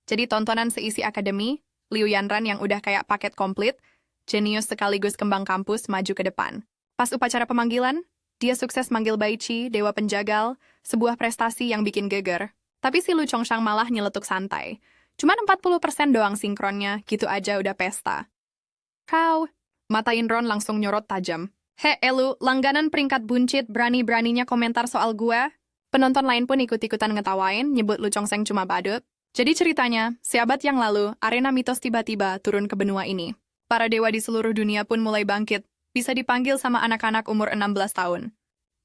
Jadi tontonan seisi akademi, Liu Yanran yang udah kayak paket komplit, jenius sekaligus kembang kampus maju ke depan. Pas upacara pemanggilan, dia sukses manggil Bai Qi, dewa penjagal, sebuah prestasi yang bikin geger. Tapi si Lu Chongshang malah nyeletuk santai. Cuman 40% doang sinkronnya, gitu aja udah pesta. Kau, mata Inron langsung nyorot tajam. Lu, langganan peringkat buncit berani-beraninya komentar soal gua. Penonton lain pun ikut-ikutan ngetawain, nyebut Lu Chongsheng cuma badut. Jadi ceritanya, seabad yang lalu, arena mitos tiba-tiba turun ke benua ini. Para dewa di seluruh dunia pun mulai bangkit, bisa dipanggil sama anak-anak umur 16 tahun.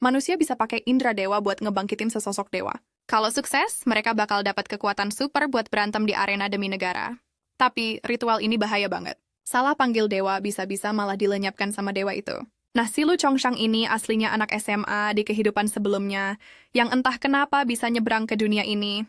Manusia bisa pakai indra dewa buat ngebangkitin sesosok dewa. Kalau sukses, mereka bakal dapat kekuatan super buat berantem di arena demi negara. Tapi, ritual ini bahaya banget. Salah panggil dewa bisa-bisa malah dilenyapkan sama dewa itu. Nah, si Lu Chongshang ini aslinya anak SMA di kehidupan sebelumnya, yang entah kenapa bisa nyebrang ke dunia ini.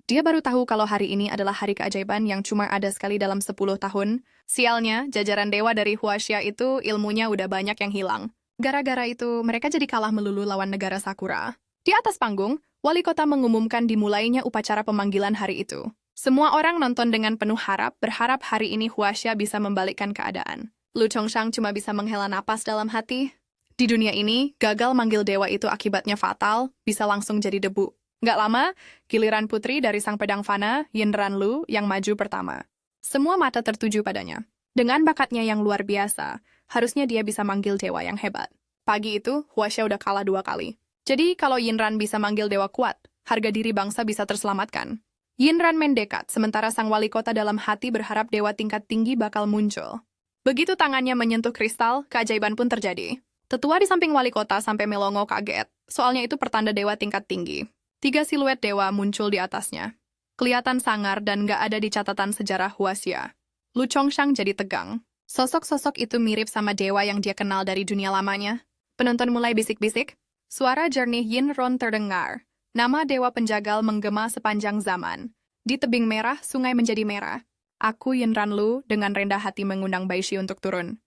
Dia baru tahu kalau hari ini adalah hari keajaiban yang cuma ada sekali dalam 10 tahun. Sialnya, jajaran dewa dari Huaxia itu ilmunya udah banyak yang hilang. Gara-gara itu, mereka jadi kalah melulu lawan negara Sakura. Di atas panggung, wali kota mengumumkan dimulainya upacara pemanggilan hari itu. Semua orang nonton dengan penuh harap, berharap hari ini Huaxia bisa membalikkan keadaan. Lu Chongshang cuma bisa menghela napas dalam hati. Di dunia ini, gagal manggil dewa itu akibatnya fatal, bisa langsung jadi debu. Nggak lama, giliran putri dari sang pedang fana, Yinran Lu, yang maju pertama. Semua mata tertuju padanya. Dengan bakatnya yang luar biasa, harusnya dia bisa manggil dewa yang hebat. Pagi itu, Huaxia udah kalah 2 kali. Jadi, kalau Yinran bisa manggil dewa kuat, harga diri bangsa bisa terselamatkan. Yinran mendekat, sementara sang wali kota dalam hati berharap dewa tingkat tinggi bakal muncul. Begitu tangannya menyentuh kristal, keajaiban pun terjadi. Tetua di samping wali kota sampai melongo kaget, soalnya itu pertanda dewa tingkat tinggi. 3 siluet dewa muncul di atasnya. Kelihatan sangar dan nggak ada di catatan sejarah Huaxia. Lu Chongshang jadi tegang. Sosok-sosok itu mirip sama dewa yang dia kenal dari dunia lamanya. Penonton mulai bisik-bisik. Suara jernih Yinron terdengar. Nama dewa penjagal menggema sepanjang zaman. Di tebing merah, sungai menjadi merah. Aku Yinran Lu dengan rendah hati mengundang Baishi untuk turun.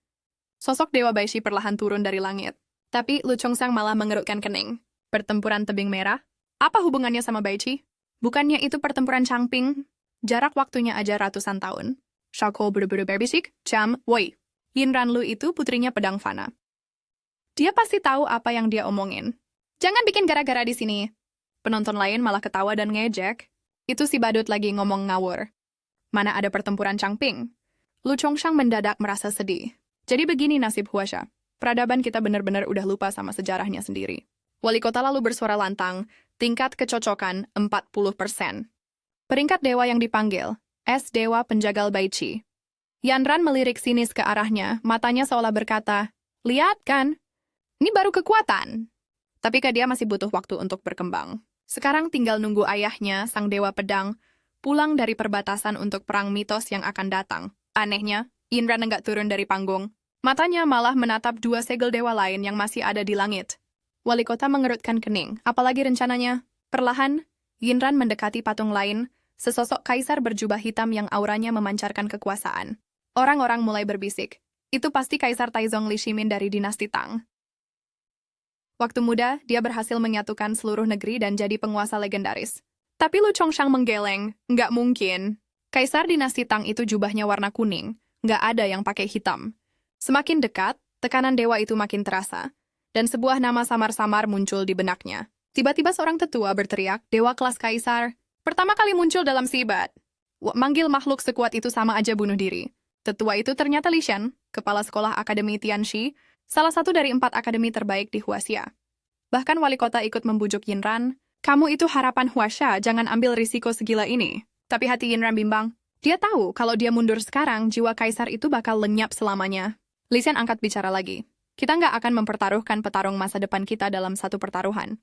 Sosok dewa Baishi perlahan turun dari langit. Tapi Lu Chongshang malah mengerutkan kening. Pertempuran tebing merah? Apa hubungannya sama Baishi? Bukannya itu pertempuran Changping? Jarak waktunya aja ratusan tahun. Shako buru-buru berbisik, woi. Yinran Lu itu putrinya pedang fana. Dia pasti tahu apa yang dia omongin. Jangan bikin gara-gara di sini. Penonton lain malah ketawa dan ngejek. Itu si badut lagi ngomong ngawur. Mana ada pertempuran Changping? Lu Chongshang mendadak merasa sedih. Jadi begini nasib Huaxia. Peradaban kita benar-benar udah lupa sama sejarahnya sendiri. Wali kota lalu bersuara lantang, tingkat kecocokan 40%. Peringkat dewa yang dipanggil, S. Dewa Penjagal Bai Qi. Yanran melirik sinis ke arahnya, matanya seolah berkata, lihat kan, ini baru kekuatan. Tapi dia masih butuh waktu untuk berkembang. Sekarang tinggal nunggu ayahnya, sang dewa pedang, pulang dari perbatasan untuk perang mitos yang akan datang. Anehnya, Yinran enggak turun dari panggung. Matanya malah menatap 2 segel dewa lain yang masih ada di langit. Wali kota mengerutkan kening, apalagi rencananya. Perlahan, Yinran mendekati patung lain, sesosok kaisar berjubah hitam yang auranya memancarkan kekuasaan. Orang-orang mulai berbisik, itu pasti Kaisar Taizong Li Shimin dari dinasti Tang. Waktu muda, dia berhasil menyatukan seluruh negeri dan jadi penguasa legendaris. Tapi Lu Chongshang menggeleng, nggak mungkin. Kaisar dinasti Tang itu jubahnya warna kuning, nggak ada yang pakai hitam. Semakin dekat, tekanan dewa itu makin terasa. Dan sebuah nama samar-samar muncul di benaknya. Tiba-tiba seorang tetua berteriak, dewa kelas kaisar. Pertama kali muncul dalam sibat. Manggil makhluk sekuat itu sama aja bunuh diri. Tetua itu ternyata Li Shen, kepala sekolah Akademi Tianxi, salah satu dari 4 akademi terbaik di Huaxia. Bahkan wali kota ikut membujuk Yinran, kamu itu harapan Huaxia, jangan ambil risiko segila ini. Tapi hati Yinran bimbang. Dia tahu kalau dia mundur sekarang, jiwa kaisar itu bakal lenyap selamanya. Li Shen angkat bicara lagi. Kita nggak akan mempertaruhkan petarung masa depan kita dalam satu pertaruhan.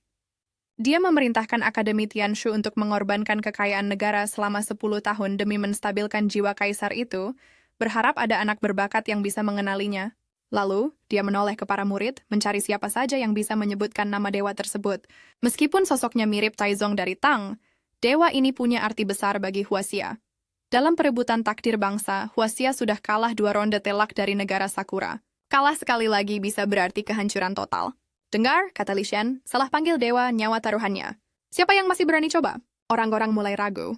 Dia memerintahkan Akademi Tianshu untuk mengorbankan kekayaan negara selama 10 tahun demi menstabilkan jiwa kaisar itu, berharap ada anak berbakat yang bisa mengenalinya. Lalu, dia menoleh ke para murid, mencari siapa saja yang bisa menyebutkan nama dewa tersebut. Meskipun sosoknya mirip Taizong dari Tang, dewa ini punya arti besar bagi Huaxia. Dalam perebutan takdir bangsa, Huaxia sudah kalah 2 ronde telak dari negara Sakura. Kalah sekali lagi bisa berarti kehancuran total. Dengar, kata Li Shen, salah panggil dewa nyawa taruhannya. Siapa yang masih berani coba? Orang-orang mulai ragu.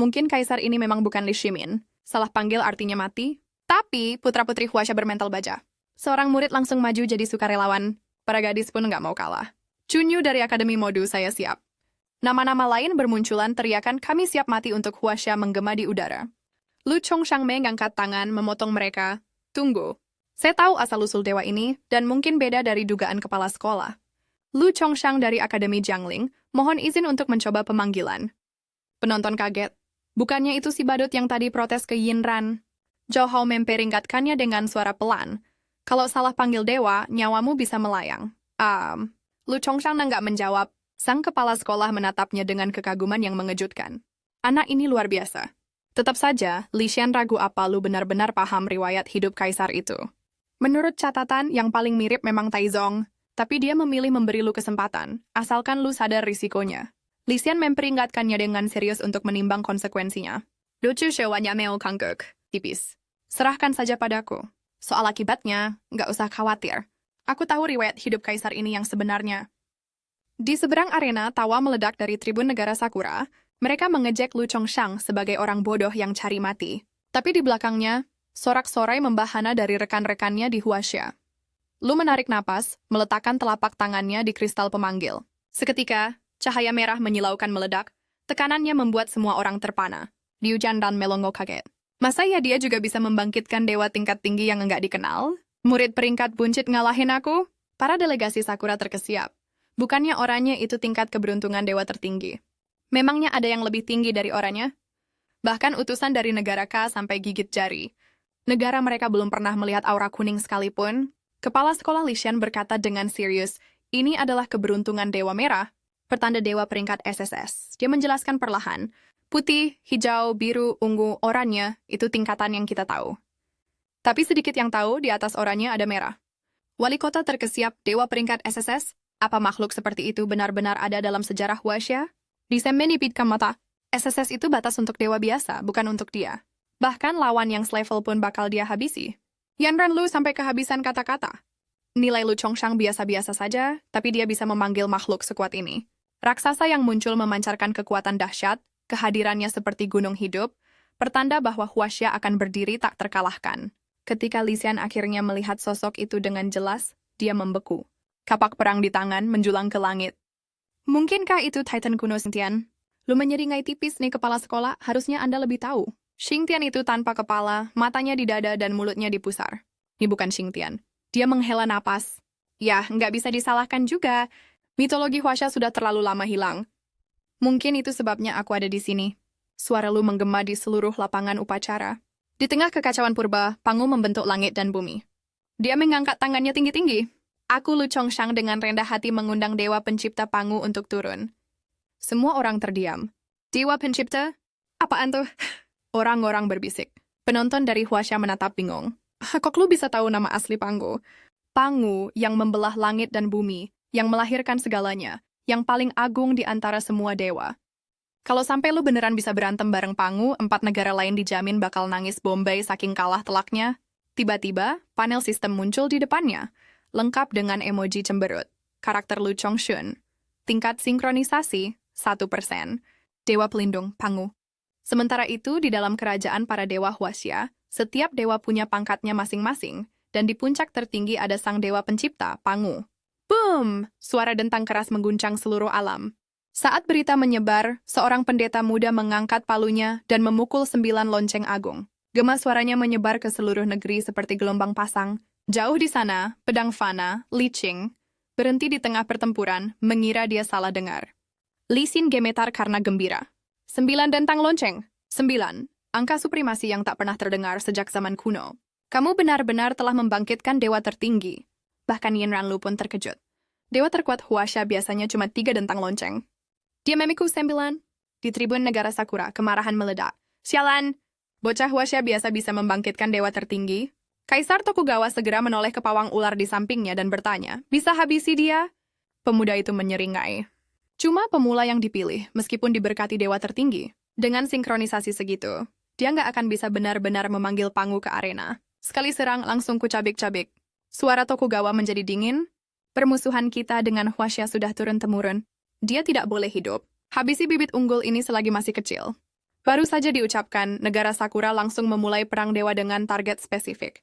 Mungkin kaisar ini memang bukan Li Shimin. Salah panggil artinya mati. Tapi putra-putri Huaxia bermental baja. Seorang murid langsung maju jadi sukarelawan. Para gadis pun nggak mau kalah. Chunyu dari Akademi Modu, saya siap. Nama-nama lain bermunculan teriakan kami siap mati untuk Huaxia menggema di udara. Lu Chongshang mengangkat tangan memotong mereka. Tunggu. Saya tahu asal-usul dewa ini dan mungkin beda dari dugaan kepala sekolah. Lu Chongshang dari Akademi Jiangling mohon izin untuk mencoba pemanggilan. Penonton kaget. Bukannya itu si badut yang tadi protes ke Yinran. Zhou Hao memperingatkannya dengan suara pelan. Kalau salah panggil dewa, nyawamu bisa melayang. Lu Chongshang nggak menjawab. Sang kepala sekolah menatapnya dengan kekaguman yang mengejutkan. Anak ini luar biasa. Tetap saja, Li Xian ragu apa Lu benar-benar paham riwayat hidup kaisar itu. Menurut catatan, yang paling mirip memang Taizong, tapi dia memilih memberi Lu kesempatan, asalkan Lu sadar risikonya. Li Xian memperingatkannya dengan serius untuk menimbang konsekuensinya. Lucu shewanya meo kangguk, tipis. Serahkan saja padaku. Soal akibatnya, nggak usah khawatir. Aku tahu riwayat hidup kaisar ini yang sebenarnya. Di seberang arena, tawa meledak dari tribun negara Sakura. Mereka mengejek Lu Chongshang sebagai orang bodoh yang cari mati. Tapi di belakangnya, sorak-sorai membahana dari rekan-rekannya di Huaxia. Lu menarik napas, meletakkan telapak tangannya di kristal pemanggil. Seketika, cahaya merah menyilaukan meledak. Tekanannya membuat semua orang terpana. Liu Jian dan Melongo kaget. Masa ya dia juga bisa membangkitkan dewa tingkat tinggi yang enggak dikenal? Murid peringkat buncit ngalahin aku? Para delegasi Sakura terkesiap. Bukannya orangnya itu tingkat keberuntungan dewa tertinggi. Memangnya ada yang lebih tinggi dari orangnya? Bahkan utusan dari negara K sampai gigit jari. Negara mereka belum pernah melihat aura kuning sekalipun. Kepala sekolah Li Xian berkata dengan serius, ini adalah keberuntungan dewa merah, pertanda dewa peringkat SSS. Dia menjelaskan perlahan, putih, hijau, biru, ungu, oranye, itu tingkatan yang kita tahu. Tapi sedikit yang tahu, di atas oranye ada merah. Wali kota terkesiap, dewa peringkat SSS? Apa makhluk seperti itu benar-benar ada dalam sejarah Huaxia? Di Sam menipitkan mata. SSS itu batas untuk dewa biasa, bukan untuk dia. Bahkan lawan yang selevel pun bakal dia habisi. Yanran Lu sampai kehabisan kata-kata. Nilai Lu Chongshang biasa-biasa saja, tapi dia bisa memanggil makhluk sekuat ini. Raksasa yang muncul memancarkan kekuatan dahsyat, kehadirannya seperti gunung hidup, pertanda bahwa Huaxia akan berdiri tak terkalahkan. Ketika Li Xian akhirnya melihat sosok itu dengan jelas, dia membeku. Kapak perang di tangan menjulang ke langit. Mungkinkah itu Titan kuno Xingtian? Lu menyeringai tipis nih kepala sekolah, harusnya Anda lebih tahu. Xingtian itu tanpa kepala, matanya di dada dan mulutnya di pusar. Ini bukan Xingtian. Dia menghela napas. Ya, nggak bisa disalahkan juga. Mitologi Huaxia sudah terlalu lama hilang. Mungkin itu sebabnya aku ada di sini. Suara Lu menggema di seluruh lapangan upacara. Di tengah kekacauan purba, Pangu membentuk langit dan bumi. Dia mengangkat tangannya tinggi-tinggi. Aku Lu Chongshang dengan rendah hati mengundang Dewa Pencipta Pangu untuk turun. Semua orang terdiam. Dewa Pencipta? Apaan tuh? Orang-orang berbisik. Penonton dari Huaxia menatap bingung. Kok lu bisa tahu nama asli Pangu? Pangu yang membelah langit dan bumi, yang melahirkan segalanya. Yang paling agung di antara semua dewa. Kalau sampai lu beneran bisa berantem bareng Pangu, 4 negara lain dijamin bakal nangis Bombay saking kalah telaknya. Tiba-tiba, panel sistem muncul di depannya, lengkap dengan emoji cemberut. Karakter Lu Chongshun. Tingkat sinkronisasi, 1%. Dewa pelindung, Pangu. Sementara itu, di dalam kerajaan para dewa Huaxia, setiap dewa punya pangkatnya masing-masing, dan di puncak tertinggi ada sang dewa pencipta, Pangu. Boom! Suara dentang keras mengguncang seluruh alam. Saat berita menyebar, seorang pendeta muda mengangkat palunya dan memukul 9 lonceng agung. Gema suaranya menyebar ke seluruh negeri seperti gelombang pasang. Jauh di sana, pedang Fana, Li Qing, berhenti di tengah pertempuran, mengira dia salah dengar. Li Xin gemetar karena gembira. 9 dentang lonceng. 9. Angka supremasi yang tak pernah terdengar sejak zaman kuno. Kamu benar-benar telah membangkitkan dewa tertinggi. Bahkan Yinran Lu pun terkejut. Dewa terkuat Huaxia biasanya cuma 3 dentang lonceng. Dia memikul 9. Di tribun negara Sakura, kemarahan meledak. Sialan! Bocah Huaxia biasa bisa membangkitkan dewa tertinggi. Kaisar Tokugawa segera menoleh ke pawang ular di sampingnya dan bertanya, bisa habisi dia? Pemuda itu menyeringai. Cuma pemula yang dipilih, meskipun diberkati dewa tertinggi. Dengan sinkronisasi segitu, dia nggak akan bisa benar-benar memanggil Pangu ke arena. Sekali serang, langsung kucabik-cabik. Suara Tokugawa menjadi dingin. Permusuhan kita dengan Huaxia sudah turun-temurun. Dia tidak boleh hidup. Habisi bibit unggul ini selagi masih kecil. Baru saja diucapkan, negara Sakura langsung memulai perang dewa dengan target spesifik.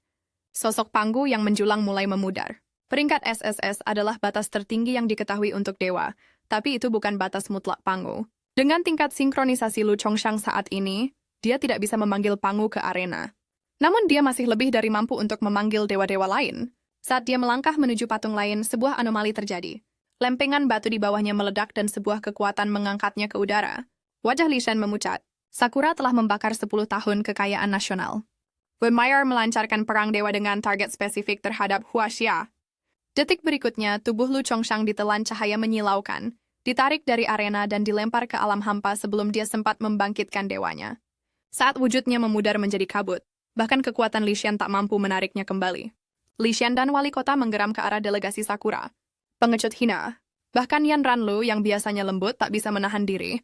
Sosok Pangu yang menjulang mulai memudar. Peringkat SSS adalah batas tertinggi yang diketahui untuk dewa, tapi itu bukan batas mutlak Pangu. Dengan tingkat sinkronisasi Lu Chongshang saat ini, dia tidak bisa memanggil Pangu ke arena. Namun dia masih lebih dari mampu untuk memanggil dewa-dewa lain. Saat dia melangkah menuju patung lain, sebuah anomali terjadi. Lempengan batu di bawahnya meledak dan sebuah kekuatan mengangkatnya ke udara. Wajah Li Shen memucat. Sakura telah membakar 10 tahun kekayaan nasional. Wemire melancarkan perang dewa dengan target spesifik terhadap Huaxia. Detik berikutnya, tubuh Lu Chongshang ditelan cahaya menyilaukan, ditarik dari arena dan dilempar ke alam hampa sebelum dia sempat membangkitkan dewanya. Saat wujudnya memudar menjadi kabut, bahkan kekuatan Li Shen tak mampu menariknya kembali. Li Shen dan wali kota menggeram ke arah delegasi Sakura. Pengecut hina. Bahkan Yan Ranlu yang biasanya lembut tak bisa menahan diri.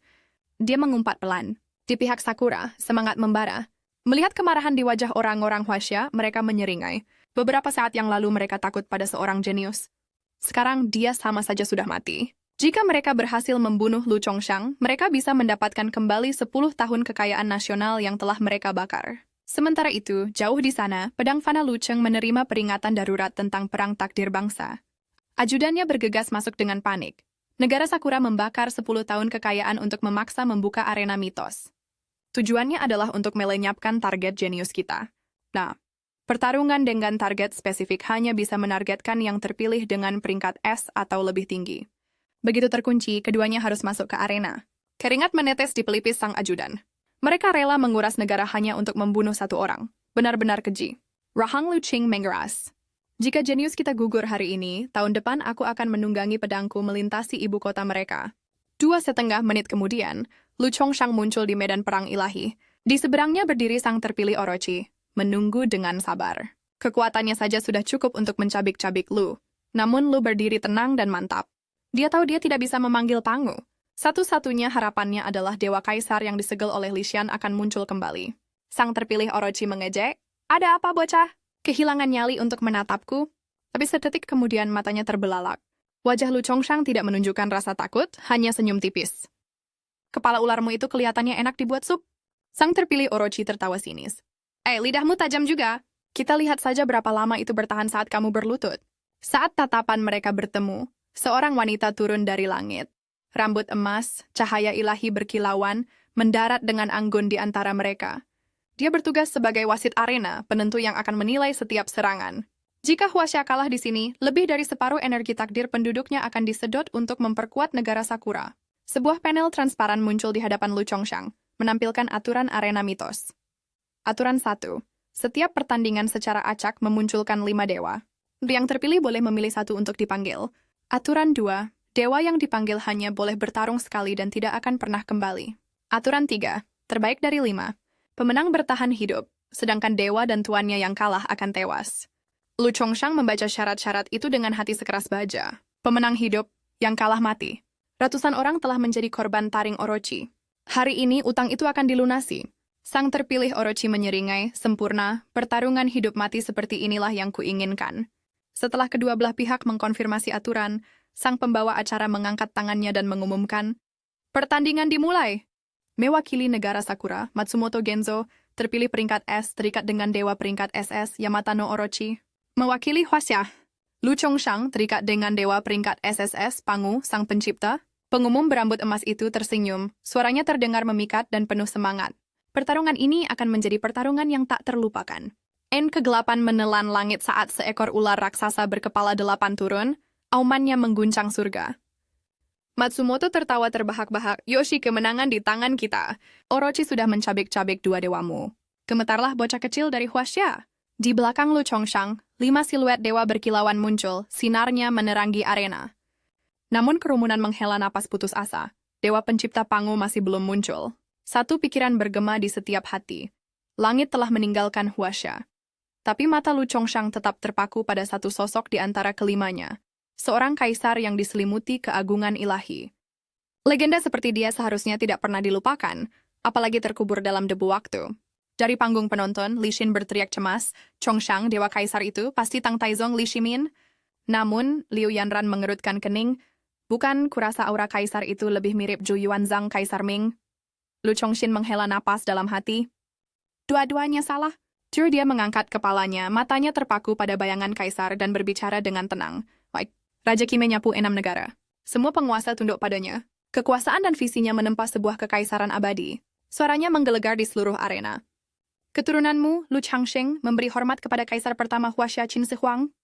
Dia mengumpat pelan. Di pihak Sakura, semangat membara. Melihat kemarahan di wajah orang-orang Huaxia, mereka menyeringai. Beberapa saat yang lalu mereka takut pada seorang jenius. Sekarang dia sama saja sudah mati. Jika mereka berhasil membunuh Lu Chongshang, mereka bisa mendapatkan kembali 10 tahun kekayaan nasional yang telah mereka bakar. Sementara itu, jauh di sana, pedang Fana Lu Cheng menerima peringatan darurat tentang perang takdir bangsa. Ajudannya bergegas masuk dengan panik. Negara Sakura membakar 10 tahun kekayaan untuk memaksa membuka arena mitos. Tujuannya adalah untuk melenyapkan target jenius kita. Nah, pertarungan dengan target spesifik hanya bisa menargetkan yang terpilih dengan peringkat S atau lebih tinggi. Begitu terkunci, keduanya harus masuk ke arena. Keringat menetes di pelipis sang ajudan. Mereka rela menguras negara hanya untuk membunuh satu orang. Benar-benar keji. Rahang Lu Qing mengeras. Jika jenius kita gugur hari ini, tahun depan aku akan menunggangi pedangku melintasi ibu kota mereka. 2,5 menit kemudian, Lu Chongshang muncul di medan perang ilahi. Di seberangnya berdiri sang terpilih Orochi, menunggu dengan sabar. Kekuatannya saja sudah cukup untuk mencabik-cabik Lu. Namun Lu berdiri tenang dan mantap. Dia tahu dia tidak bisa memanggil Pangu. Satu-satunya harapannya adalah Dewa Kaisar yang disegel oleh Li Shen akan muncul kembali. Sang terpilih Orochi mengejek, "Ada apa, bocah? Kehilangan nyali untuk menatapku?" Tapi sedetik kemudian matanya terbelalak. Wajah Lu Chongshang tidak menunjukkan rasa takut, hanya senyum tipis. "Kepala ularmu itu kelihatannya enak dibuat sup." Sang terpilih Orochi tertawa sinis. Lidahmu tajam juga. Kita lihat saja berapa lama itu bertahan saat kamu berlutut." Saat tatapan mereka bertemu, seorang wanita turun dari langit. Rambut emas, cahaya ilahi berkilauan, mendarat dengan anggun di antara mereka. Dia bertugas sebagai wasit arena, penentu yang akan menilai setiap serangan. Jika Huaxia kalah di sini, lebih dari separuh energi takdir penduduknya akan disedot untuk memperkuat negara Sakura. Sebuah panel transparan muncul di hadapan Lu Chongshang, menampilkan aturan arena mitos. Aturan 1. Setiap pertandingan secara acak memunculkan 5 dewa. Yang terpilih boleh memilih satu untuk dipanggil. Aturan 2. Dewa yang dipanggil hanya boleh bertarung sekali dan tidak akan pernah kembali. Aturan 3. Terbaik dari 5. Pemenang bertahan hidup, sedangkan dewa dan tuannya yang kalah akan tewas. Lu Chongshang membaca syarat-syarat itu dengan hati sekeras baja. Pemenang hidup, yang kalah mati. Ratusan orang telah menjadi korban taring Orochi. Hari ini utang itu akan dilunasi. Sang terpilih Orochi menyeringai, "Sempurna, pertarungan hidup mati seperti inilah yang kuinginkan." Setelah kedua belah pihak mengkonfirmasi aturan, sang pembawa acara mengangkat tangannya dan mengumumkan, "Pertandingan dimulai." Mewakili negara Sakura, Matsumoto Genzo, terpilih peringkat S, terikat dengan dewa peringkat SS, Yamata no Orochi. Mewakili Huaxia, Lu Chongshang, terikat dengan dewa peringkat SSS, Pangu, sang pencipta. Pengumum berambut emas itu tersenyum, suaranya terdengar memikat dan penuh semangat. Pertarungan ini akan menjadi pertarungan yang tak terlupakan. Kegelapan menelan langit saat seekor ular raksasa berkepala 8 turun, aumannya mengguncang surga. Matsumoto tertawa terbahak-bahak, "Yoshi, kemenangan di tangan kita. Orochi sudah mencabik-cabik 2 dewamu." Gemetarlah bocah kecil dari Huaxia. Di belakang Lu Chongshang, 5 siluet dewa berkilauan muncul, sinarnya menerangi arena. Namun kerumunan menghela napas putus asa. Dewa pencipta Pangu masih belum muncul. Satu pikiran bergema di setiap hati. Langit telah meninggalkan Huaxia. Tapi mata Lu Chongshang tetap terpaku pada satu sosok di antara kelimanya. Seorang kaisar yang diselimuti keagungan ilahi. Legenda seperti dia seharusnya tidak pernah dilupakan, apalagi terkubur dalam debu waktu. Dari panggung penonton, Li Xin berteriak cemas, "Chongshang, dewa kaisar itu, pasti Tang Taizong Li Shimin." Namun, Liu Yanran mengerutkan kening, "Bukan, kurasa aura kaisar itu lebih mirip Zhu Yuanzhang kaisar Ming." Lu Chongxin menghela napas dalam hati. Dua-duanya salah. Dia mengangkat kepalanya, matanya terpaku pada bayangan kaisar dan berbicara dengan tenang. Baik, Raja Qi menyapu 6 negara. Semua penguasa tunduk padanya. Kekuasaan dan visinya menempa sebuah kekaisaran abadi. Suaranya menggelegar di seluruh arena. Keturunanmu, Lu Changsheng, memberi hormat kepada kaisar pertama Huaxia Qin Shi Huang.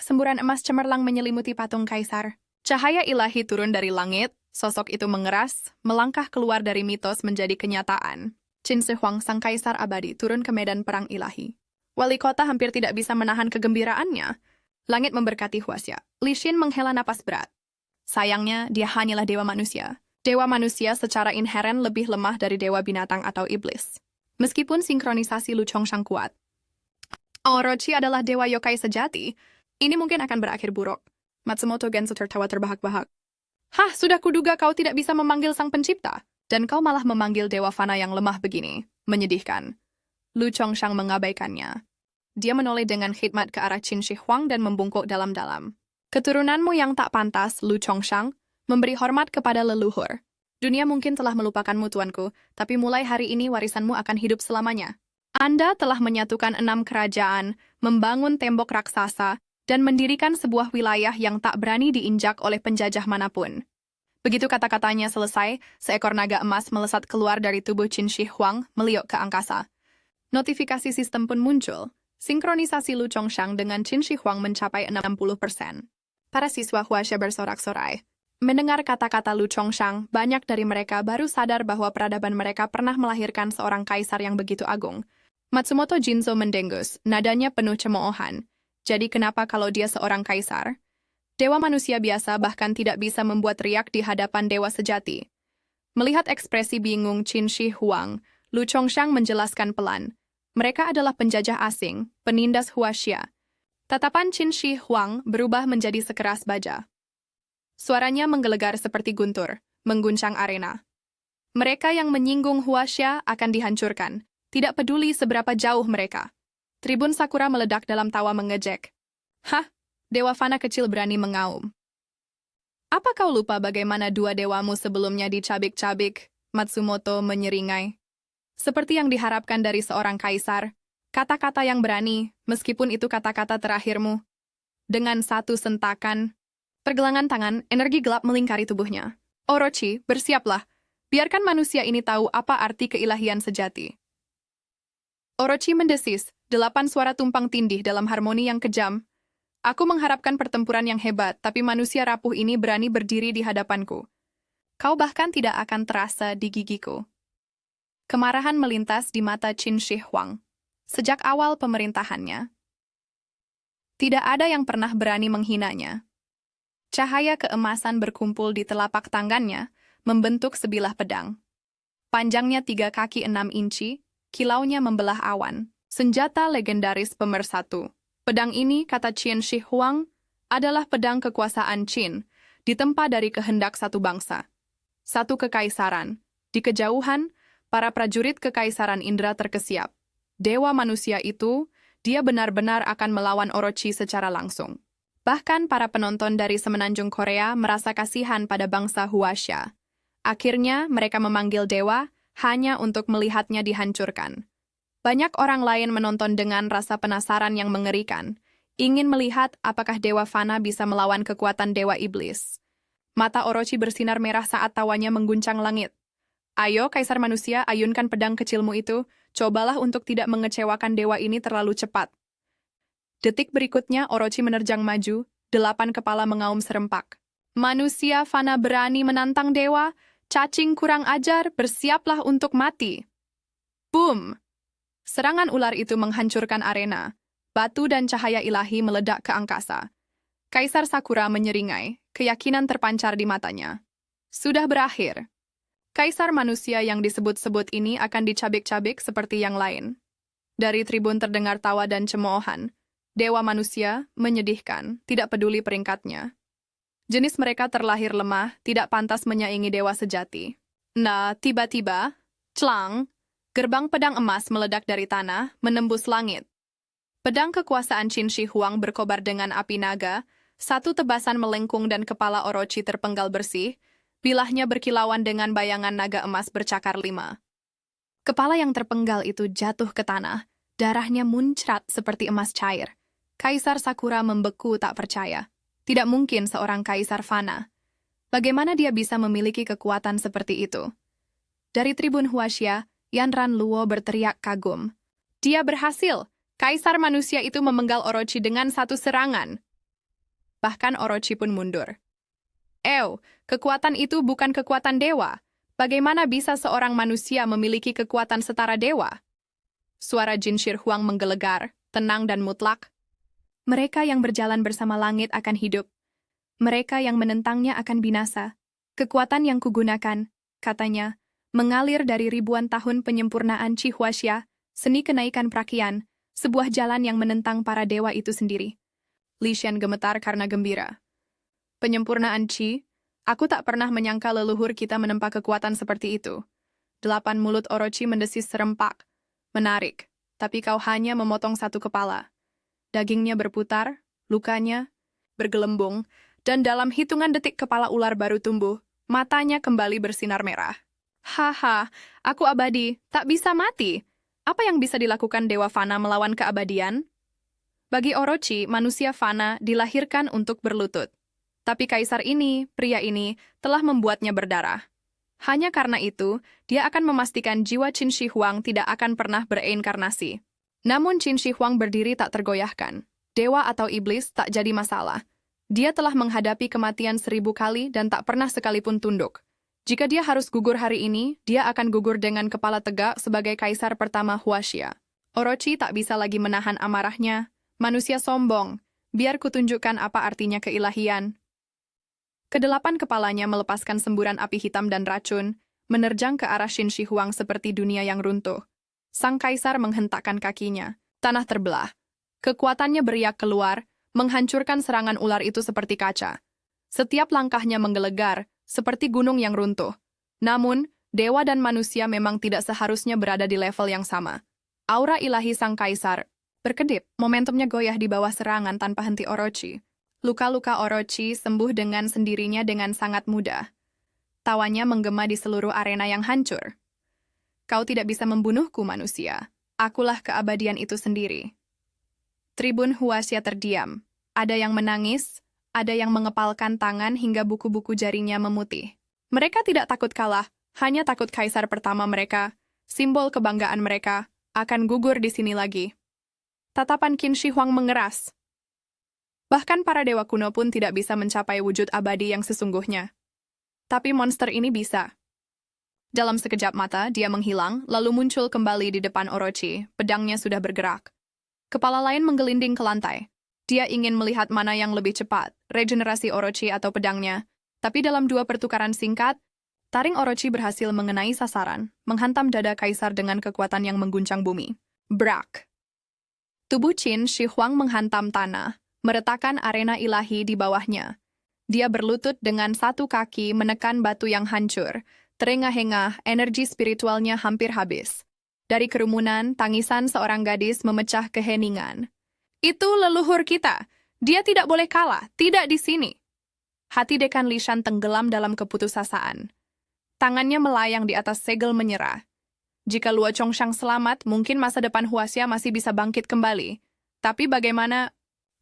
Semburan emas cemerlang menyelimuti patung kaisar. Cahaya ilahi turun dari langit, sosok itu mengeras, melangkah keluar dari mitos menjadi kenyataan. Qin Shi Huang, sang kaisar abadi, turun ke medan perang ilahi. Wali kota hampir tidak bisa menahan kegembiraannya. Langit memberkati Huaxia. Li Xin menghela napas berat. Sayangnya, dia hanyalah dewa manusia. Dewa manusia secara inheren lebih lemah dari dewa binatang atau iblis. Meskipun sinkronisasi Lu Chongshang kuat. Orochi adalah dewa yokai sejati. Ini mungkin akan berakhir buruk. Matsumoto Genzo tertawa terbahak-bahak. Sudah kuduga kau tidak bisa memanggil sang pencipta. Dan kau malah memanggil dewa fana yang lemah begini. Menyedihkan. Lu Chongshang mengabaikannya. Dia menoleh dengan khidmat ke arah Qin Shi Huang dan membungkuk dalam-dalam. Keturunanmu yang tak pantas, Lu Chongshang, memberi hormat kepada leluhur. Dunia mungkin telah melupakanmu, tuanku, tapi mulai hari ini warisanmu akan hidup selamanya. Anda telah menyatukan 6 kerajaan, membangun tembok raksasa, dan mendirikan sebuah wilayah yang tak berani diinjak oleh penjajah manapun. Begitu kata-katanya selesai, seekor naga emas melesat keluar dari tubuh Qin Shi Huang, meliuk ke angkasa. Notifikasi sistem pun muncul. Sinkronisasi Lu Chongshang dengan Qin Shi Huang mencapai 60%. Para siswa Huaxia bersorak-sorai. Mendengar kata-kata Lu Chongshang, banyak dari mereka baru sadar bahwa peradaban mereka pernah melahirkan seorang kaisar yang begitu agung. Matsumoto Jinzo mendengus, nadanya penuh cemoohan. Jadi kenapa kalau dia seorang kaisar? Dewa manusia biasa bahkan tidak bisa membuat riak di hadapan dewa sejati. Melihat ekspresi bingung Qin Shi Huang, Lu Chongshang menjelaskan pelan. Mereka adalah penjajah asing, penindas Huaxia. Tatapan Qin Shi Huang berubah menjadi sekeras baja. Suaranya menggelegar seperti guntur, mengguncang arena. Mereka yang menyinggung Huaxia akan dihancurkan, tidak peduli seberapa jauh mereka. Tribun Sakura meledak dalam tawa mengejek. Dewa fana kecil berani mengaum. Apa kau lupa bagaimana dua dewamu sebelumnya dicabik-cabik? Matsumoto menyeringai. Seperti yang diharapkan dari seorang kaisar, kata-kata yang berani, meskipun itu kata-kata terakhirmu. Dengan satu sentakan, pergelangan tangan, energi gelap melingkari tubuhnya. Orochi, bersiaplah. Biarkan manusia ini tahu apa arti keilahian sejati. Orochi mendesis, 8 suara tumpang tindih dalam harmoni yang kejam. Aku mengharapkan pertempuran yang hebat, tapi manusia rapuh ini berani berdiri di hadapanku. Kau bahkan tidak akan terasa di gigiku. Kemarahan melintas di mata Qin Shi Huang. Sejak awal pemerintahannya, tidak ada yang pernah berani menghinanya. Cahaya keemasan berkumpul di telapak tangannya, membentuk sebilah pedang. Panjangnya 3 kaki 6 inci, kilaunya membelah awan. Senjata legendaris pemersatu. Pedang ini, kata Qin Shi Huang, adalah pedang kekuasaan Qin, ditempa dari kehendak satu bangsa. Satu kekaisaran. Di kejauhan, para prajurit kekaisaran Indra terkesiap. Dewa manusia itu, dia benar-benar akan melawan Orochi secara langsung. Bahkan para penonton dari semenanjung Korea merasa kasihan pada bangsa Huaxia. Akhirnya, mereka memanggil dewa hanya untuk melihatnya dihancurkan. Banyak orang lain menonton dengan rasa penasaran yang mengerikan, ingin melihat apakah Dewa Fana bisa melawan kekuatan Dewa Iblis. Mata Orochi bersinar merah saat tawanya mengguncang langit. Ayo, Kaisar Manusia, ayunkan pedang kecilmu itu, cobalah untuk tidak mengecewakan dewa ini terlalu cepat. Detik berikutnya, Orochi menerjang maju, 8 kepala mengaum serempak. Manusia Fana berani menantang dewa, cacing kurang ajar, bersiaplah untuk mati. Boom! Serangan ular itu menghancurkan arena. Batu dan cahaya ilahi meledak ke angkasa. Kaisar Sakura menyeringai, keyakinan terpancar di matanya. Sudah berakhir. Kaisar manusia yang disebut-sebut ini akan dicabik-cabik seperti yang lain. Dari tribun terdengar tawa dan cemoohan. Dewa manusia, menyedihkan, tidak peduli peringkatnya. Jenis mereka terlahir lemah, tidak pantas menyaingi dewa sejati. Nah, tiba-tiba, clang, gerbang pedang emas meledak dari tanah, menembus langit. Pedang kekuasaan Qin Shi Huang berkobar dengan api naga, satu tebasan melengkung dan kepala Orochi terpenggal bersih, Bilahnya berkilauan dengan bayangan naga emas bercakar 5. Kepala yang terpenggal itu jatuh ke tanah, darahnya muncrat seperti emas cair. Kaisar Sakura membeku tak percaya. Tidak mungkin seorang kaisar fana. Bagaimana dia bisa memiliki kekuatan seperti itu? Dari tribun Huaxia, Yanran Luo berteriak kagum. Dia berhasil! Kaisar manusia itu memenggal Orochi dengan satu serangan. Bahkan Orochi pun mundur. Kekuatan itu bukan kekuatan dewa. Bagaimana bisa seorang manusia memiliki kekuatan setara dewa? Suara Jin Shi Huang menggelegar, tenang dan mutlak. Mereka yang berjalan bersama langit akan hidup. Mereka yang menentangnya akan binasa. Kekuatan yang kugunakan, katanya, mengalir dari ribuan tahun penyempurnaan Qi Huaxia, seni kenaikan prakian, sebuah jalan yang menentang para dewa itu sendiri. Li Xian gemetar karena gembira. Penyempurnaan Qi, aku tak pernah menyangka leluhur kita menempa kekuatan seperti itu. 8 mulut Orochi mendesis serempak. Menarik, tapi kau hanya memotong satu kepala. Dagingnya berputar, lukanya bergelembung, dan dalam hitungan detik kepala ular baru tumbuh, matanya kembali bersinar merah. Haha, aku abadi, tak bisa mati. Apa yang bisa dilakukan Dewa Fana melawan keabadian? Bagi Orochi, manusia Fana dilahirkan untuk berlutut. Tapi kaisar ini, pria ini, telah membuatnya berdarah. Hanya karena itu, dia akan memastikan jiwa Qin Shi Huang tidak akan pernah bereinkarnasi. Namun Qin Shi Huang berdiri tak tergoyahkan. Dewa atau iblis tak jadi masalah. Dia telah menghadapi kematian 1000 kali dan tak pernah sekalipun tunduk. Jika dia harus gugur hari ini, dia akan gugur dengan kepala tegak sebagai kaisar pertama Huaxia. Orochi tak bisa lagi menahan amarahnya. Manusia sombong, biar kutunjukkan apa artinya keilahian. Kedelapan kepalanya melepaskan semburan api hitam dan racun, menerjang ke arah Qin Shi Huang seperti dunia yang runtuh. Sang kaisar menghentakkan kakinya. Tanah terbelah. Kekuatannya beriak keluar, menghancurkan serangan ular itu seperti kaca. Setiap langkahnya menggelegar, seperti gunung yang runtuh. Namun, dewa dan manusia memang tidak seharusnya berada di level yang sama. Aura ilahi sang kaisar berkedip, momentumnya goyah di bawah serangan tanpa henti Orochi. Luka-luka Orochi sembuh dengan sendirinya dengan sangat mudah. Tawanya menggema di seluruh arena yang hancur. Kau tidak bisa membunuhku, manusia. Akulah keabadian itu sendiri. Tribun Huaxia terdiam. Ada yang menangis, ada yang mengepalkan tangan hingga buku-buku jarinya memutih. Mereka tidak takut kalah, hanya takut kaisar pertama mereka, simbol kebanggaan mereka, akan gugur di sini lagi. Tatapan Qin Shi Huang mengeras. Bahkan para dewa kuno pun tidak bisa mencapai wujud abadi yang sesungguhnya. Tapi monster ini bisa. Dalam sekejap mata, dia menghilang, lalu muncul kembali di depan Orochi, pedangnya sudah bergerak. Kepala lain menggelinding ke lantai. Dia ingin melihat mana yang lebih cepat, regenerasi Orochi atau pedangnya. Tapi dalam 2 pertukaran singkat, taring Orochi berhasil mengenai sasaran, menghantam dada kaisar dengan kekuatan yang mengguncang bumi. Brak! Tubuh Qin Shi Huang menghantam tanah, meretakan arena ilahi di bawahnya. Dia berlutut dengan satu kaki menekan batu yang hancur. Terengah-engah, energi spiritualnya hampir habis. Dari kerumunan, tangisan seorang gadis memecah keheningan. Itu leluhur kita. Dia tidak boleh kalah, tidak di sini. Hati Dekan Li Shan tenggelam dalam keputusasaan. Tangannya melayang di atas segel menyerah. Jika Luo Chongshang selamat, mungkin masa depan Huaxia masih bisa bangkit kembali. Tapi bagaimana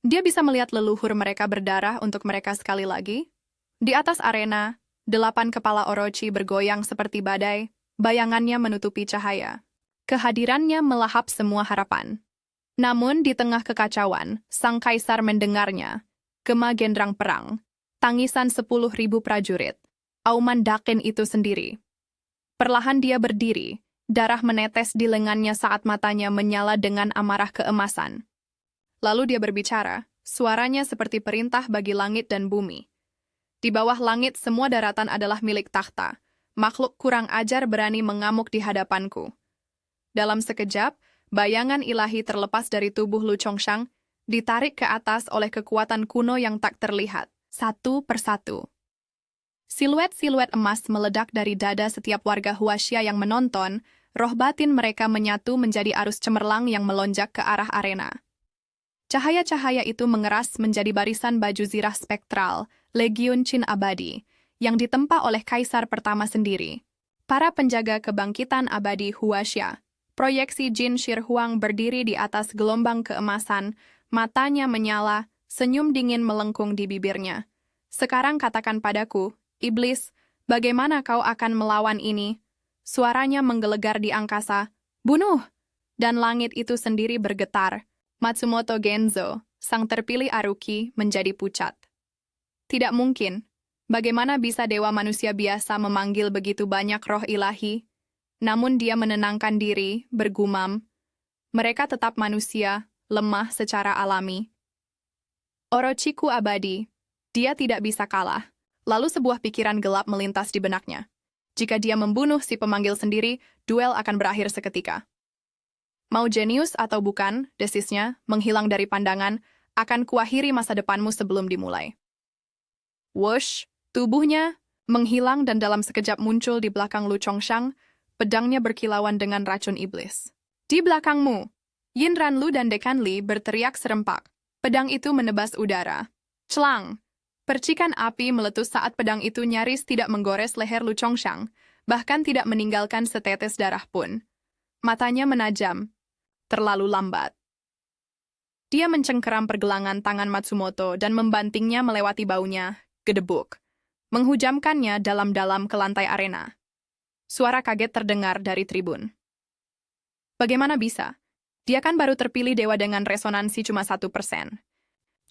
dia bisa melihat leluhur mereka berdarah untuk mereka sekali lagi? Di atas arena, 8 kepala Orochi bergoyang seperti badai, bayangannya menutupi cahaya. Kehadirannya melahap semua harapan. Namun di tengah kekacauan, sang kaisar mendengarnya. Gema genderang perang, tangisan 10.000 prajurit, auman dakin itu sendiri. Perlahan dia berdiri, darah menetes di lengannya saat matanya menyala dengan amarah keemasan. Lalu dia berbicara, suaranya seperti perintah bagi langit dan bumi. Di bawah langit semua daratan adalah milik takhta. Makhluk kurang ajar berani mengamuk di hadapanku. Dalam sekejap, bayangan ilahi terlepas dari tubuh Lu Chongshang, ditarik ke atas oleh kekuatan kuno yang tak terlihat, satu persatu. Siluet-siluet emas meledak dari dada setiap warga Huaxia yang menonton, roh batin mereka menyatu menjadi arus cemerlang yang melonjak ke arah arena. Cahaya-cahaya itu mengeras menjadi barisan baju zirah spektral, Legiun Qin abadi, yang ditempa oleh kaisar pertama sendiri. Para penjaga kebangkitan abadi Huaxia. Proyeksi Jin Shi Huang berdiri di atas gelombang keemasan, matanya menyala, senyum dingin melengkung di bibirnya. Sekarang katakan padaku, iblis, bagaimana kau akan melawan ini? Suaranya menggelegar di angkasa. Bunuh! Dan langit itu sendiri bergetar. Matsumoto Genzo, sang terpilih Aruki, menjadi pucat. Tidak mungkin. Bagaimana bisa dewa manusia biasa memanggil begitu banyak roh ilahi? Namun dia menenangkan diri, bergumam. Mereka tetap manusia, lemah secara alami. Orochiku abadi. Dia tidak bisa kalah. Lalu sebuah pikiran gelap melintas di benaknya. Jika dia membunuh si pemanggil sendiri, duel akan berakhir seketika. Mau jenius atau bukan, desisnya, menghilang dari pandangan, akan kuakhiri masa depanmu sebelum dimulai. Wush, tubuhnya menghilang dan dalam sekejap muncul di belakang Lu Chongshang, pedangnya berkilauan dengan racun iblis. Di belakangmu, Yin Ranlu dan Dekan Li berteriak serempak. Pedang itu menebas udara. Celang! Percikan api meletus saat pedang itu nyaris tidak menggores leher Lu Chongshang, bahkan tidak meninggalkan setetes darah pun. Matanya menajam. Terlalu lambat. Dia mencengkeram pergelangan tangan Matsumoto dan membantingnya melewati baunya, gedebuk. Menghujamkannya dalam-dalam ke lantai arena. Suara kaget terdengar dari tribun. Bagaimana bisa? Dia kan baru terpilih dewa dengan resonansi cuma 1%.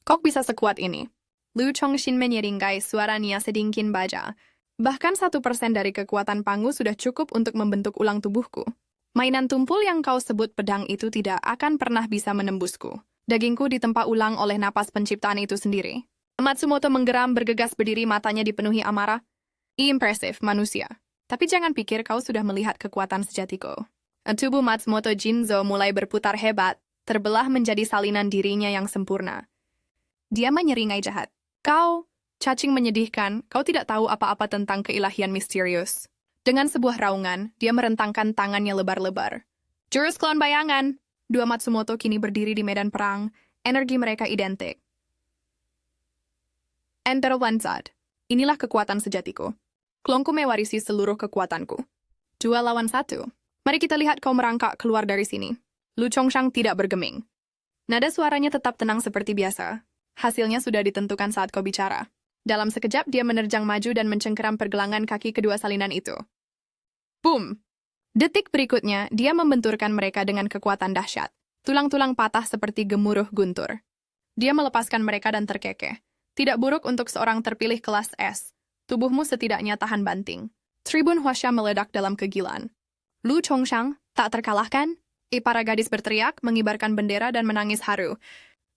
Kok bisa sekuat ini? Lu Chongshin menyeringkai suaranya sedingkin baja. Bahkan 1% dari kekuatan Pangu sudah cukup untuk membentuk ulang tubuhku. Mainan tumpul yang kau sebut pedang itu tidak akan pernah bisa menembusku. Dagingku ditempa ulang oleh napas penciptaan itu sendiri. Matsumoto menggeram bergegas berdiri, matanya dipenuhi amarah. Impresif, manusia. Tapi jangan pikir kau sudah melihat kekuatan sejatiku. Tubuh Matsumoto Jinzo mulai berputar hebat, terbelah menjadi salinan dirinya yang sempurna. Dia menyeringai jahat. Kau, cacing menyedihkan, kau tidak tahu apa-apa tentang keilahian misterius. Dengan sebuah raungan, dia merentangkan tangannya lebar-lebar. Jurus klon bayangan! Dua Matsumoto kini berdiri di medan perang, energi mereka identik. Enter Lansad. Inilah kekuatan sejatiku. Klonku mewarisi seluruh kekuatanku. 2 lawan 1. Mari kita lihat kau merangkak keluar dari sini. Lu Chongshang tidak bergeming. Nada suaranya tetap tenang seperti biasa. Hasilnya sudah ditentukan saat kau bicara. Dalam sekejap dia menerjang maju dan mencengkeram pergelangan kaki kedua salinan itu. Boom! Detik berikutnya, dia membenturkan mereka dengan kekuatan dahsyat. Tulang-tulang patah seperti gemuruh guntur. Dia melepaskan mereka dan terkekeh. Tidak buruk untuk seorang terpilih kelas S. Tubuhmu setidaknya tahan banting. Tribun Huaxia meledak dalam kegilaan. Lu Chongshang, tak terkalahkan? Para gadis berteriak, mengibarkan bendera dan menangis haru.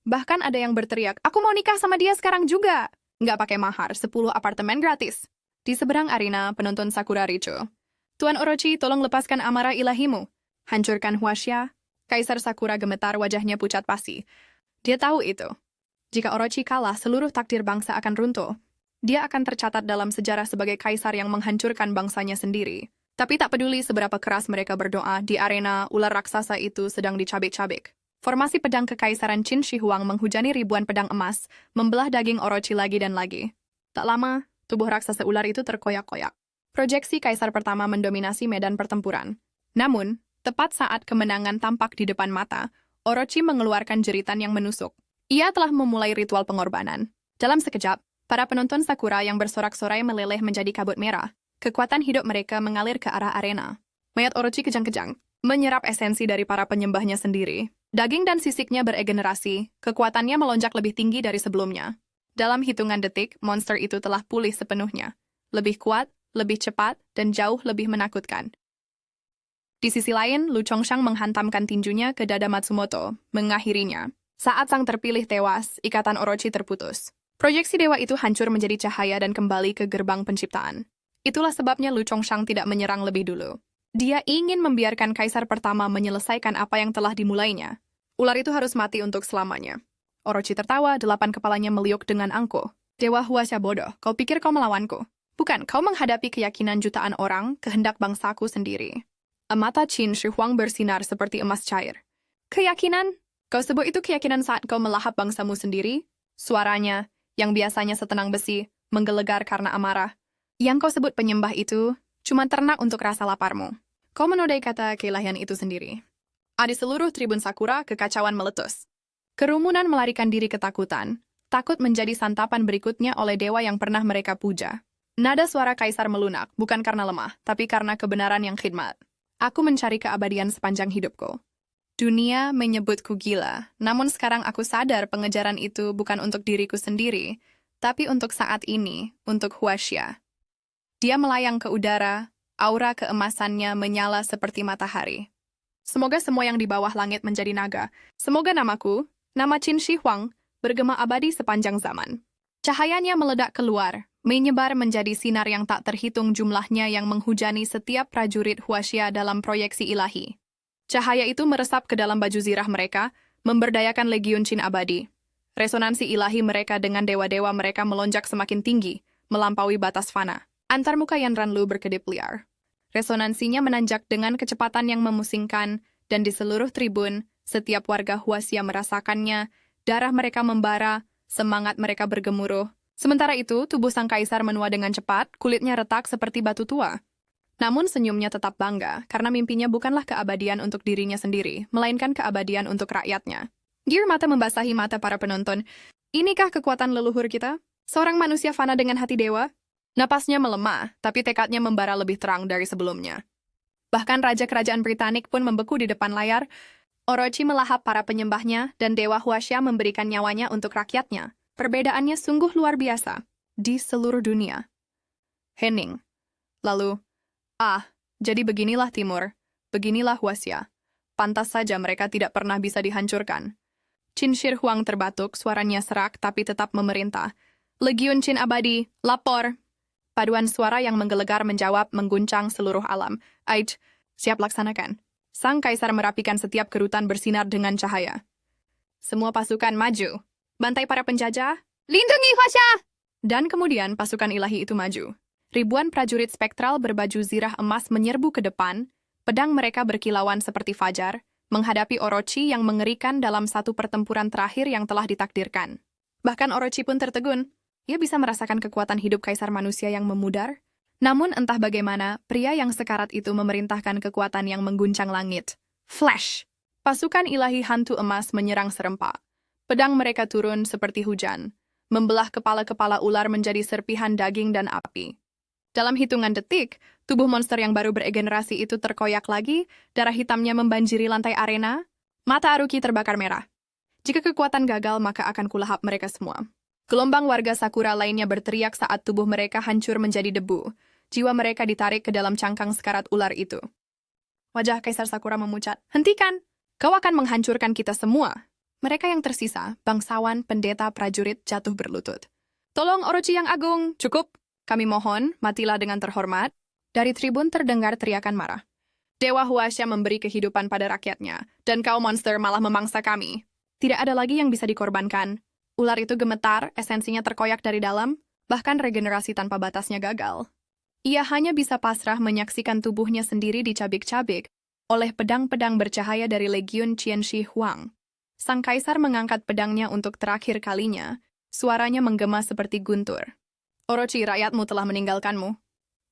Bahkan ada yang berteriak, aku mau nikah sama dia sekarang juga. Nggak pakai mahar, 10 apartemen gratis. Di seberang arena, penonton Sakura ricu. Tuan Orochi, tolong lepaskan amarah ilahimu. Hancurkan Huaxia. Kaisar Sakura gemetar, wajahnya pucat pasi. Dia tahu itu. Jika Orochi kalah, seluruh takdir bangsa akan runtuh. Dia akan tercatat dalam sejarah sebagai kaisar yang menghancurkan bangsanya sendiri. Tapi tak peduli seberapa keras mereka berdoa, di arena, ular raksasa itu sedang dicabik-cabik. Formasi pedang kekaisaran Qin Shi Huang menghujani ribuan pedang emas, membelah daging Orochi lagi dan lagi. Tak lama, tubuh raksasa ular itu terkoyak-koyak. Proyeksi kaisar pertama mendominasi medan pertempuran. Namun, tepat saat kemenangan tampak di depan mata, Orochi mengeluarkan jeritan yang menusuk. Ia telah memulai ritual pengorbanan. Dalam sekejap, para penonton Sakura yang bersorak-sorai meleleh menjadi kabut merah. Kekuatan hidup mereka mengalir ke arah arena. Mayat Orochi kejang-kejang, menyerap esensi dari para penyembahnya sendiri. Daging dan sisiknya beregenerasi, kekuatannya melonjak lebih tinggi dari sebelumnya. Dalam hitungan detik, monster itu telah pulih sepenuhnya. Lebih kuat, lebih cepat, dan jauh lebih menakutkan. Di sisi lain, Lu Chongshang menghantamkan tinjunya ke dada Matsumoto, mengakhirinya. Saat sang terpilih tewas, ikatan Orochi terputus. Proyeksi dewa itu hancur menjadi cahaya dan kembali ke gerbang penciptaan. Itulah sebabnya Lu Chongshang tidak menyerang lebih dulu. Dia ingin membiarkan kaisar pertama menyelesaikan apa yang telah dimulainya. Ular itu harus mati untuk selamanya. Orochi tertawa, 8 kepalanya meliuk dengan angkuh. Dewa Huaxia bodoh, kau pikir kau melawanku? Bukan, kau menghadapi keyakinan jutaan orang, kehendak bangsaku sendiri. Mata Qin Shi Huang bersinar seperti emas cair. Keyakinan? Kau sebut itu keyakinan saat kau melahap bangsamu sendiri? Suaranya, yang biasanya setenang besi, menggelegar karena amarah. Yang kau sebut penyembah itu cuma ternak untuk rasa laparmu. Kau menodai kata keilahian itu sendiri. Di seluruh tribun Sakura, kekacauan meletus. Kerumunan melarikan diri ketakutan, takut menjadi santapan berikutnya oleh dewa yang pernah mereka puja. Nada suara kaisar melunak, bukan karena lemah, tapi karena kebenaran yang khidmat. Aku mencari keabadian sepanjang hidupku. Dunia menyebutku gila, namun sekarang aku sadar pengejaran itu bukan untuk diriku sendiri, tapi untuk saat ini, untuk Huaxia. Dia melayang ke udara, aura keemasannya menyala seperti matahari. Semoga semua yang di bawah langit menjadi naga. Semoga namaku, nama Qin Shi Huang, bergema abadi sepanjang zaman. Cahayanya meledak keluar, menyebar menjadi sinar yang tak terhitung jumlahnya yang menghujani setiap prajurit Huaxia dalam proyeksi ilahi. Cahaya itu meresap ke dalam baju zirah mereka, memberdayakan legiun Qin abadi. Resonansi ilahi mereka dengan dewa-dewa mereka melonjak semakin tinggi, melampaui batas fana. Antarmuka Yanran Lu berkedip liar. Resonansinya menanjak dengan kecepatan yang memusingkan, dan di seluruh tribun, setiap warga Huaxia merasakannya, darah mereka membara, semangat mereka bergemuruh. Sementara itu, tubuh sang kaisar menua dengan cepat, kulitnya retak seperti batu tua. Namun senyumnya tetap bangga, karena mimpinya bukanlah keabadian untuk dirinya sendiri, melainkan keabadian untuk rakyatnya. Gear mata membasahi mata para penonton. Inikah kekuatan leluhur kita? Seorang manusia fana dengan hati dewa? Napasnya melemah, tapi tekadnya membara lebih terang dari sebelumnya. Bahkan Raja Kerajaan Britanik pun membeku di depan layar. Orochi melahap para penyembahnya, dan Dewa Huaxia memberikan nyawanya untuk rakyatnya. Perbedaannya sungguh luar biasa. Di seluruh dunia. Hening. Lalu, jadi beginilah Timur. Beginilah Huaxia. Pantas saja mereka tidak pernah bisa dihancurkan. Qin Shi Huang terbatuk, suaranya serak tapi tetap memerintah. Legiun Qin abadi, lapor! Paduan suara yang menggelegar menjawab mengguncang seluruh alam. Siap laksanakan. Sang kaisar merapikan setiap kerutan bersinar dengan cahaya. Semua pasukan maju. Bantai para penjajah. Lindungi Huaxia! Dan kemudian pasukan ilahi itu maju. Ribuan prajurit spektral berbaju zirah emas menyerbu ke depan, pedang mereka berkilauan seperti fajar, menghadapi Orochi yang mengerikan dalam satu pertempuran terakhir yang telah ditakdirkan. Bahkan Orochi pun tertegun. Ia bisa merasakan kekuatan hidup kaisar manusia yang memudar. Namun entah bagaimana, pria yang sekarat itu memerintahkan kekuatan yang mengguncang langit. Flash! Pasukan ilahi hantu emas menyerang serempak. Pedang mereka turun seperti hujan, membelah kepala-kepala ular menjadi serpihan daging dan api. Dalam hitungan detik, tubuh monster yang baru beregenerasi itu terkoyak lagi, darah hitamnya membanjiri lantai arena, mata Haruki terbakar merah. Jika kekuatan gagal, maka akan kulahap mereka semua. Gelombang warga Sakura lainnya berteriak saat tubuh mereka hancur menjadi debu. Jiwa mereka ditarik ke dalam cangkang sekarat ular itu. Wajah Kaisar Sakura memucat. Hentikan! Kau akan menghancurkan kita semua. Mereka yang tersisa, bangsawan, pendeta, prajurit, jatuh berlutut. Tolong Orochi yang agung, cukup. Kami mohon, matilah dengan terhormat. Dari tribun terdengar teriakan marah. Dewa Huaxia memberi kehidupan pada rakyatnya, dan kau monster malah memangsa kami. Tidak ada lagi yang bisa dikorbankan. Ular itu gemetar, esensinya terkoyak dari dalam, bahkan regenerasi tanpa batasnya gagal. Ia hanya bisa pasrah menyaksikan tubuhnya sendiri dicabik-cabik oleh pedang-pedang bercahaya dari legiun Qin Shi Huang. Sang kaisar mengangkat pedangnya untuk terakhir kalinya, suaranya menggema seperti guntur. Orochi, rakyatmu telah meninggalkanmu.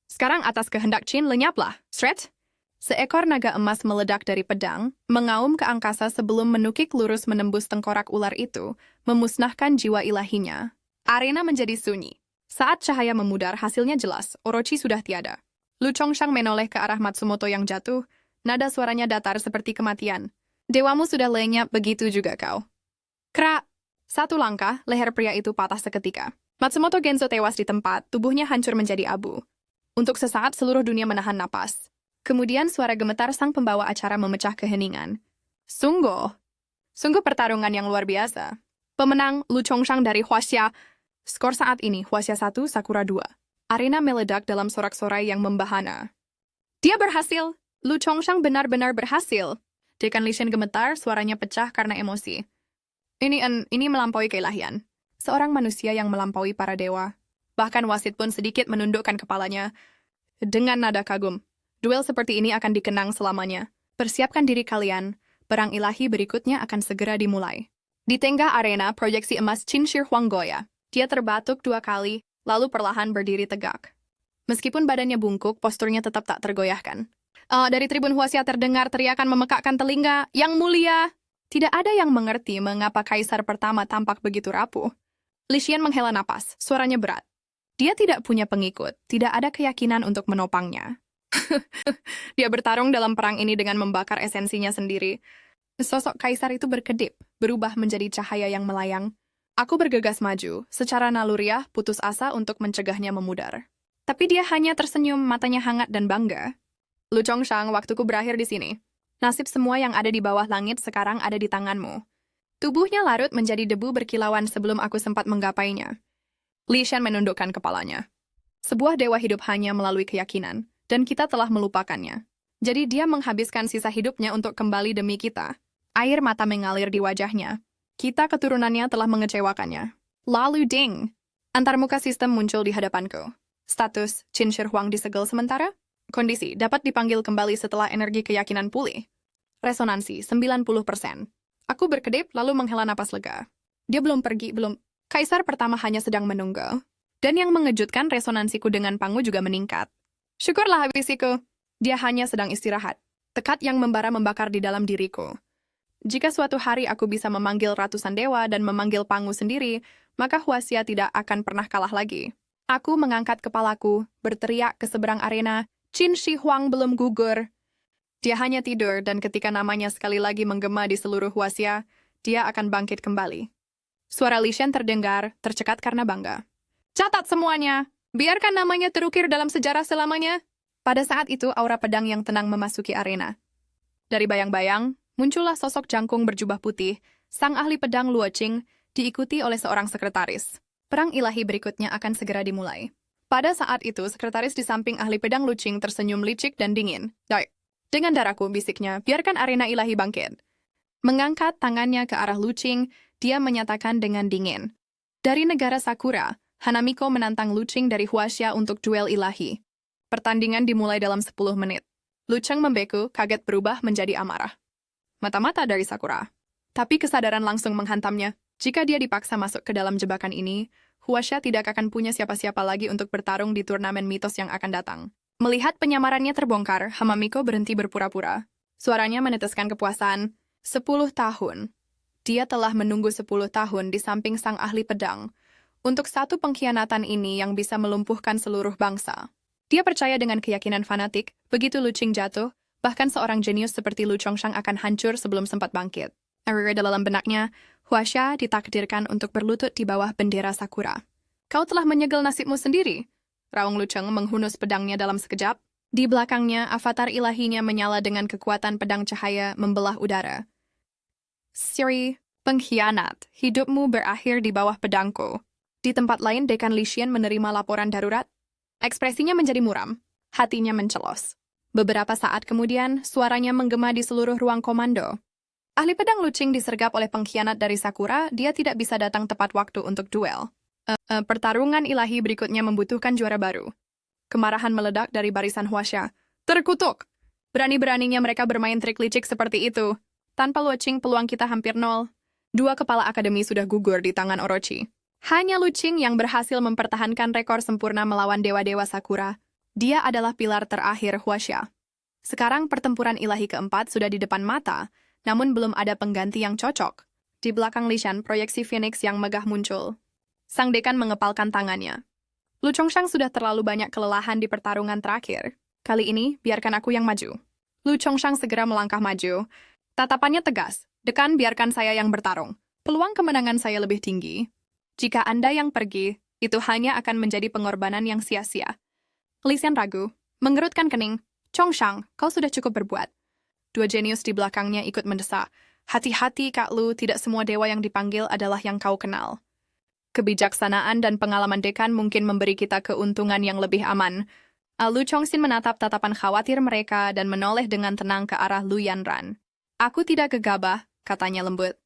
Sekarang atas kehendak Qin lenyaplah, Shred! Seekor naga emas meledak dari pedang, mengaum ke angkasa sebelum menukik lurus menembus tengkorak ular itu, memusnahkan jiwa ilahinya. Arena menjadi sunyi. Saat cahaya memudar, hasilnya jelas, Orochi sudah tiada. Lu Chongshang menoleh ke arah Matsumoto yang jatuh, nada suaranya datar seperti kematian. Dewamu sudah lenyap, begitu juga kau. Krak! Satu langkah, leher pria itu patah seketika. Matsumoto Genzo tewas di tempat, tubuhnya hancur menjadi abu. Untuk sesaat seluruh dunia menahan napas. Kemudian suara gemetar sang pembawa acara memecah keheningan. Sungguh pertarungan yang luar biasa. Pemenang Lu Chongshang dari Huaxia. Skor saat ini Huaxia 1, Sakura 2. Arena meledak dalam sorak-sorai yang membahana. Dia berhasil! Lu Chongshang benar-benar berhasil. Dekan Lishen gemetar, suaranya pecah karena emosi. Ini melampaui keilahian. Seorang manusia yang melampaui para dewa. Bahkan wasit pun sedikit menundukkan kepalanya. Dengan nada kagum. Duel seperti ini akan dikenang selamanya. Persiapkan diri kalian, perang ilahi berikutnya akan segera dimulai. Di tengah arena, proyeksi emas Qin Shi Huang goyah. Dia terbatuk 2 kali, lalu perlahan berdiri tegak. Meskipun badannya bungkuk, posturnya tetap tak tergoyahkan. Dari tribun Huaxia terdengar teriakan memekakkan telinga, "Yang mulia!" Tidak ada yang mengerti mengapa kaisar pertama tampak begitu rapuh. Li Xian menghela napas, suaranya berat. Dia tidak punya pengikut, tidak ada keyakinan untuk menopangnya. Dia bertarung dalam perang ini dengan membakar esensinya sendiri. Sosok kaisar itu berkedip, berubah menjadi cahaya yang melayang. Aku bergegas maju, secara naluriah putus asa untuk mencegahnya memudar. Tapi dia hanya tersenyum, matanya hangat dan bangga. Lu Chongshang, waktuku berakhir di sini. Nasib semua yang ada di bawah langit sekarang ada di tanganmu. Tubuhnya larut menjadi debu berkilauan sebelum aku sempat menggapainya. Li Xian menundukkan kepalanya. Sebuah dewa hidup hanya melalui keyakinan, dan kita telah melupakannya. Jadi dia menghabiskan sisa hidupnya untuk kembali demi kita. Air mata mengalir di wajahnya. Kita keturunannya telah mengecewakannya. Lalu ding! Antarmuka sistem muncul di hadapanku. Status Qin Shi Huang disegel sementara. Kondisi dapat dipanggil kembali setelah energi keyakinan pulih. Resonansi 90%. Aku berkedip lalu menghela napas lega. Dia belum pergi, belum. Kaisar pertama hanya sedang menunggu. Dan yang mengejutkan, resonansiku dengan Pangu juga meningkat. Syukurlah habisiku. Dia hanya sedang istirahat. Tekad yang membara membakar di dalam diriku. Jika suatu hari aku bisa memanggil ratusan dewa dan memanggil Pangu sendiri, maka Huaxia tidak akan pernah kalah lagi. Aku mengangkat kepalaku, berteriak ke seberang arena, Qin Shi Huang belum gugur. Dia hanya tidur dan ketika namanya sekali lagi menggema di seluruh Huaxia, dia akan bangkit kembali. Suara Li Xian terdengar, tercekat karena bangga. Catat semuanya! Biarkan namanya terukir dalam sejarah selamanya. Pada saat itu, aura pedang yang tenang memasuki arena. Dari bayang-bayang, muncullah sosok jangkung berjubah putih, sang ahli pedang Luo Qing, diikuti oleh seorang sekretaris. Perang ilahi berikutnya akan segera dimulai. Pada saat itu, sekretaris di samping ahli pedang Lu Qing tersenyum licik dan dingin. Dengan darahku, bisiknya, biarkan arena ilahi bangkit. Mengangkat tangannya ke arah Lu Qing, dia menyatakan dengan dingin. Dari negara Sakura, Hanamiko menantang Lu Qing dari Huaxia untuk duel ilahi. Pertandingan dimulai dalam 10 menit. Lu Qing membeku, kaget berubah menjadi amarah. Mata-mata dari Sakura. Tapi kesadaran langsung menghantamnya. Jika dia dipaksa masuk ke dalam jebakan ini, Huaxia tidak akan punya siapa-siapa lagi untuk bertarung di turnamen mitos yang akan datang. Melihat penyamarannya terbongkar, Hanamiko berhenti berpura-pura. Suaranya meneteskan kepuasan. 10 tahun. Dia telah menunggu 10 tahun di samping sang ahli pedang. Untuk satu pengkhianatan ini yang bisa melumpuhkan seluruh bangsa. Dia percaya dengan keyakinan fanatik, begitu Lu Qing jatuh, bahkan seorang jenius seperti Lu Chongshang akan hancur sebelum sempat bangkit. Dalam benaknya, Huaxia ditakdirkan untuk berlutut di bawah bendera Sakura. Kau telah menyegel nasibmu sendiri. Raung Lu Cheng menghunus pedangnya dalam sekejap. Di belakangnya, avatar ilahinya menyala dengan kekuatan pedang cahaya membelah udara. Siri, pengkhianat, hidupmu berakhir di bawah pedangku. Di tempat lain, Dekan Li Xian menerima laporan darurat. Ekspresinya menjadi muram, hatinya mencelos. Beberapa saat kemudian, suaranya menggema di seluruh ruang komando. Ahli pedang Lu Qing disergap oleh pengkhianat dari Sakura, dia tidak bisa datang tepat waktu untuk duel. Pertarungan ilahi berikutnya membutuhkan juara baru. Kemarahan meledak dari barisan Huaxia. Terkutuk! Berani-beraninya mereka bermain trik licik seperti itu. Tanpa Lu Qing, peluang kita hampir nol. 2 kepala akademi sudah gugur di tangan Orochi. Hanya Lu Qing yang berhasil mempertahankan rekor sempurna melawan dewa-dewa Sakura. Dia adalah pilar terakhir Huaxia. Sekarang pertempuran ilahi keempat sudah di depan mata, namun belum ada pengganti yang cocok. Di belakang Li Xian, proyeksi Phoenix yang megah muncul. Sang dekan mengepalkan tangannya. Lu Chongshang sudah terlalu banyak kelelahan di pertarungan terakhir. Kali ini, biarkan aku yang maju. Lu Chongshang segera melangkah maju. Tatapannya tegas. Dekan, biarkan saya yang bertarung. Peluang kemenangan saya lebih tinggi. Jika Anda yang pergi, itu hanya akan menjadi pengorbanan yang sia-sia. Li Xian ragu, mengerutkan kening. Chongshang, kau sudah cukup berbuat. 2 jenius di belakangnya ikut mendesak. Hati-hati, Kak Lu, tidak semua dewa yang dipanggil adalah yang kau kenal. Kebijaksanaan dan pengalaman dekan mungkin memberi kita keuntungan yang lebih aman. Lu Chongxin menatap tatapan khawatir mereka dan menoleh dengan tenang ke arah Lu Yanran. Aku tidak gegabah, katanya lembut.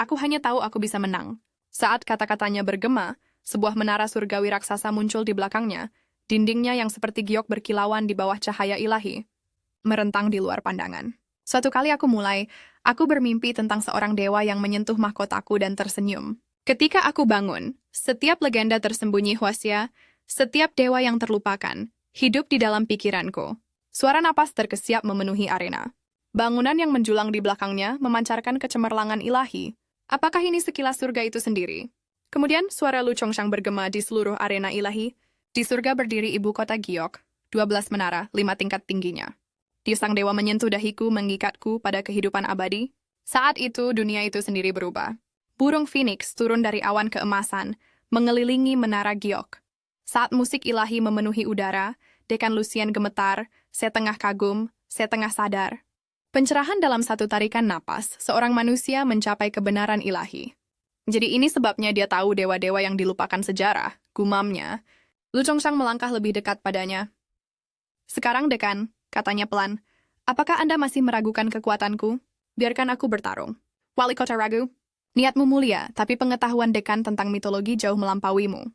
Aku hanya tahu aku bisa menang. Saat kata-katanya bergema, sebuah menara surgawi raksasa muncul di belakangnya, dindingnya yang seperti giok berkilauan di bawah cahaya ilahi. Merentang di luar pandangan. Suatu kali aku bermimpi tentang seorang dewa yang menyentuh mahkotaku dan tersenyum. Ketika aku bangun, setiap legenda tersembunyi Huaxia, Setiap dewa yang terlupakan, hidup di dalam pikiranku. Suara napas terkesiap memenuhi arena. Bangunan yang menjulang di belakangnya memancarkan kecemerlangan ilahi. Apakah ini sekilas surga itu sendiri? Kemudian suara Lu Chongshang bergema di seluruh arena ilahi. Di surga berdiri ibu kota Giok, 12 menara, 5 tingkat tingginya. Di sang dewa menyentuh dahiku mengikatku pada kehidupan abadi. Saat itu dunia itu sendiri berubah. Burung Phoenix turun dari awan keemasan, mengelilingi menara Giok. Saat musik ilahi memenuhi udara, Dekan Lucian gemetar, setengah kagum, setengah sadar. Pencerahan dalam satu tarikan napas, seorang manusia mencapai kebenaran ilahi. Jadi ini sebabnya dia tahu dewa-dewa yang dilupakan sejarah, gumamnya. Lu Chongshang melangkah lebih dekat padanya. Sekarang, Dekan, katanya pelan, apakah Anda masih meragukan kekuatanku? Biarkan aku bertarung. Wali kota ragu? Niatmu mulia, tapi pengetahuan Dekan tentang mitologi jauh melampauimu.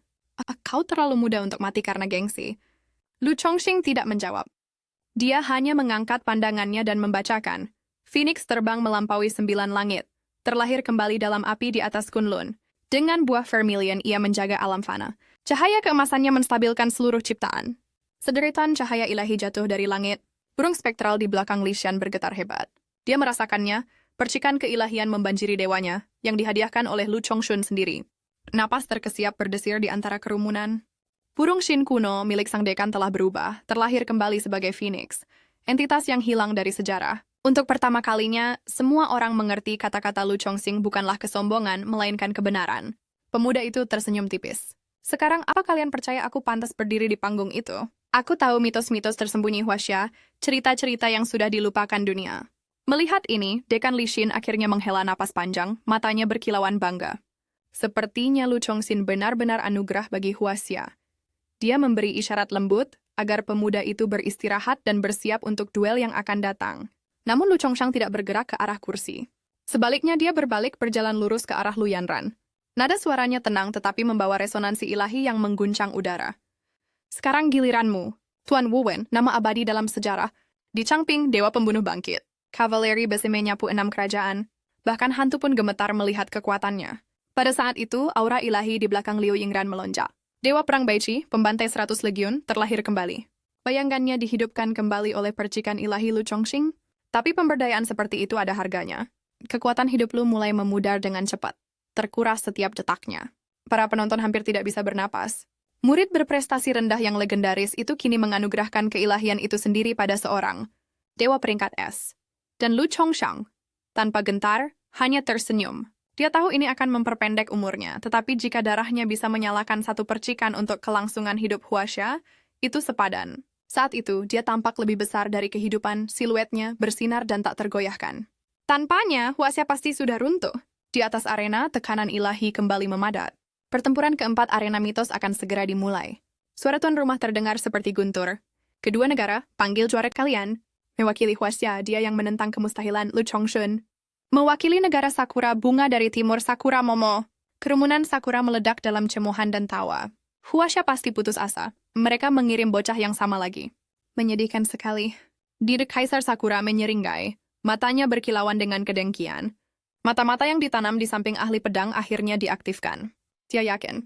Kau terlalu muda untuk mati karena gengsi. Lu Chongqing tidak menjawab. Dia hanya mengangkat pandangannya dan membacakan. Phoenix terbang melampaui 9 langit. Terlahir kembali dalam api di atas Kunlun. Dengan buah vermilion ia menjaga alam fana. Cahaya keemasannya menstabilkan seluruh ciptaan. Sederetan cahaya ilahi jatuh dari langit. Burung spektral di belakang Lishan bergetar hebat. Dia merasakannya, percikan keilahian membanjiri dewanya, yang dihadiahkan oleh Lu Chongshun sendiri. Napas terkesiap berdesir di antara kerumunan. Burung Shin kuno milik sang dekan telah berubah, terlahir kembali sebagai Phoenix, entitas yang hilang dari sejarah. Untuk pertama kalinya, semua orang mengerti kata-kata Lu Chongqing bukanlah kesombongan, melainkan kebenaran. Pemuda itu tersenyum tipis. Sekarang, apa kalian percaya aku pantas berdiri di panggung itu? Aku tahu mitos-mitos tersembunyi Huaxia, cerita-cerita yang sudah dilupakan dunia. Melihat ini, Dekan Lishin akhirnya menghela napas panjang, matanya berkilauan bangga. Sepertinya Lu Chongqing benar-benar anugerah bagi Huaxia. Dia memberi isyarat lembut agar pemuda itu beristirahat dan bersiap untuk duel yang akan datang. Namun Lu Chongshang tidak bergerak ke arah kursi. Sebaliknya dia berbalik berjalan lurus ke arah Lu Yanran. Nada suaranya tenang tetapi membawa resonansi ilahi yang mengguncang udara. Sekarang giliranmu, Tuan Wu Wen, nama abadi dalam sejarah. Di Changping, dewa pembunuh bangkit. Kavaleri besi menyapu 6 kerajaan. Bahkan hantu pun gemetar melihat kekuatannya. Pada saat itu, aura ilahi di belakang Liu Yingran melonjak. Dewa perang Baiqi, pembantai 100 legiun, terlahir kembali. Bayangannya dihidupkan kembali oleh percikan ilahi Lu Chongqing, tapi pemberdayaan seperti itu ada harganya. Kekuatan hidup Lu mulai memudar dengan cepat, terkuras setiap detaknya. Para penonton hampir tidak bisa bernapas. Murid berprestasi rendah yang legendaris itu kini menganugerahkan keilahian itu sendiri pada seorang dewa peringkat S. Dan Lu Chongshang, tanpa gentar, hanya tersenyum. Dia tahu ini akan memperpendek umurnya, tetapi jika darahnya bisa menyalakan satu percikan untuk kelangsungan hidup Huaxia, itu sepadan. Saat itu, dia tampak lebih besar dari kehidupan, siluetnya bersinar dan tak tergoyahkan. Tanpanya, Huaxia pasti sudah runtuh. Di atas arena, tekanan ilahi kembali memadat. Pertempuran keempat arena mitos akan segera dimulai. Suara tuan rumah terdengar seperti guntur. Kedua negara, panggil juara kalian. Mewakili Huaxia, dia yang menentang kemustahilan Lu Chongshun. Mewakili negara Sakura bunga dari timur Sakura Momo. Kerumunan Sakura meledak dalam cemohan dan tawa. Huaxia pasti putus asa. Mereka mengirim bocah yang sama lagi. Menyedihkan sekali. Diri Kaisar Sakura menyeringai. Matanya berkilauan dengan kedengkian. Mata-mata yang ditanam di samping ahli pedang akhirnya diaktifkan. Dia yakin.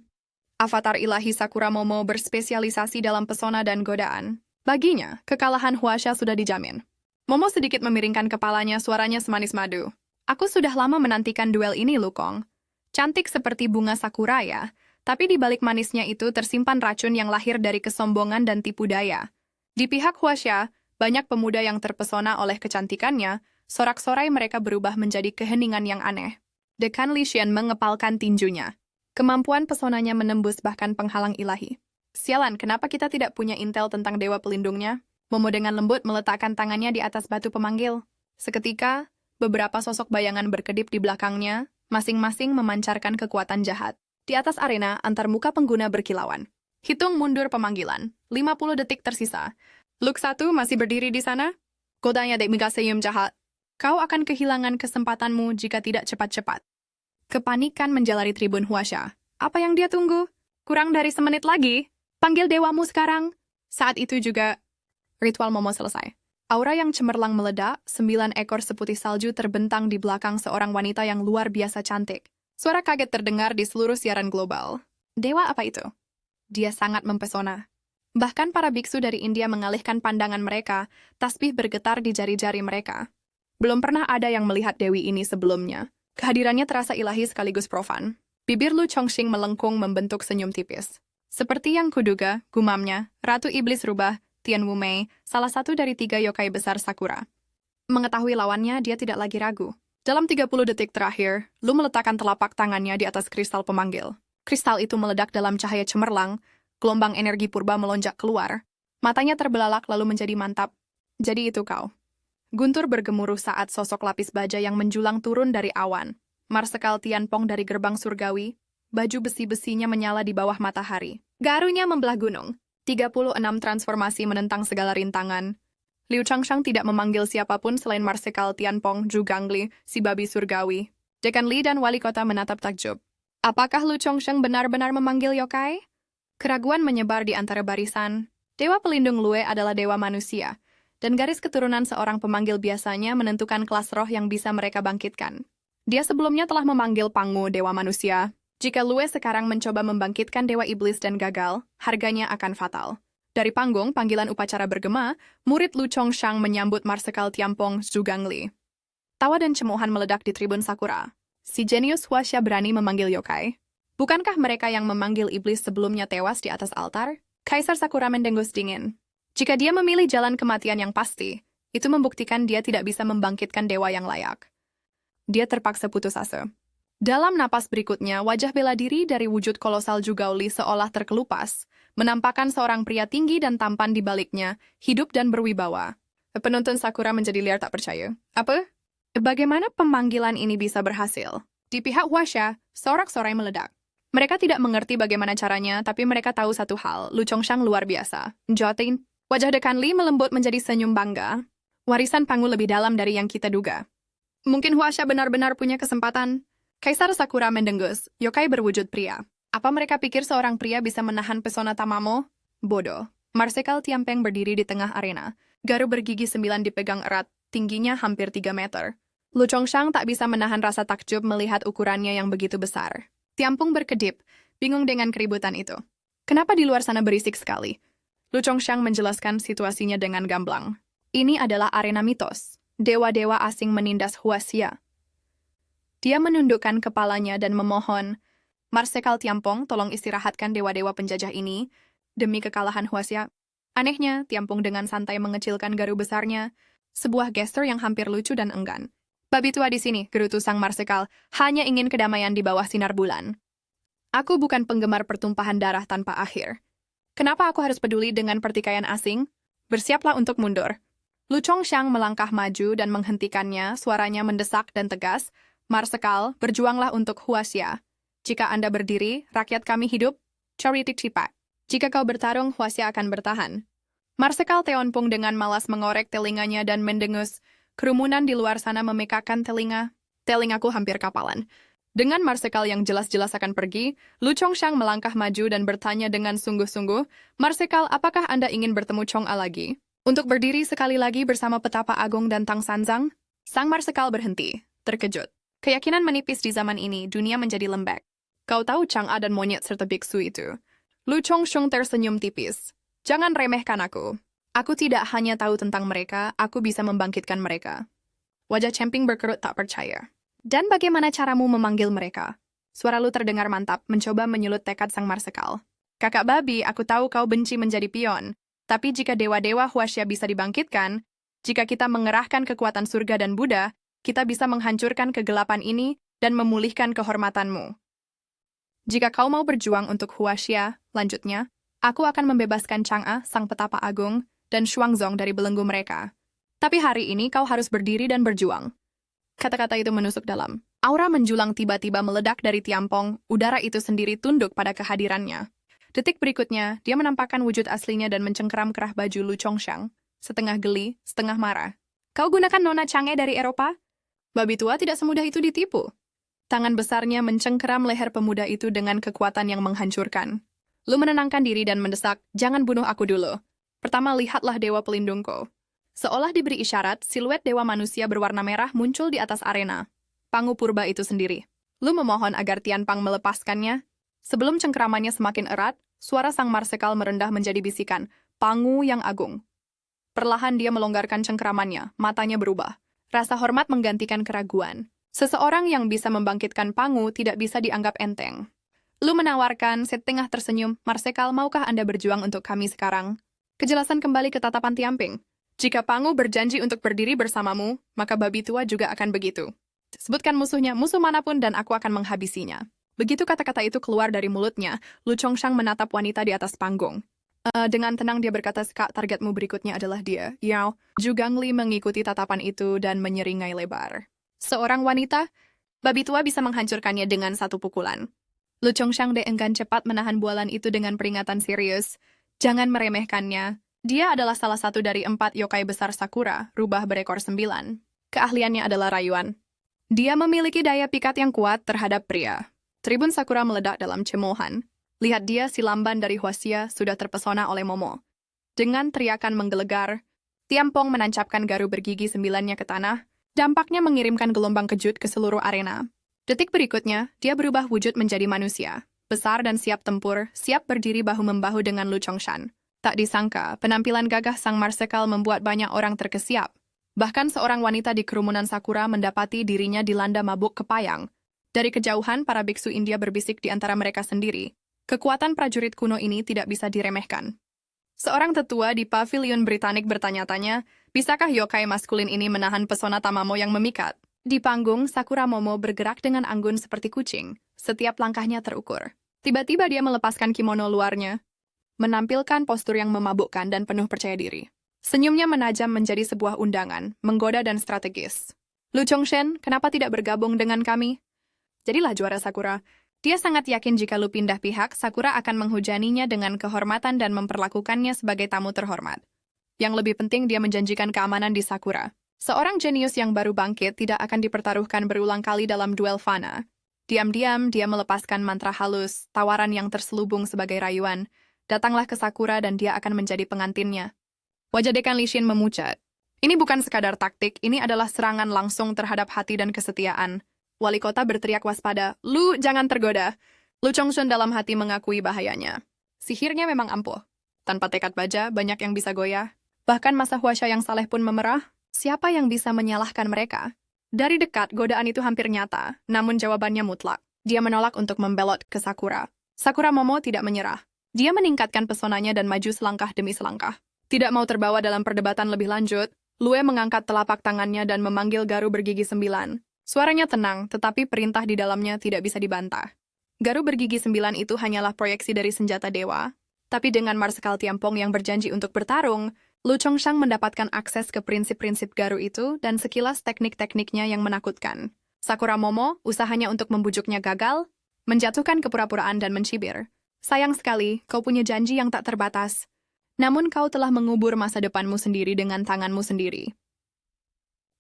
Avatar ilahi Sakura Momo berspesialisasi dalam pesona dan godaan. Baginya, kekalahan Huaxia sudah dijamin. Momo sedikit memiringkan kepalanya, suaranya semanis madu. Aku sudah lama menantikan duel ini, Lukong. Cantik seperti bunga sakura ya, tapi di balik manisnya itu tersimpan racun yang lahir dari kesombongan dan tipu daya. Di pihak Huaxia, banyak pemuda yang terpesona oleh kecantikannya, sorak-sorai mereka berubah menjadi keheningan yang aneh. Dekan Lishan mengepalkan tinjunya. Kemampuan pesonanya menembus bahkan penghalang ilahi. Sialan, kenapa kita tidak punya intel tentang dewa pelindungnya? Momo dengan lembut meletakkan tangannya di atas batu pemanggil. Seketika, beberapa sosok bayangan berkedip di belakangnya, masing-masing memancarkan kekuatan jahat. Di atas arena, antar muka pengguna berkilauan. Hitung mundur pemanggilan. 50 detik tersisa. Luke 1 masih berdiri di sana? Kodanya Dek Migaseyum jahat. Kau akan kehilangan kesempatanmu jika tidak cepat-cepat. Kepanikan menjalari tribun Huaxia. Apa yang dia tunggu? Kurang dari semenit lagi. Panggil dewamu sekarang. Saat itu juga, ritual Momo selesai. Aura yang cemerlang meledak, 9 ekor seputih salju terbentang di belakang seorang wanita yang luar biasa cantik. Suara kaget terdengar di seluruh siaran global. Dewa apa itu? Dia sangat mempesona. Bahkan para biksu dari India mengalihkan pandangan mereka, tasbih bergetar di jari-jari mereka. Belum pernah ada yang melihat Dewi ini sebelumnya. Kehadirannya terasa ilahi sekaligus profan. Bibir Lu Chongqing melengkung membentuk senyum tipis. Seperti yang kuduga, gumamnya, Ratu Iblis Rubah, Tian Wumei, salah satu dari 3 yokai besar Sakura. Mengetahui lawannya, dia tidak lagi ragu. Dalam 30 detik terakhir, Lu meletakkan telapak tangannya di atas kristal pemanggil. Kristal itu meledak dalam cahaya cemerlang, gelombang energi purba melonjak keluar. Matanya terbelalak lalu menjadi mantap. Jadi itu kau. Guntur bergemuruh saat sosok lapis baja yang menjulang turun dari awan. Marsekal Tianpong dari gerbang surgawi, baju besi-besinya menyala di bawah matahari. Garunya membelah gunung. 36 transformasi menentang segala rintangan. Liu Changshang tidak memanggil siapapun selain Marsekal Tianpong, Zhu Gangli, si babi surgawi. Dekan Li dan wali kota menatap takjub. Apakah Liu Changshang benar-benar memanggil yokai? Keraguan menyebar di antara barisan. Dewa pelindung Lue adalah dewa manusia, dan garis keturunan seorang pemanggil biasanya menentukan kelas roh yang bisa mereka bangkitkan. Dia sebelumnya telah memanggil Pangu, dewa manusia. Jika Lue sekarang mencoba membangkitkan dewa iblis dan gagal, harganya akan fatal. Dari panggung, panggilan upacara bergema, murid Lu Chongshang menyambut Marsekal Tianpong, Zhu Gangli. Tawa dan cemohan meledak di tribun Sakura. Si jenius Huaxia berani memanggil yokai. Bukankah mereka yang memanggil iblis sebelumnya tewas di atas altar? Kaisar Sakura mendengus dingin. Jika dia memilih jalan kematian yang pasti, itu membuktikan dia tidak bisa membangkitkan dewa yang layak. Dia terpaksa putus asa. Dalam napas berikutnya, wajah bela diri dari wujud kolosal Zhu Gaoli seolah terkelupas, menampakkan seorang pria tinggi dan tampan di baliknya, hidup dan berwibawa. Penonton Sakura menjadi liar tak percaya. Apa? Bagaimana pemanggilan ini bisa berhasil? Di pihak Huaxia, sorak-sorai meledak. Mereka tidak mengerti bagaimana caranya, tapi mereka tahu satu hal, Lu Chongshang luar biasa. Jotin, wajah Dekan Li melembut menjadi senyum bangga. Warisan Pangu lebih dalam dari yang kita duga. Mungkin Huaxia benar-benar punya kesempatan. Kaisar Sakura mendengus, yokai berwujud pria. Apa mereka pikir seorang pria bisa menahan pesona Tamamo? Bodoh. Marsekal Tianpeng berdiri di tengah arena. Garu bergigi 9 dipegang erat, tingginya hampir 3 meter. Lu Chongshang tak bisa menahan rasa takjub melihat ukurannya yang begitu besar. Tianpeng berkedip, bingung dengan keributan itu. Kenapa di luar sana berisik sekali? Lu Chongshang menjelaskan situasinya dengan gamblang. Ini adalah arena mitos. Dewa-dewa asing menindas Huaxia. Dia menundukkan kepalanya dan memohon, Marsekal Tianpong, tolong istirahatkan dewa-dewa penjajah ini demi kekalahan Huaxia. Anehnya, Tianpong dengan santai mengecilkan garu besarnya, sebuah gestur yang hampir lucu dan enggan. Babi tua di sini, gerutu sang Marsekal, hanya ingin kedamaian di bawah sinar bulan. Aku bukan penggemar pertumpahan darah tanpa akhir. Kenapa aku harus peduli dengan pertikaian asing? Bersiaplah untuk mundur. Lu Chongshang melangkah maju dan menghentikannya, suaranya mendesak dan tegas. Marsekal, berjuanglah untuk Huaxia. Jika Anda berdiri, rakyat kami hidup, charity cipak. Jika kau bertarung, Huaxia akan bertahan. Marsekal Tianpong dengan malas mengorek telinganya dan mendengus. Kerumunan di luar sana memekakan telinga. Telingaku hampir kapalan. Dengan Marsekal yang jelas-jelas akan pergi, Lu Chongshang melangkah maju dan bertanya dengan sungguh-sungguh, Marsekal, apakah Anda ingin bertemu Chong'a lagi? Untuk berdiri sekali lagi bersama Petapa Agung dan Tang Sanzang? Sang Marsekal berhenti, terkejut. Keyakinan menipis di zaman ini, dunia menjadi lembek. Kau tahu Chang'a dan monyet serta biksu itu. Lu Chongshang tersenyum tipis. Jangan remehkan aku. Aku tidak hanya tahu tentang mereka, aku bisa membangkitkan mereka. Wajah Chemping berkerut tak percaya. Dan bagaimana caramu memanggil mereka? Suara Lu terdengar mantap, mencoba menyulut tekad sang Marsekal. Kakak babi, aku tahu kau benci menjadi pion. Tapi jika dewa-dewa Huaxia bisa dibangkitkan, jika kita mengerahkan kekuatan surga dan Buddha, kita bisa menghancurkan kegelapan ini dan memulihkan kehormatanmu. Jika kau mau berjuang untuk Huaxia, lanjutnya, aku akan membebaskan Chang'a, sang petapa agung, dan Xuanzong dari belenggu mereka. Tapi hari ini kau harus berdiri dan berjuang. Kata-kata itu menusuk dalam. Aura menjulang tiba-tiba meledak dari Tianpong, udara itu sendiri tunduk pada kehadirannya. Detik berikutnya, dia menampakkan wujud aslinya dan mencengkeram kerah baju Lu Chongshang, setengah geli, setengah marah. Kau gunakan Nona Chang'e dari Eropa? Babi tua tidak semudah itu ditipu. Tangan besarnya mencengkeram leher pemuda itu dengan kekuatan yang menghancurkan. Lu menenangkan diri dan mendesak, jangan bunuh aku dulu. Pertama lihatlah dewa pelindungku. Seolah diberi isyarat, siluet dewa manusia berwarna merah muncul di atas arena. Pangu purba itu sendiri. Lu memohon agar Tianpang melepaskannya. Sebelum cengkeramannya semakin erat, Suara sang marsekal merendah menjadi bisikan, Pangu yang agung. Perlahan dia melonggarkan cengkeramannya, matanya berubah. Rasa hormat menggantikan keraguan. Seseorang yang bisa membangkitkan Pangu tidak bisa dianggap enteng. Lu menawarkan, setengah tersenyum, Marsekal, maukah Anda berjuang untuk kami sekarang? Kejelasan kembali ke tatapan Tiamping. Jika Pangu berjanji untuk berdiri bersamamu, maka babi tua juga akan begitu. Sebutkan musuhnya, musuh manapun, dan aku akan menghabisinya. Begitu kata-kata itu keluar dari mulutnya, Lu Chongshang menatap wanita di atas panggung. Dengan tenang dia berkata, Kak, targetmu berikutnya adalah dia. Yao, Zhu Gangli mengikuti tatapan itu dan menyeringai lebar. Seorang wanita, babi tua bisa menghancurkannya dengan satu pukulan. Lu Chongshang enggan cepat menahan bualan itu dengan peringatan serius. Jangan meremehkannya. Dia adalah salah satu dari 4 yokai besar Sakura, rubah berekor 9. Keahliannya adalah rayuan. Dia memiliki daya pikat yang kuat terhadap pria. Tribun Sakura meledak dalam cemoohan. Lihat dia, si lamban dari Hwaxia sudah terpesona oleh Momo. Dengan teriakan menggelegar, Tiampong menancapkan garu bergigi 9-nya ke tanah, dampaknya mengirimkan gelombang kejut ke seluruh arena. Detik berikutnya, dia berubah wujud menjadi manusia, besar dan siap tempur, siap berdiri bahu-membahu dengan Lu Chongshan. Tak disangka, penampilan gagah sang marsekal membuat banyak orang terkesiap. Bahkan seorang wanita di kerumunan Sakura mendapati dirinya dilanda mabuk kepayang. Dari kejauhan, para biksu India berbisik di antara mereka sendiri. Kekuatan prajurit kuno ini tidak bisa diremehkan. Seorang tetua di pavilion Britanik bertanya-tanya, bisakah yokai maskulin ini menahan pesona Tamamo yang memikat? Di panggung, Sakura Momo bergerak dengan anggun seperti kucing. Setiap langkahnya terukur. Tiba-tiba dia melepaskan kimono luarnya, menampilkan postur yang memabukkan dan penuh percaya diri. Senyumnya menajam menjadi sebuah undangan, menggoda dan strategis. Lu Chongshen, kenapa tidak bergabung dengan kami? Jadilah juara Sakura. Dia sangat yakin jika Lu pindah pihak, Sakura akan menghujaninya dengan kehormatan dan memperlakukannya sebagai tamu terhormat. Yang lebih penting, dia menjanjikan keamanan di Sakura. Seorang jenius yang baru bangkit tidak akan dipertaruhkan berulang kali dalam duel fana. Diam-diam, dia melepaskan mantra halus, tawaran yang terselubung sebagai rayuan. Datanglah ke Sakura dan dia akan menjadi pengantinnya. Wajah Dekan Li Xin memucat. Ini bukan sekadar taktik, ini adalah serangan langsung terhadap hati dan kesetiaan. Wali kota berteriak waspada, Lu, jangan tergoda. Lu Chongshun dalam hati mengakui bahayanya. Sihirnya memang ampuh. Tanpa tekad baja, banyak yang bisa goyah. Bahkan masa Hwaxia yang saleh pun memerah. Siapa yang bisa menyalahkan mereka? Dari dekat, godaan itu hampir nyata, namun jawabannya mutlak. Dia menolak untuk membelot ke Sakura. Sakura Momo tidak menyerah. Dia meningkatkan pesonanya dan maju selangkah demi selangkah. Tidak mau terbawa dalam perdebatan lebih lanjut, Lue mengangkat telapak tangannya dan memanggil garu bergigi 9. Suaranya tenang, tetapi perintah di dalamnya tidak bisa dibantah. Garu bergigi 9 itu hanyalah proyeksi dari senjata dewa, tapi dengan Marsekal Tiampong yang berjanji untuk bertarung, Lu Chongshang mendapatkan akses ke prinsip-prinsip garu itu dan sekilas teknik-tekniknya yang menakutkan. Sakura Momo, usahanya untuk membujuknya gagal, menjatuhkan kepura-puraan dan mencibir. Sayang sekali, kau punya janji yang tak terbatas. Namun kau telah mengubur masa depanmu sendiri dengan tanganmu sendiri.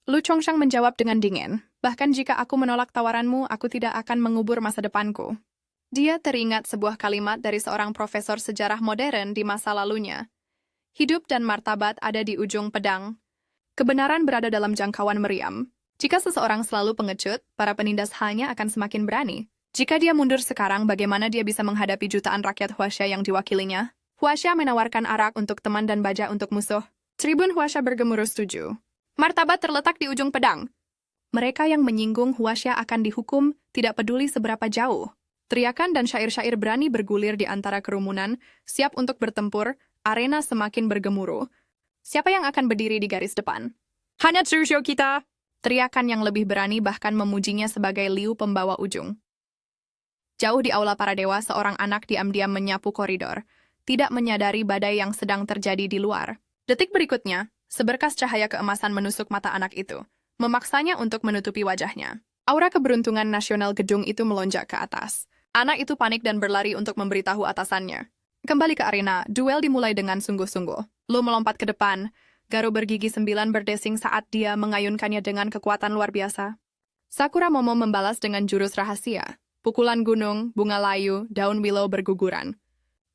Lu Chongshang menjawab dengan dingin, bahkan jika aku menolak tawaranmu, aku tidak akan mengubur masa depanku. Dia teringat sebuah kalimat dari seorang profesor sejarah modern di masa lalunya. Hidup dan martabat ada di ujung pedang. Kebenaran berada dalam jangkauan meriam. Jika seseorang selalu pengecut, para penindas hanya akan semakin berani. Jika dia mundur sekarang, bagaimana dia bisa menghadapi jutaan rakyat Hwaxia yang diwakilinya? Hwaxia menawarkan arak untuk teman dan baja untuk musuh. Tribun Hwaxia bergemuruh setuju. Martabat terletak di ujung pedang. Mereka yang menyinggung Hwaxia akan dihukum, tidak peduli seberapa jauh. Teriakan dan syair-syair berani bergulir di antara kerumunan, siap untuk bertempur. Arena semakin bergemuruh. Siapa yang akan berdiri di garis depan? Hanya Tsushio kita! Teriakan yang lebih berani bahkan memujinya sebagai Liu pembawa ujung. Jauh di aula para dewa, seorang anak diam-diam menyapu koridor, tidak menyadari badai yang sedang terjadi di luar. Detik berikutnya, seberkas cahaya keemasan menusuk mata anak itu, memaksanya untuk menutupi wajahnya. Aura keberuntungan nasional gedung itu melonjak ke atas. Anak itu panik dan berlari untuk memberitahu atasannya. Kembali ke arena, duel dimulai dengan sungguh-sungguh. Lu melompat ke depan, garu bergigi 9 berdesing saat dia mengayunkannya dengan kekuatan luar biasa. Sakura Momo membalas dengan jurus rahasia. Pukulan gunung, bunga layu, daun willow berguguran.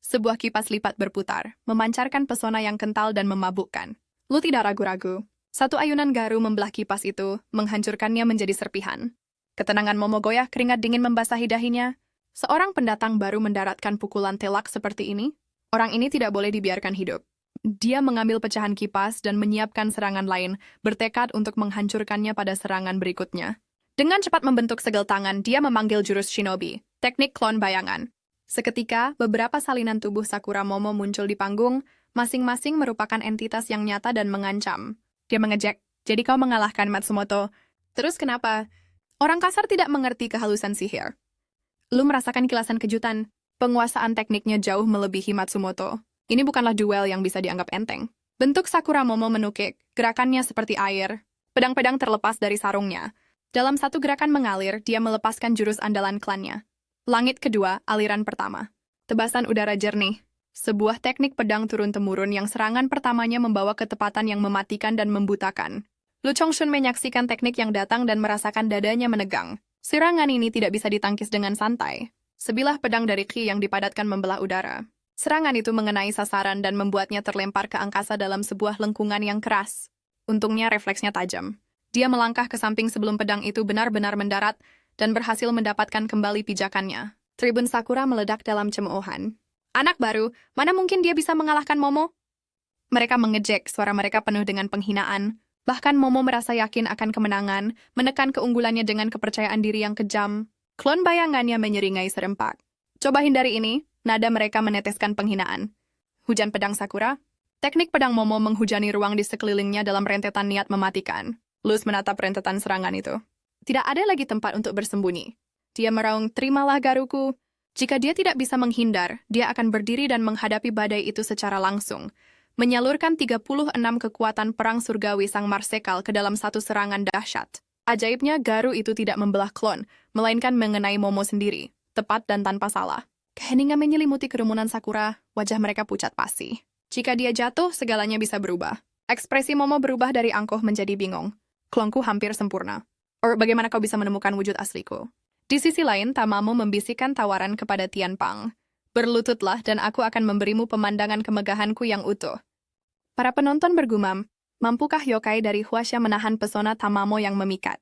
Sebuah kipas lipat berputar, memancarkan pesona yang kental dan memabukkan. Lu tidak ragu-ragu. Satu ayunan garu membelah kipas itu, menghancurkannya menjadi serpihan. Ketenangan Momo goyah, keringat dingin membasahi dahinya. Seorang pendatang baru mendaratkan pukulan telak seperti ini. Orang ini tidak boleh dibiarkan hidup. Dia mengambil pecahan kipas dan menyiapkan serangan lain, bertekad untuk menghancurkannya pada serangan berikutnya. Dengan cepat membentuk segel tangan, dia memanggil jurus shinobi, teknik klon bayangan. Seketika, beberapa salinan tubuh Sakura Momo muncul di panggung, masing-masing merupakan entitas yang nyata dan mengancam. Dia mengejek, jadi kau mengalahkan Matsumoto. Terus kenapa? Orang kasar tidak mengerti kehalusan sihir. Lu merasakan kilasan kejutan. Penguasaan tekniknya jauh melebihi Matsumoto. Ini bukanlah duel yang bisa dianggap enteng. Bentuk Sakura Momo menukik, gerakannya seperti air. Pedang-pedang terlepas dari sarungnya. Dalam satu gerakan mengalir, dia melepaskan jurus andalan klannya. Langit kedua, aliran pertama. Tebasan udara jernih. Sebuah teknik pedang turun-temurun yang serangan pertamanya membawa ketepatan yang mematikan dan membutakan. Lu Chongshun menyaksikan teknik yang datang dan merasakan dadanya menegang. Serangan ini tidak bisa ditangkis dengan santai. Sebilah pedang dari Qi yang dipadatkan membelah udara. Serangan itu mengenai sasaran dan membuatnya terlempar ke angkasa dalam sebuah lengkungan yang keras. Untungnya refleksnya tajam. Dia melangkah ke samping sebelum pedang itu benar-benar mendarat dan berhasil mendapatkan kembali pijakannya. Tribun Sakura meledak dalam cemoohan. Anak baru, mana mungkin dia bisa mengalahkan Momo? Mereka mengejek, suara mereka penuh dengan penghinaan. Bahkan Momo merasa yakin akan kemenangan, menekan keunggulannya dengan kepercayaan diri yang kejam. Klon bayangannya menyeringai serempak. Coba hindari ini, nada mereka meneteskan penghinaan. Hujan pedang Sakura? Teknik pedang Momo menghujani ruang di sekelilingnya dalam rentetan niat mematikan. Luz menatap rentetan serangan itu. Tidak ada lagi tempat untuk bersembunyi. Dia meraung, terimalah garuku. Jika dia tidak bisa menghindar, dia akan berdiri dan menghadapi badai itu secara langsung. Menyalurkan 36 kekuatan perang surgawi sang Marsekal ke dalam satu serangan dahsyat. Ajaibnya, garu itu tidak membelah klon, melainkan mengenai Momo sendiri, tepat dan tanpa salah. Keheningan menyelimuti kerumunan Sakura, wajah mereka pucat pasi. Jika dia jatuh, segalanya bisa berubah. Ekspresi Momo berubah dari angkuh menjadi bingung. Klonku hampir sempurna. Bagaimana kau bisa menemukan wujud asliku? Di sisi lain, Tamamo membisikkan tawaran kepada Tianpang. Berlututlah dan aku akan memberimu pemandangan kemegahanku yang utuh. Para penonton bergumam, mampukah yokai dari Huaxia menahan pesona Tamamo yang memikat?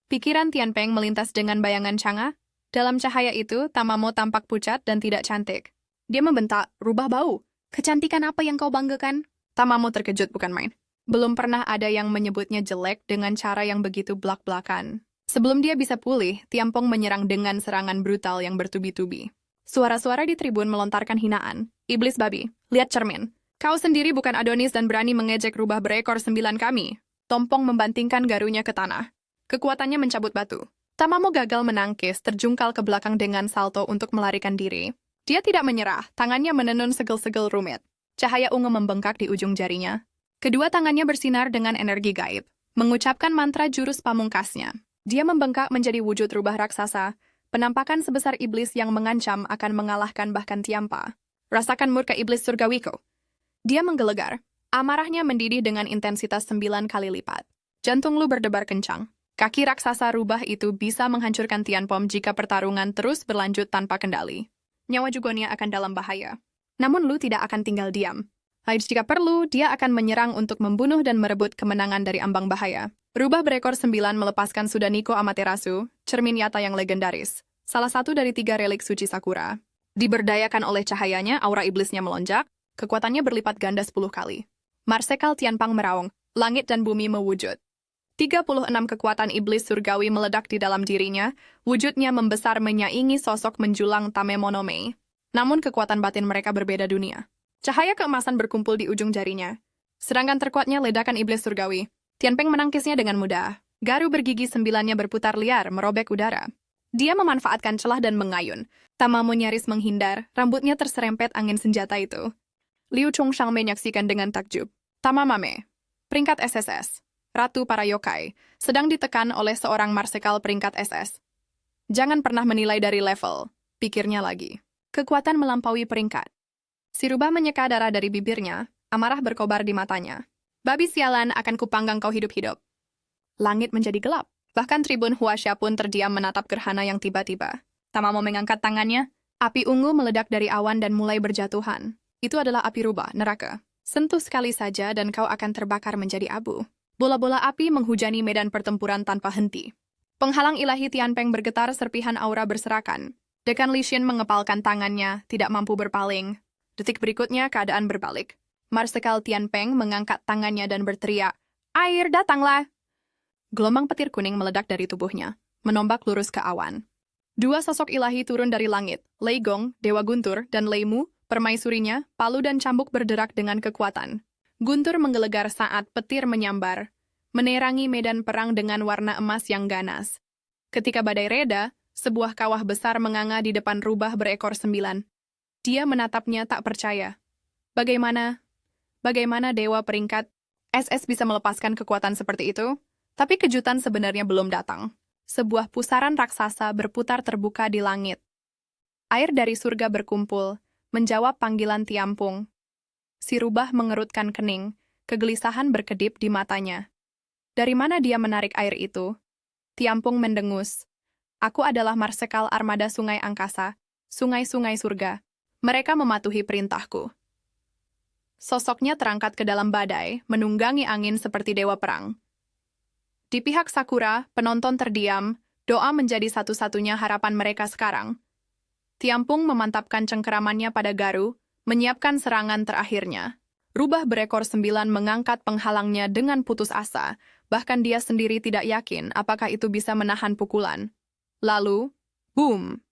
Pikiran Tianpeng melintas dengan bayangan Chang'a. Dalam cahaya itu, Tamamo tampak pucat dan tidak cantik. Dia membentak, rubah bau. Kecantikan apa yang kau banggakan? Tamamo terkejut bukan main. Belum pernah ada yang menyebutnya jelek dengan cara yang begitu belak-belakan. Sebelum dia bisa pulih, Tianpeng menyerang dengan serangan brutal yang bertubi-tubi. Suara-suara di tribun melontarkan hinaan. Iblis babi, lihat cermin. Kau sendiri bukan Adonis dan berani mengejek rubah berekor 9 kami. Tompong membantingkan garunya ke tanah. Kekuatannya mencabut batu. Tamamo gagal menangkis, terjungkal ke belakang dengan salto untuk melarikan diri. Dia tidak menyerah, tangannya menenun segel-segel rumit. Cahaya ungu membengkak di ujung jarinya. Kedua tangannya bersinar dengan energi gaib, mengucapkan mantra jurus pamungkasnya. Dia membengkak menjadi wujud rubah raksasa, penampakan sebesar iblis yang mengancam akan mengalahkan bahkan Tiampa. Rasakan murka iblis surgawiku. Dia menggelegar. Amarahnya mendidih dengan intensitas 9 kali lipat. Jantung Lu berdebar kencang. Kaki raksasa rubah itu bisa menghancurkan Tianpom jika pertarungan terus berlanjut tanpa kendali. Nyawa Jugonia akan dalam bahaya. Namun Lu tidak akan tinggal diam. Jika perlu, dia akan menyerang untuk membunuh dan merebut kemenangan dari ambang bahaya. Rubah berekor 9 melepaskan Sudaniko Amaterasu, cermin nyata yang legendaris. Salah satu dari 3 relik suci Sakura. Diberdayakan oleh cahayanya, aura iblisnya melonjak, kekuatannya berlipat ganda 10 kali. Marsekal Tianpang meraung, langit dan bumi mewujud. 36 kekuatan iblis surgawi meledak di dalam dirinya, wujudnya membesar menyaingi sosok menjulang Tamemonome. Namun kekuatan batin mereka berbeda dunia. Cahaya keemasan berkumpul di ujung jarinya. Serangan terkuatnya ledakan iblis surgawi. Tianpeng menangkisnya dengan mudah. Garu bergigi 9-nya berputar liar, merobek udara. Dia memanfaatkan celah dan mengayun. Tamamo nyaris menghindar, rambutnya terserempet angin senjata itu. Liu Chongshang menyaksikan dengan takjub. Tamamame, peringkat SSS, Ratu para Yokai, sedang ditekan oleh seorang Marsekal peringkat SS. Jangan pernah menilai dari level, pikirnya lagi. Kekuatan melampaui peringkat. Si rubah menyeka darah dari bibirnya, amarah berkobar di matanya. Babi sialan akan kupanggang kau hidup-hidup. Langit menjadi gelap. Bahkan tribun Huaxia pun terdiam menatap gerhana yang tiba-tiba. Tamamo mengangkat tangannya, api ungu meledak dari awan dan mulai berjatuhan. Itu adalah api rubah, neraka. Sentuh sekali saja dan kau akan terbakar menjadi abu. Bola-bola api menghujani medan pertempuran tanpa henti. Penghalang ilahi Tianpeng bergetar serpihan aura berserakan. Dekan Li Xin mengepalkan tangannya, tidak mampu berpaling. Detik berikutnya, keadaan berbalik. Marsekal Tianpeng mengangkat tangannya dan berteriak, "Air, datanglah!" Gelombang petir kuning meledak dari tubuhnya, menombak lurus ke awan. Dua sosok ilahi turun dari langit, Lei Gong, Dewa Guntur, dan Lei Mu, permaisurinya, palu dan cambuk berderak dengan kekuatan. Guntur menggelegar saat petir menyambar, menerangi medan perang dengan warna emas yang ganas. Ketika badai reda, sebuah kawah besar menganga di depan rubah berekor 9. Dia menatapnya tak percaya. Bagaimana dewa peringkat SS bisa melepaskan kekuatan seperti itu? Tapi kejutan sebenarnya belum datang. Sebuah pusaran raksasa berputar terbuka di langit. Air dari surga berkumpul, menjawab panggilan Tiampung. Si rubah mengerutkan kening, kegelisahan berkedip di matanya. Dari mana dia menarik air itu? Tiampung mendengus. Aku adalah Marsekal Armada Sungai Angkasa, sungai-sungai surga. Mereka mematuhi perintahku. Sosoknya terangkat ke dalam badai, menunggangi angin seperti dewa perang. Di pihak Sakura, penonton terdiam, doa menjadi satu-satunya harapan mereka sekarang. Tiampung memantapkan cengkeramannya pada Garu, menyiapkan serangan terakhirnya. Rubah berekor 9 mengangkat penghalangnya dengan putus asa, bahkan dia sendiri tidak yakin apakah itu bisa menahan pukulan. Lalu, boom!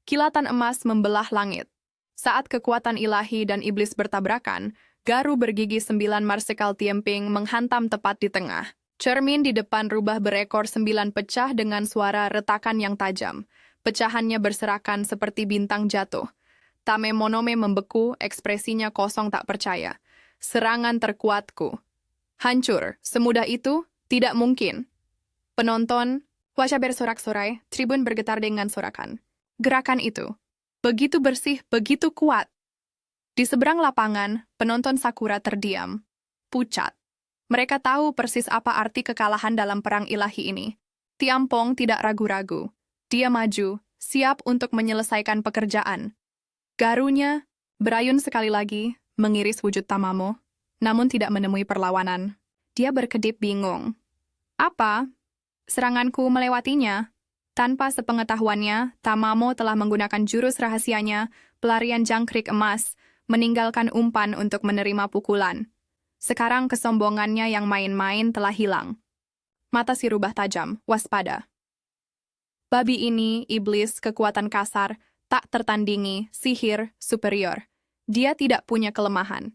Kilatan emas membelah langit. Saat kekuatan ilahi dan iblis bertabrakan, Garu bergigi 9 Marsekal Tianping menghantam tepat di tengah. Cermin di depan rubah berekor 9 pecah dengan suara retakan yang tajam. Pecahannya berserakan seperti bintang jatuh. Tame Monome membeku, ekspresinya kosong tak percaya. Serangan terkuatku. Hancur, semudah itu? Tidak mungkin. Penonton, wajah bersorak-sorai, tribun bergetar dengan sorakan. Gerakan itu, begitu bersih, begitu kuat. Di seberang lapangan, penonton Sakura terdiam. Pucat. Mereka tahu persis apa arti kekalahan dalam perang ilahi ini. Tiampong tidak ragu-ragu. Dia maju, siap untuk menyelesaikan pekerjaan. Garunya berayun sekali lagi, mengiris wujud Tamamo, namun tidak menemui perlawanan. Dia berkedip bingung. Apa? Seranganku melewatinya. Tanpa sepengetahuannya, Tamamo telah menggunakan jurus rahasianya, pelarian jangkrik emas, meninggalkan umpan untuk menerima pukulan. Sekarang kesombongannya yang main-main telah hilang. Mata si rubah tajam, waspada. Babi ini, iblis, kekuatan kasar, tak tertandingi, sihir, superior. Dia tidak punya kelemahan.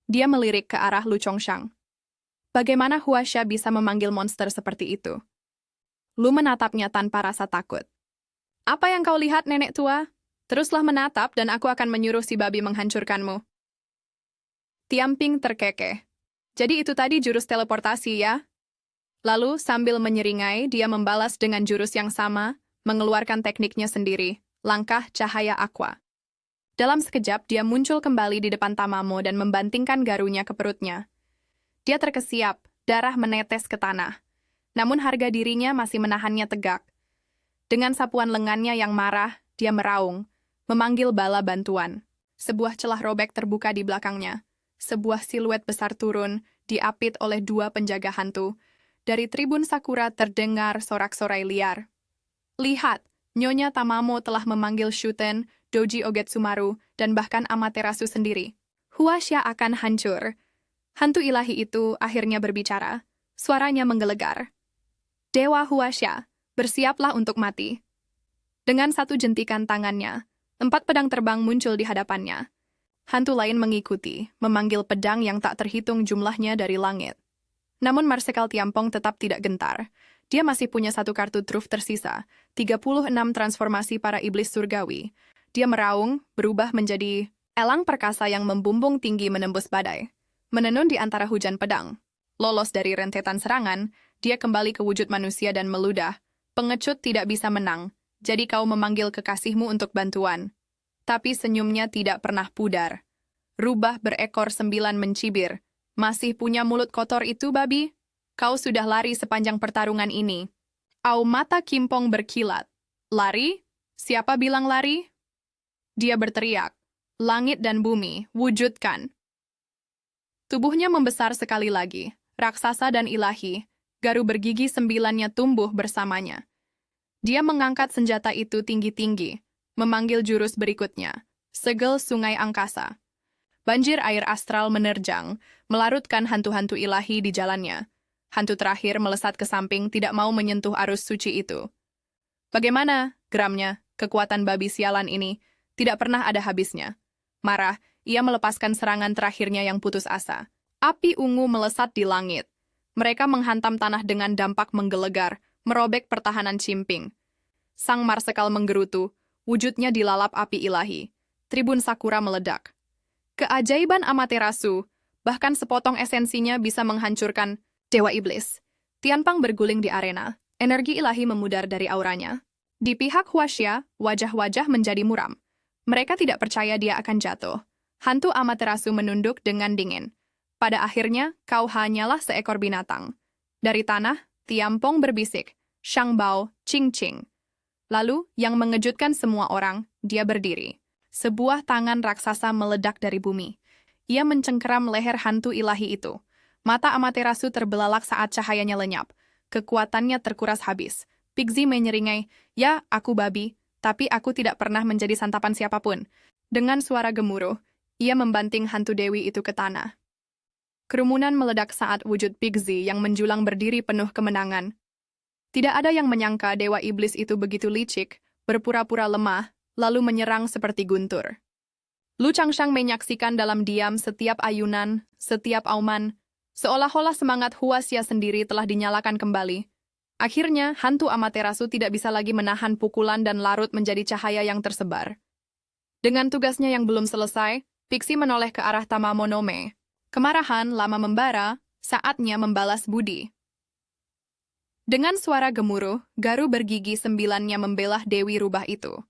Dia melirik ke arah Lu Chongshang. Bagaimana Huasha bisa memanggil monster seperti itu? Lu menatapnya tanpa rasa takut. Apa yang kau lihat, nenek tua? Teruslah menatap dan aku akan menyuruh si babi menghancurkanmu. Tiamping terkekeh. Jadi itu tadi jurus teleportasi ya? Lalu sambil menyeringai, dia membalas dengan jurus yang sama, mengeluarkan tekniknya sendiri, langkah cahaya aqua. Dalam sekejap, dia muncul kembali di depan Tamamo dan membantingkan garunya ke perutnya. Dia terkesiap, darah menetes ke tanah. Namun harga dirinya masih menahannya tegak. Dengan sapuan lengannya yang marah, dia meraung, memanggil bala bantuan. Sebuah celah robek terbuka di belakangnya. Sebuah siluet besar turun, diapit oleh 2 penjaga hantu. Dari tribun Sakura terdengar sorak-sorai liar. Lihat, Nyonya Tamamo telah memanggil Shuten, Doji Ogetsumaru, dan bahkan Amaterasu sendiri. Huasha akan hancur. Hantu ilahi itu akhirnya berbicara. Suaranya menggelegar. Dewa Huasha, bersiaplah untuk mati. Dengan satu jentikan tangannya, 4 pedang terbang muncul di hadapannya. Hantu lain mengikuti, memanggil pedang yang tak terhitung jumlahnya dari langit. Namun Marsekal Tiampong tetap tidak gentar. Dia masih punya 1 kartu truf tersisa, 36 transformasi para iblis surgawi. Dia meraung, berubah menjadi elang perkasa yang membumbung tinggi menembus badai. Menenun di antara hujan pedang. Lolos dari rentetan serangan, dia kembali ke wujud manusia dan meludah. Pengecut tidak bisa menang, jadi kau memanggil kekasihmu untuk bantuan. Tapi senyumnya tidak pernah pudar. Rubah berekor 9 mencibir. Masih punya mulut kotor itu, babi? Kau sudah lari sepanjang pertarungan ini. Au mata Kimpong berkilat. Lari? Siapa bilang lari? Dia berteriak. Langit dan bumi, wujudkan. Tubuhnya membesar sekali lagi. Raksasa dan ilahi. Garu bergigi 9-nya tumbuh bersamanya. Dia mengangkat senjata itu tinggi-tinggi, memanggil jurus berikutnya, segel sungai angkasa. Banjir air astral menerjang, melarutkan hantu-hantu ilahi di jalannya. Hantu terakhir melesat ke samping, tidak mau menyentuh arus suci itu. Bagaimana, geramnya, kekuatan babi sialan ini tidak pernah ada habisnya. Marah, ia melepaskan serangan terakhirnya yang putus asa. Api ungu melesat di langit. Mereka menghantam tanah dengan dampak menggelegar, merobek pertahanan Cimping. Sang Marsekal menggerutu, wujudnya dilalap api ilahi. Tribun Sakura meledak. Keajaiban Amaterasu, bahkan sepotong esensinya bisa menghancurkan Dewa Iblis. Tianpang berguling di arena, energi ilahi memudar dari auranya. Di pihak Huaxia, wajah-wajah menjadi muram. Mereka tidak percaya dia akan jatuh. Hantu Amaterasu menunduk dengan dingin. Pada akhirnya, kau hanyalah seekor binatang. Dari tanah, Tianpong berbisik, Shang Bao, Ching Ching. Lalu, yang mengejutkan semua orang, dia berdiri. Sebuah tangan raksasa meledak dari bumi. Ia mencengkeram leher hantu ilahi itu. Mata Amaterasu terbelalak saat cahayanya lenyap. Kekuatannya terkuras habis. Pigzi menyeringai, "Ya, aku babi, tapi aku tidak pernah menjadi santapan siapapun." Dengan suara gemuruh, ia membanting hantu dewi itu ke tanah. Kerumunan meledak saat wujud Pigzi yang menjulang berdiri penuh kemenangan. Tidak ada yang menyangka Dewa Iblis itu begitu licik, berpura-pura lemah, lalu menyerang seperti guntur. Lu Changshang menyaksikan dalam diam setiap ayunan, setiap auman, seolah-olah semangat Huaxia sendiri telah dinyalakan kembali. Akhirnya, hantu Amaterasu tidak bisa lagi menahan pukulan dan larut menjadi cahaya yang tersebar. Dengan tugasnya yang belum selesai, Pixie menoleh ke arah Tamamonome. Kemarahan lama membara, saatnya membalas budi. Dengan suara gemuruh, garu bergigi 9-nya membelah Dewi Rubah itu.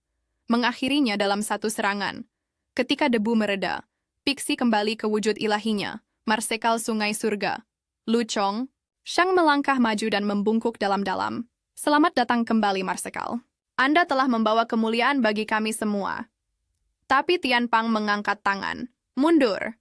Mengakhirinya dalam satu serangan. Ketika debu mereda, Pixie kembali ke wujud ilahinya, Marsekal Sungai Surga. Lu Chong, Shang melangkah maju dan membungkuk dalam-dalam. Selamat datang kembali, Marsekal. Anda telah membawa kemuliaan bagi kami semua. Tapi Tianpang mengangkat tangan. Mundur.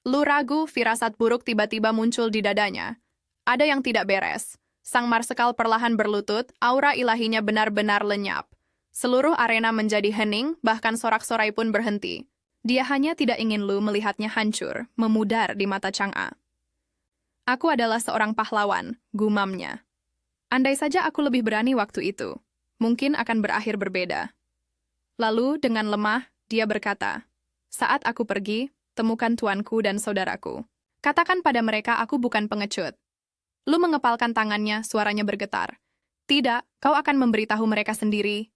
Lu ragu, firasat buruk tiba-tiba muncul di dadanya. Ada yang tidak beres. Sang Marsekal perlahan berlutut, aura ilahinya benar-benar lenyap. Seluruh arena menjadi hening, bahkan sorak-sorai pun berhenti. Dia hanya tidak ingin Lu melihatnya hancur, memudar di mata Chang'a. Aku adalah seorang pahlawan, gumamnya. Andai saja aku lebih berani waktu itu, mungkin akan berakhir berbeda. Lalu, dengan lemah, dia berkata, "Saat aku pergi, temukan tuanku dan saudaraku. Katakan pada mereka aku bukan pengecut." Lu mengepalkan tangannya, suaranya bergetar. "Tidak, kau akan memberitahu mereka sendiri."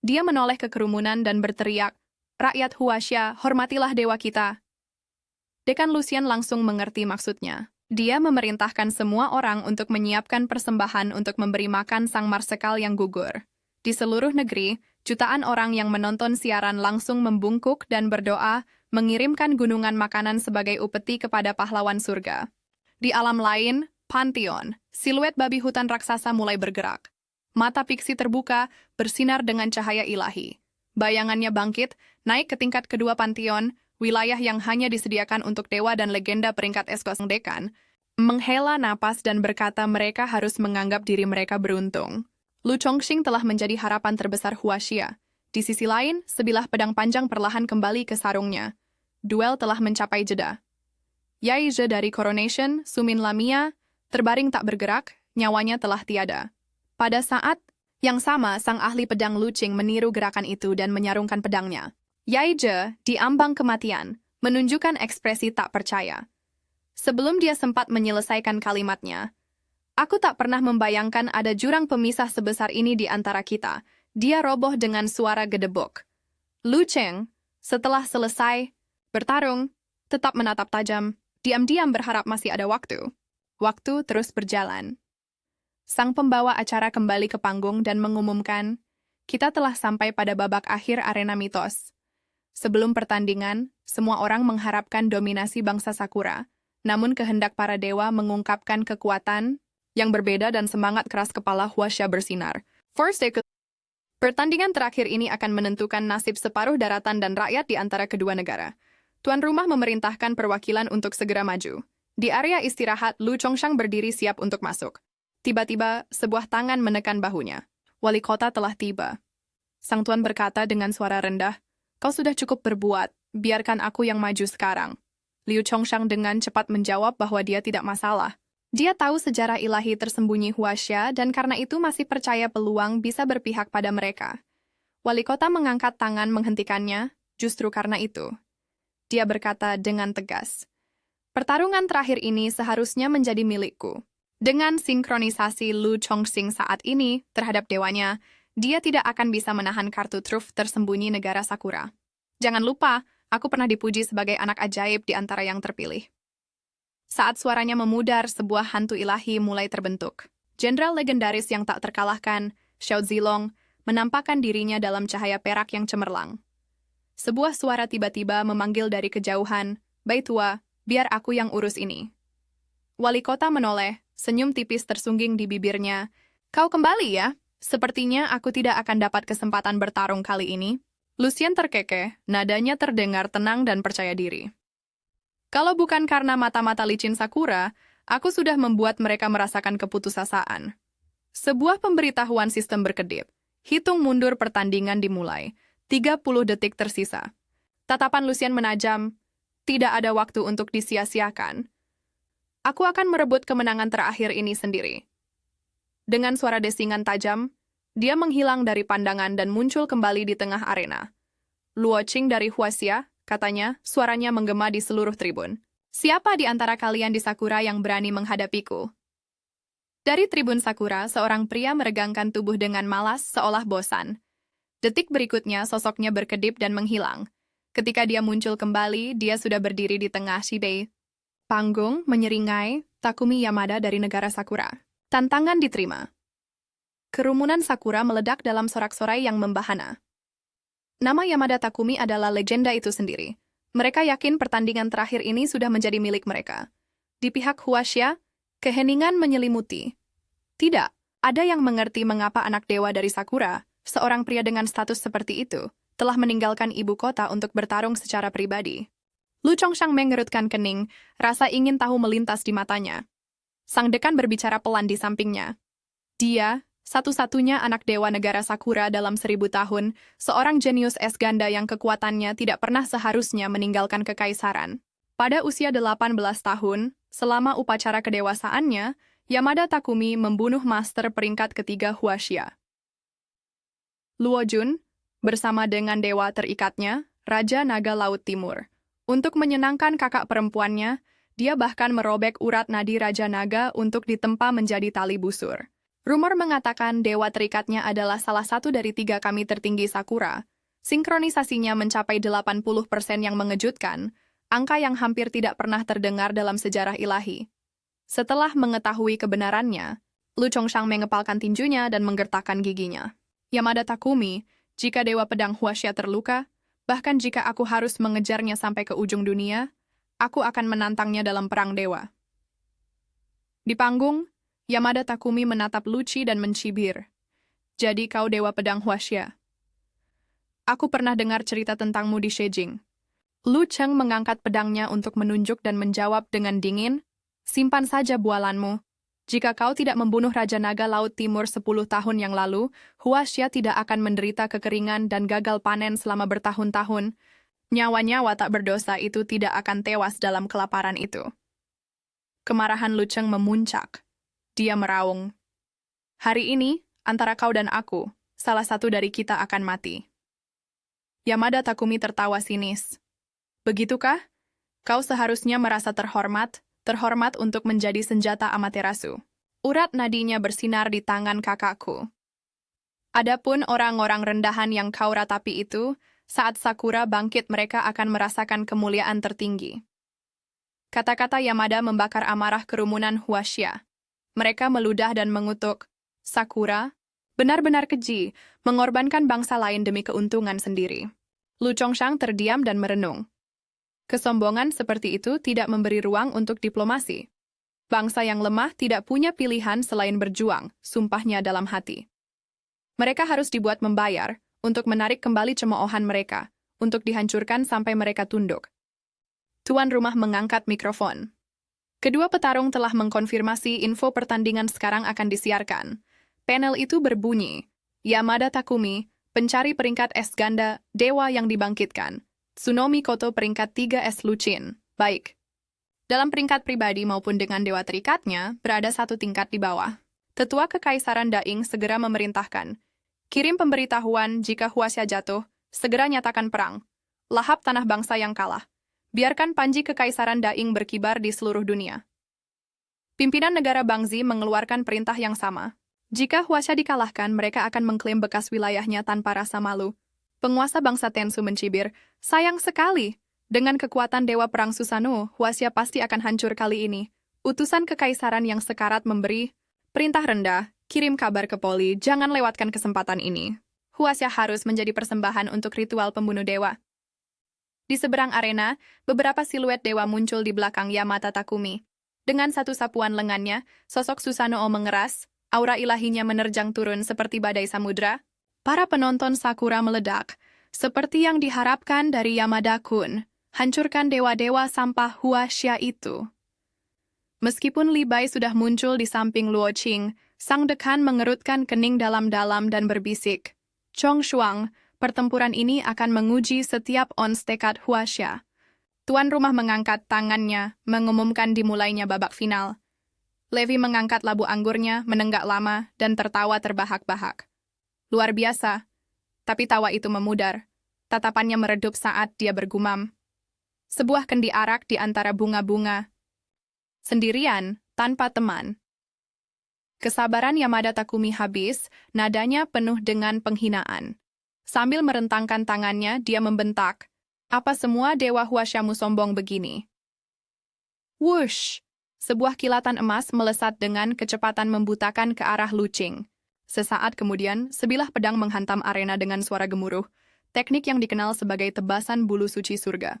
Dia menoleh ke kerumunan dan berteriak, "Rakyat Huaxia, hormatilah dewa kita." Dekan Lucian langsung mengerti maksudnya. Dia memerintahkan semua orang untuk menyiapkan persembahan untuk memberi makan sang Marsekal yang gugur. Di seluruh negeri, jutaan orang yang menonton siaran langsung membungkuk dan berdoa, mengirimkan gunungan makanan sebagai upeti kepada pahlawan surga. Di alam lain, Pantheon, siluet babi hutan raksasa mulai bergerak. Mata Pixie terbuka, bersinar dengan cahaya ilahi. Bayangannya bangkit, naik ke tingkat kedua Pantheon, wilayah yang hanya disediakan untuk dewa dan legenda peringkat eskos dekan, menghela napas dan berkata mereka harus menganggap diri mereka beruntung. Lu Chongqing telah menjadi harapan terbesar Huaxia. Di sisi lain, sebilah pedang panjang perlahan kembali ke sarungnya. Duel telah mencapai jeda. Yai Zhe dari Coronation, Sumin Lamia, terbaring tak bergerak, nyawanya telah tiada. Pada saat yang sama, sang ahli pedang Lu Qing meniru gerakan itu dan menyarungkan pedangnya. Yai Zhe, di ambang kematian, menunjukkan ekspresi tak percaya. Sebelum dia sempat menyelesaikan kalimatnya, "Aku tak pernah membayangkan ada jurang pemisah sebesar ini di antara kita." Dia roboh dengan suara gedebuk. Lu Qing, setelah selesai bertarung, tetap menatap tajam, diam-diam berharap masih ada waktu. Waktu terus berjalan. Sang pembawa acara kembali ke panggung dan mengumumkan, "Kita telah sampai pada babak akhir arena mitos." Sebelum pertandingan, semua orang mengharapkan dominasi bangsa Sakura, namun kehendak para dewa mengungkapkan kekuatan yang berbeda dan semangat keras kepala Huaxia bersinar. Pertandingan terakhir ini akan menentukan nasib separuh daratan dan rakyat di antara kedua negara. Tuan rumah memerintahkan perwakilan untuk segera maju. Di area istirahat, Lu Chongshang berdiri siap untuk masuk. Tiba-tiba, sebuah tangan menekan bahunya. wali kota telah tiba. Sang tuan berkata dengan suara rendah, "Kau sudah cukup berbuat, biarkan aku yang maju sekarang." Liu Chongshang dengan cepat menjawab bahwa dia tidak masalah. Dia tahu sejarah ilahi tersembunyi Huaxia dan karena itu masih percaya peluang bisa berpihak pada mereka. Wali kota mengangkat tangan menghentikannya, justru karena itu. Dia berkata dengan tegas, "Pertarungan terakhir ini seharusnya menjadi milikku." Dengan sinkronisasi Lu Chongxing saat ini terhadap dewanya, dia tidak akan bisa menahan kartu truf tersembunyi negara Sakura. Jangan lupa, aku pernah dipuji sebagai anak ajaib di antara yang terpilih. Saat suaranya memudar, sebuah hantu ilahi mulai terbentuk. Jenderal legendaris yang tak terkalahkan, Xiao Zilong, menampakkan dirinya dalam cahaya perak yang cemerlang. Sebuah suara tiba-tiba memanggil dari kejauhan, "Bai tua, biar aku yang urus ini." Wali kota menoleh, senyum tipis tersungging di bibirnya. "Kau kembali ya? Sepertinya aku tidak akan dapat kesempatan bertarung kali ini." Lucien terkekeh, nadanya terdengar tenang dan percaya diri. "Kalau bukan karena mata-mata licin Sakura, aku sudah membuat mereka merasakan keputusasaan." Sebuah pemberitahuan sistem berkedip. Hitung mundur pertandingan dimulai. 30 detik tersisa. Tatapan Lucien menajam. Tidak ada waktu untuk disia-siakan. "Aku akan merebut kemenangan terakhir ini sendiri." Dengan suara desingan tajam, dia menghilang dari pandangan dan muncul kembali di tengah arena. "Luo Qing dari Huaxia," katanya, suaranya menggema di seluruh tribun. "Siapa di antara kalian di Sakura yang berani menghadapiku?" Dari tribun Sakura, seorang pria meregangkan tubuh dengan malas seolah bosan. Detik berikutnya, sosoknya berkedip dan menghilang. Ketika dia muncul kembali, dia sudah berdiri di tengah Shibei. Panggung menyeringai Takumi Yamada dari negara Sakura. Tantangan diterima. Kerumunan Sakura meledak dalam sorak-sorai yang membahana. Nama Yamada Takumi adalah legenda itu sendiri. Mereka yakin pertandingan terakhir ini sudah menjadi milik mereka. Di pihak Huaxia, keheningan menyelimuti. Tidak, ada yang mengerti mengapa anak dewa dari Sakura, seorang pria dengan status seperti itu, telah meninggalkan ibu kota untuk bertarung secara pribadi. Lu Chongshang mengerutkan kening, rasa ingin tahu melintas di matanya. Sang dekan berbicara pelan di sampingnya. Dia, satu-satunya anak dewa negara Sakura dalam 1000 tahun, seorang jenius es ganda yang kekuatannya tidak pernah seharusnya meninggalkan kekaisaran. Pada usia 18 tahun, selama upacara kedewasaannya, Yamada Takumi membunuh master peringkat ketiga Huaxia. Luo Jun, bersama dengan dewa terikatnya, Raja Naga Laut Timur. Untuk menyenangkan kakak perempuannya, dia bahkan merobek urat nadi Raja Naga untuk ditempa menjadi tali busur. Rumor mengatakan dewa terikatnya adalah salah satu dari 3 kami tertinggi Sakura. Sinkronisasinya mencapai 80% yang mengejutkan, angka yang hampir tidak pernah terdengar dalam sejarah ilahi. Setelah mengetahui kebenarannya, Lu Chongshang mengepalkan tinjunya dan menggertakkan giginya. "Yamada Takumi, jika Dewa Pedang Huaxia terluka, bahkan jika aku harus mengejarnya sampai ke ujung dunia, aku akan menantangnya dalam perang dewa." Di panggung, Yamada Takumi menatap Lucci dan mencibir. "Jadi kau Dewa Pedang Huaxia? Aku pernah dengar cerita tentangmu di Shejing." Lu Cheng mengangkat pedangnya untuk menunjuk dan menjawab dengan dingin, "Simpan saja bualanmu. Jika kau tidak membunuh Raja Naga Laut Timur 10 tahun yang lalu, Huaxia tidak akan menderita kekeringan dan gagal panen selama bertahun-tahun. Nyawa-nyawa tak berdosa itu tidak akan tewas dalam kelaparan itu." Kemarahan Lu Cheng memuncak. Dia meraung. "Hari ini, antara kau dan aku, salah satu dari kita akan mati." Yamada Takumi tertawa sinis. "Begitukah? Kau seharusnya merasa terhormat untuk menjadi senjata Amaterasu." Urat nadinya bersinar di tangan kakakku. "Adapun orang-orang rendahan yang kau ratapi itu, saat Sakura bangkit mereka akan merasakan kemuliaan tertinggi." Kata-kata Yamada membakar amarah kerumunan Huaxia. Mereka meludah dan mengutuk. Sakura, benar-benar keji, mengorbankan bangsa lain demi keuntungan sendiri. Lu Chongshang terdiam dan merenung. Kesombongan seperti itu tidak memberi ruang untuk diplomasi. Bangsa yang lemah tidak punya pilihan selain berjuang, sumpahnya dalam hati. Mereka harus dibuat membayar untuk menarik kembali cemoohan mereka, untuk dihancurkan sampai mereka tunduk. Tuan rumah mengangkat mikrofon. Kedua petarung telah mengkonfirmasi info pertandingan sekarang akan disiarkan. Panel itu berbunyi, Yamada Takumi, pencari peringkat es ganda, dewa yang dibangkitkan. Tsunomi Koto peringkat 3 es Lucin. Baik. Dalam peringkat pribadi maupun dengan dewa terikatnya, berada satu tingkat di bawah. Tetua Kekaisaran Daing segera memerintahkan. Kirim pemberitahuan jika Huasya jatuh, segera nyatakan perang. Lahap tanah bangsa yang kalah. Biarkan panji Kekaisaran Daing berkibar di seluruh dunia. Pimpinan negara Bangzi mengeluarkan perintah yang sama. Jika Huasya dikalahkan, mereka akan mengklaim bekas wilayahnya tanpa rasa malu. Penguasa bangsa Tensu mencibir, sayang sekali. Dengan kekuatan Dewa Perang Susanoo, Huasya pasti akan hancur kali ini. Utusan Kekaisaran yang sekarat memberi perintah rendah, kirim kabar ke Poli, jangan lewatkan kesempatan ini. Huasya harus menjadi persembahan untuk ritual pembunuh dewa. Di seberang arena, beberapa siluet dewa muncul di belakang Yamada Takumi. Dengan satu sapuan lengannya, sosok Susanoo mengeras, aura ilahinya menerjang turun seperti badai samudra. Para penonton Sakura meledak, seperti yang diharapkan dari Yamada-kun. Hancurkan dewa-dewa sampah Huasya itu. Meskipun Li Bai sudah muncul di samping Luo Qing, sang dekan mengerutkan kening dalam-dalam dan berbisik. Chong Shuang, pertempuran ini akan menguji setiap ons tekad Huasya. Tuan rumah mengangkat tangannya, mengumumkan dimulainya babak final. Levi mengangkat labu anggurnya, menenggak lama, dan tertawa terbahak-bahak. Luar biasa. Tapi tawa itu memudar. Tatapannya meredup saat dia bergumam. Sebuah kendi arak di antara bunga-bunga. Sendirian, tanpa teman. Kesabaran Yamada Takumi habis, nadanya penuh dengan penghinaan. Sambil merentangkan tangannya, dia membentak. Apa semua dewa Huasyamu sombong begini? Wush! Sebuah kilatan emas melesat dengan kecepatan membutakan ke arah Lu Qing. Sesaat kemudian, sebilah pedang menghantam arena dengan suara gemuruh, teknik yang dikenal sebagai tebasan bulu suci surga.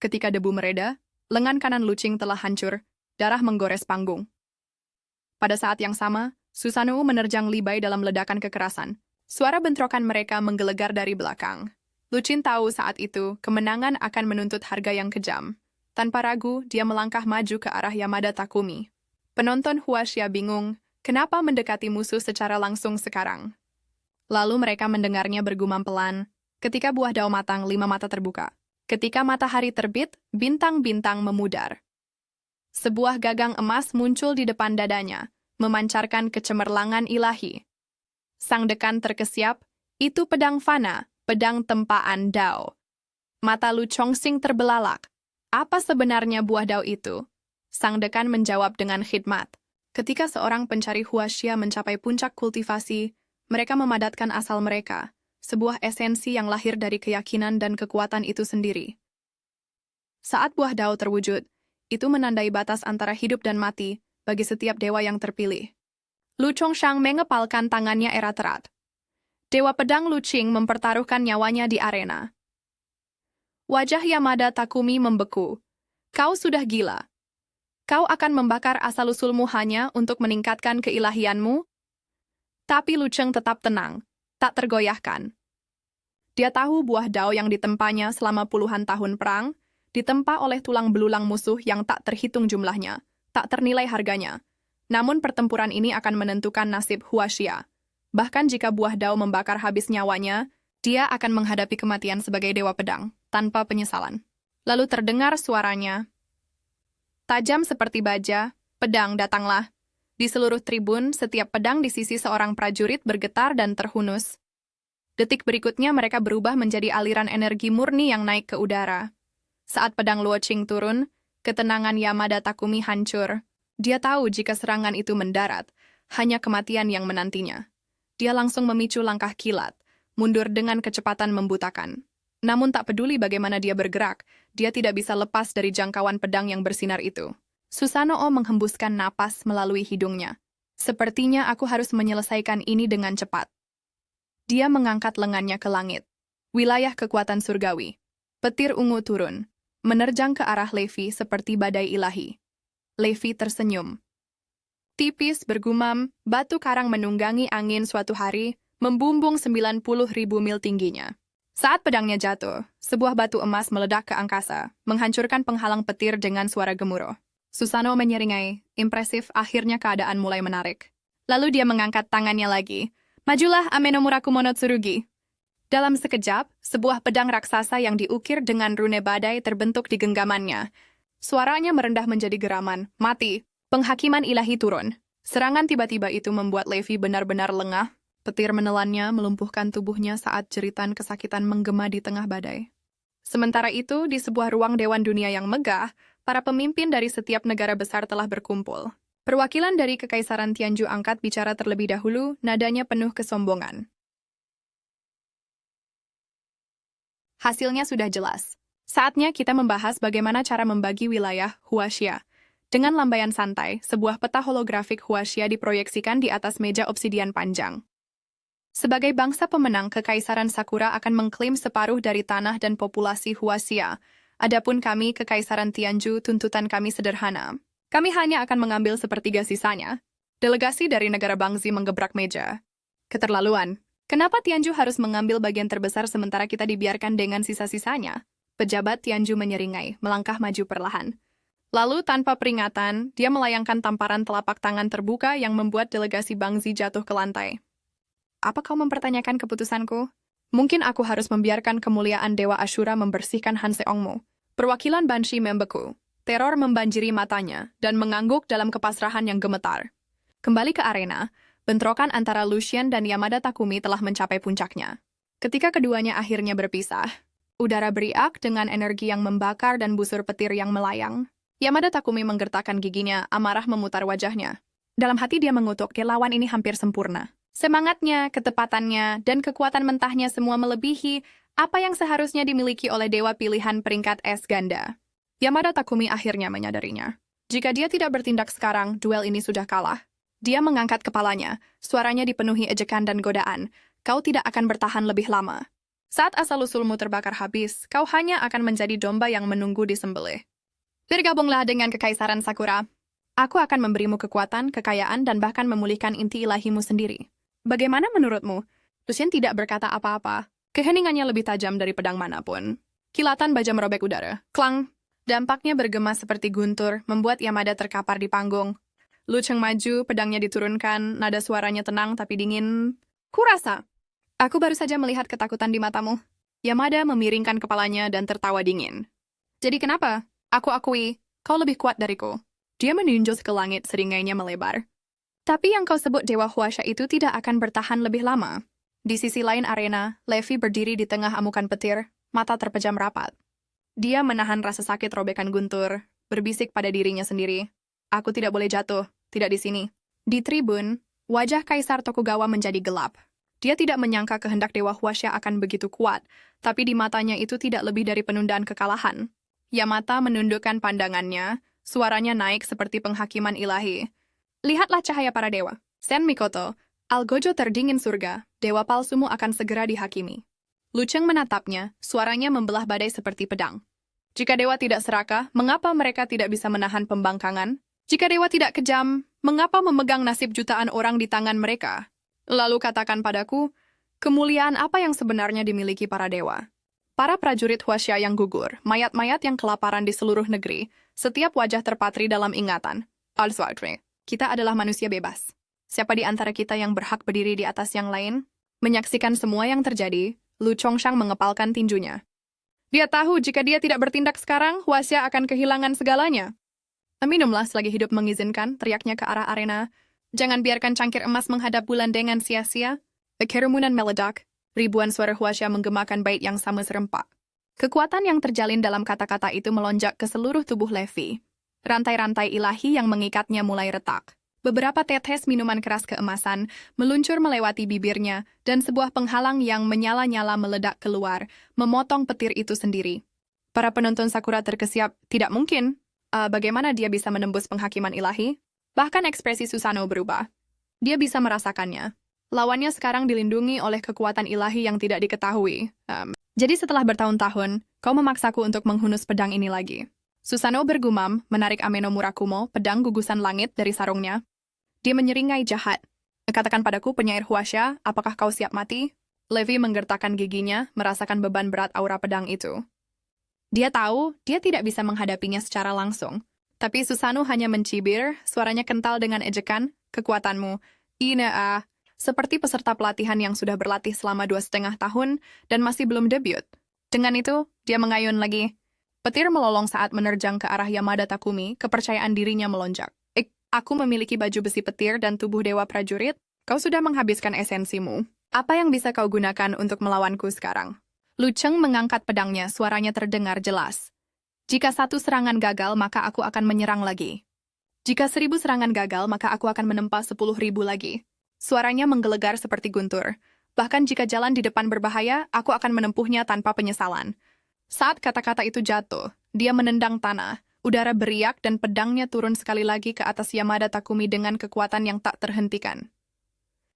Ketika debu mereda, lengan kanan Lu Qing telah hancur, darah menggores panggung. Pada saat yang sama, Susanoo menerjang Li Bai dalam ledakan kekerasan. Suara bentrokan mereka menggelegar dari belakang. Lu Qing tahu saat itu, kemenangan akan menuntut harga yang kejam. Tanpa ragu, dia melangkah maju ke arah Yamada Takumi. Penonton Huasya bingung, kenapa mendekati musuh secara langsung sekarang? Lalu mereka mendengarnya bergumam pelan. Ketika buah dao matang, 5 mata terbuka. Ketika matahari terbit, bintang-bintang memudar. Sebuah gagang emas muncul di depan dadanya, memancarkan kecemerlangan ilahi. Sang dekan terkesiap, itu pedang fana, pedang tempaan dao. Mata Lu Chongxing terbelalak. Apa sebenarnya buah dao itu? Sang dekan menjawab dengan khidmat. Ketika seorang pencari Huasya mencapai puncak kultivasi, mereka memadatkan asal mereka, sebuah esensi yang lahir dari keyakinan dan kekuatan itu sendiri. Saat buah dao terwujud, itu menandai batas antara hidup dan mati bagi setiap dewa yang terpilih. Lu Chongshang mengepalkan tangannya erat-erat. Dewa pedang Lu Qing mempertaruhkan nyawanya di arena. Wajah Yamada Takumi membeku. Kau sudah gila. Kau akan membakar asal-usulmu hanya untuk meningkatkan keilahianmu? Tapi Lu Qing tetap tenang, tak tergoyahkan. Dia tahu buah dao yang ditempanya selama puluhan tahun perang, ditempa oleh tulang belulang musuh yang tak terhitung jumlahnya, tak ternilai harganya. Namun pertempuran ini akan menentukan nasib Huasya. Bahkan jika buah dao membakar habis nyawanya, dia akan menghadapi kematian sebagai dewa pedang, tanpa penyesalan. Lalu terdengar suaranya. Tajam seperti baja, pedang datanglah. Di seluruh tribun, setiap pedang di sisi seorang prajurit bergetar dan terhunus. Detik berikutnya mereka berubah menjadi aliran energi murni yang naik ke udara. Saat pedang Luo Qing turun, ketenangan Yamada Takumi hancur. Dia tahu jika serangan itu mendarat, hanya kematian yang menantinya. Dia langsung memicu langkah kilat, mundur dengan kecepatan membutakan. Namun tak peduli bagaimana dia bergerak, dia tidak bisa lepas dari jangkauan pedang yang bersinar itu. Susanoo menghembuskan napas melalui hidungnya. Sepertinya aku harus menyelesaikan ini dengan cepat. Dia mengangkat lengannya ke langit. Wilayah kekuatan surgawi. Petir ungu turun, menerjang ke arah Levi seperti badai ilahi. Levi tersenyum. Tipis bergumam, batu karang menunggangi angin suatu hari, membumbung 90.000 mil tingginya. Saat pedangnya jatuh, sebuah batu emas meledak ke angkasa, menghancurkan penghalang petir dengan suara gemuruh. Susanoo menyeringai, impresif, akhirnya keadaan mulai menarik. Lalu dia mengangkat tangannya lagi, Majulah Amenomuraku Monotsurugi. Dalam sekejap, sebuah pedang raksasa yang diukir dengan rune badai terbentuk di genggamannya. Suaranya merendah menjadi geraman. Mati. Penghakiman ilahi turun. Serangan tiba-tiba itu membuat Levi benar-benar lengah. Petir menelannya melumpuhkan tubuhnya saat jeritan kesakitan menggema di tengah badai. Sementara itu, di sebuah ruang Dewan Dunia yang megah, para pemimpin dari setiap negara besar telah berkumpul. Perwakilan dari Kekaisaran Tianju angkat bicara terlebih dahulu, nadanya penuh kesombongan. Hasilnya sudah jelas. Saatnya kita membahas bagaimana cara membagi wilayah Huaxia. Dengan lambaian santai, sebuah peta holografik Huaxia diproyeksikan di atas meja obsidian panjang. Sebagai bangsa pemenang, Kekaisaran Sakura akan mengklaim separuh dari tanah dan populasi Huaxia. Adapun kami, Kekaisaran Tianju, tuntutan kami sederhana. Kami hanya akan mengambil sepertiga sisanya. Delegasi dari negara Bangzi menggebrak meja. Keterlaluan. Kenapa Tianju harus mengambil bagian terbesar sementara kita dibiarkan dengan sisa-sisanya? Pejabat Tianju menyeringai, melangkah maju perlahan. Lalu tanpa peringatan, dia melayangkan tamparan telapak tangan terbuka yang membuat delegasi Bangzi jatuh ke lantai. Apa kau mempertanyakan keputusanku? Mungkin aku harus membiarkan kemuliaan Dewa Ashura membersihkan Hanseongmu. Perwakilan Banshee membeku. Teror membanjiri matanya dan mengangguk dalam kepasrahan yang gemetar. Kembali ke arena, bentrokan antara Lucien dan Yamada Takumi telah mencapai puncaknya. Ketika keduanya akhirnya berpisah, udara beriak dengan energi yang membakar dan busur petir yang melayang. Yamada Takumi menggertakkan giginya, amarah memutar wajahnya. Dalam hati dia mengutuk, lawan ini hampir sempurna. Semangatnya, ketepatannya, dan kekuatan mentahnya semua melebihi apa yang seharusnya dimiliki oleh dewa pilihan peringkat es ganda. Yamada Takumi akhirnya menyadarinya. Jika dia tidak bertindak sekarang, duel ini sudah kalah. Dia mengangkat kepalanya, suaranya dipenuhi ejekan dan godaan. Kau tidak akan bertahan lebih lama. Saat asal-usulmu terbakar habis, kau hanya akan menjadi domba yang menunggu disembelih. Bergabunglah dengan Kekaisaran Sakura. Aku akan memberimu kekuatan, kekayaan, dan bahkan memulihkan inti ilahimu sendiri. Bagaimana menurutmu? Lucien tidak berkata apa-apa. Keheningannya lebih tajam dari pedang manapun. Kilatan baja merobek udara. Klang! Dampaknya bergema seperti guntur, membuat Yamada terkapar di panggung. Lu Cheng maju, pedangnya diturunkan, nada suaranya tenang tapi dingin. Kurasa, aku baru saja melihat ketakutan di matamu. Yamada memiringkan kepalanya dan tertawa dingin. Jadi kenapa? Aku akui, kau lebih kuat dariku. Dia menunjuk ke langit, seringainya melebar. Tapi yang kau sebut Dewa Huaxia itu tidak akan bertahan lebih lama. Di sisi lain arena, Levi berdiri di tengah amukan petir, mata terpejam rapat. Dia menahan rasa sakit robekan guntur, berbisik pada dirinya sendiri. Aku tidak boleh jatuh, tidak di sini. Di tribun, wajah Kaisar Tokugawa menjadi gelap. Dia tidak menyangka kehendak Dewa Huaxia akan begitu kuat, tapi di matanya itu tidak lebih dari penundaan kekalahan. Yamata menundukkan pandangannya, suaranya naik seperti penghakiman ilahi. Lihatlah cahaya para dewa. Sen Mikoto, Algojo terdingin surga, dewa palsumu akan segera dihakimi. Lu Cheng menatapnya, suaranya membelah badai seperti pedang. Jika dewa tidak serakah, mengapa mereka tidak bisa menahan pembangkangan? Jika dewa tidak kejam, mengapa memegang nasib jutaan orang di tangan mereka? Lalu katakan padaku, kemuliaan apa yang sebenarnya dimiliki para dewa? Para prajurit Huaxia yang gugur, mayat-mayat yang kelaparan di seluruh negeri, setiap wajah terpatri dalam ingatan. Al-Swatre, kita adalah manusia bebas. Siapa di antara kita yang berhak berdiri di atas yang lain? Menyaksikan semua yang terjadi, Lu Chongshang mengepalkan tinjunya. Dia tahu jika dia tidak bertindak sekarang, Huaxia akan kehilangan segalanya. Minumlah selagi hidup mengizinkan, teriaknya ke arah arena. Jangan biarkan cangkir emas menghadap bulan dengan sia-sia. Kerumunan meledak, ribuan suara Huaxia menggemakan bait yang sama serempak. Kekuatan yang terjalin dalam kata-kata itu melonjak ke seluruh tubuh Levi. Rantai-rantai ilahi yang mengikatnya mulai retak. Beberapa tetes minuman keras keemasan meluncur melewati bibirnya, dan sebuah penghalang yang menyala-nyala meledak keluar, memotong petir itu sendiri. Para penonton Sakura terkesiap, tidak mungkin. Bagaimana dia bisa menembus penghakiman ilahi? Bahkan ekspresi Susanoo berubah. Dia bisa merasakannya. Lawannya sekarang dilindungi oleh kekuatan ilahi yang tidak diketahui. Jadi setelah bertahun-tahun, kau memaksaku untuk menghunus pedang ini lagi. Susanoo bergumam, menarik Amenomurakumo, pedang gugusan langit dari sarungnya. Dia menyeringai jahat. Katakan padaku, penyair Huaxia, apakah kau siap mati? Levi menggertakkan giginya, merasakan beban berat aura pedang itu. Dia tahu, dia tidak bisa menghadapinya secara langsung. Tapi Susanoo hanya mencibir, suaranya kental dengan ejekan, kekuatanmu. seperti peserta pelatihan yang sudah berlatih selama 2,5 tahun dan masih belum debut. Dengan itu, dia mengayun lagi. Petir melolong saat menerjang ke arah Yamada Takumi, kepercayaan dirinya melonjak. Aku memiliki baju besi petir dan tubuh dewa prajurit. Kau sudah menghabiskan esensimu. Apa yang bisa kau gunakan untuk melawanku sekarang? Lu Cheng mengangkat pedangnya, suaranya terdengar jelas. Jika 1 serangan gagal, maka aku akan menyerang lagi. Jika 1.000 serangan gagal, maka aku akan menempa 10.000 lagi. Suaranya menggelegar seperti guntur. Bahkan jika jalan di depan berbahaya, aku akan menempuhnya tanpa penyesalan. Saat kata-kata itu jatuh, dia menendang tanah. Udara beriak dan pedangnya turun sekali lagi ke atas Yamada Takumi dengan kekuatan yang tak terhentikan.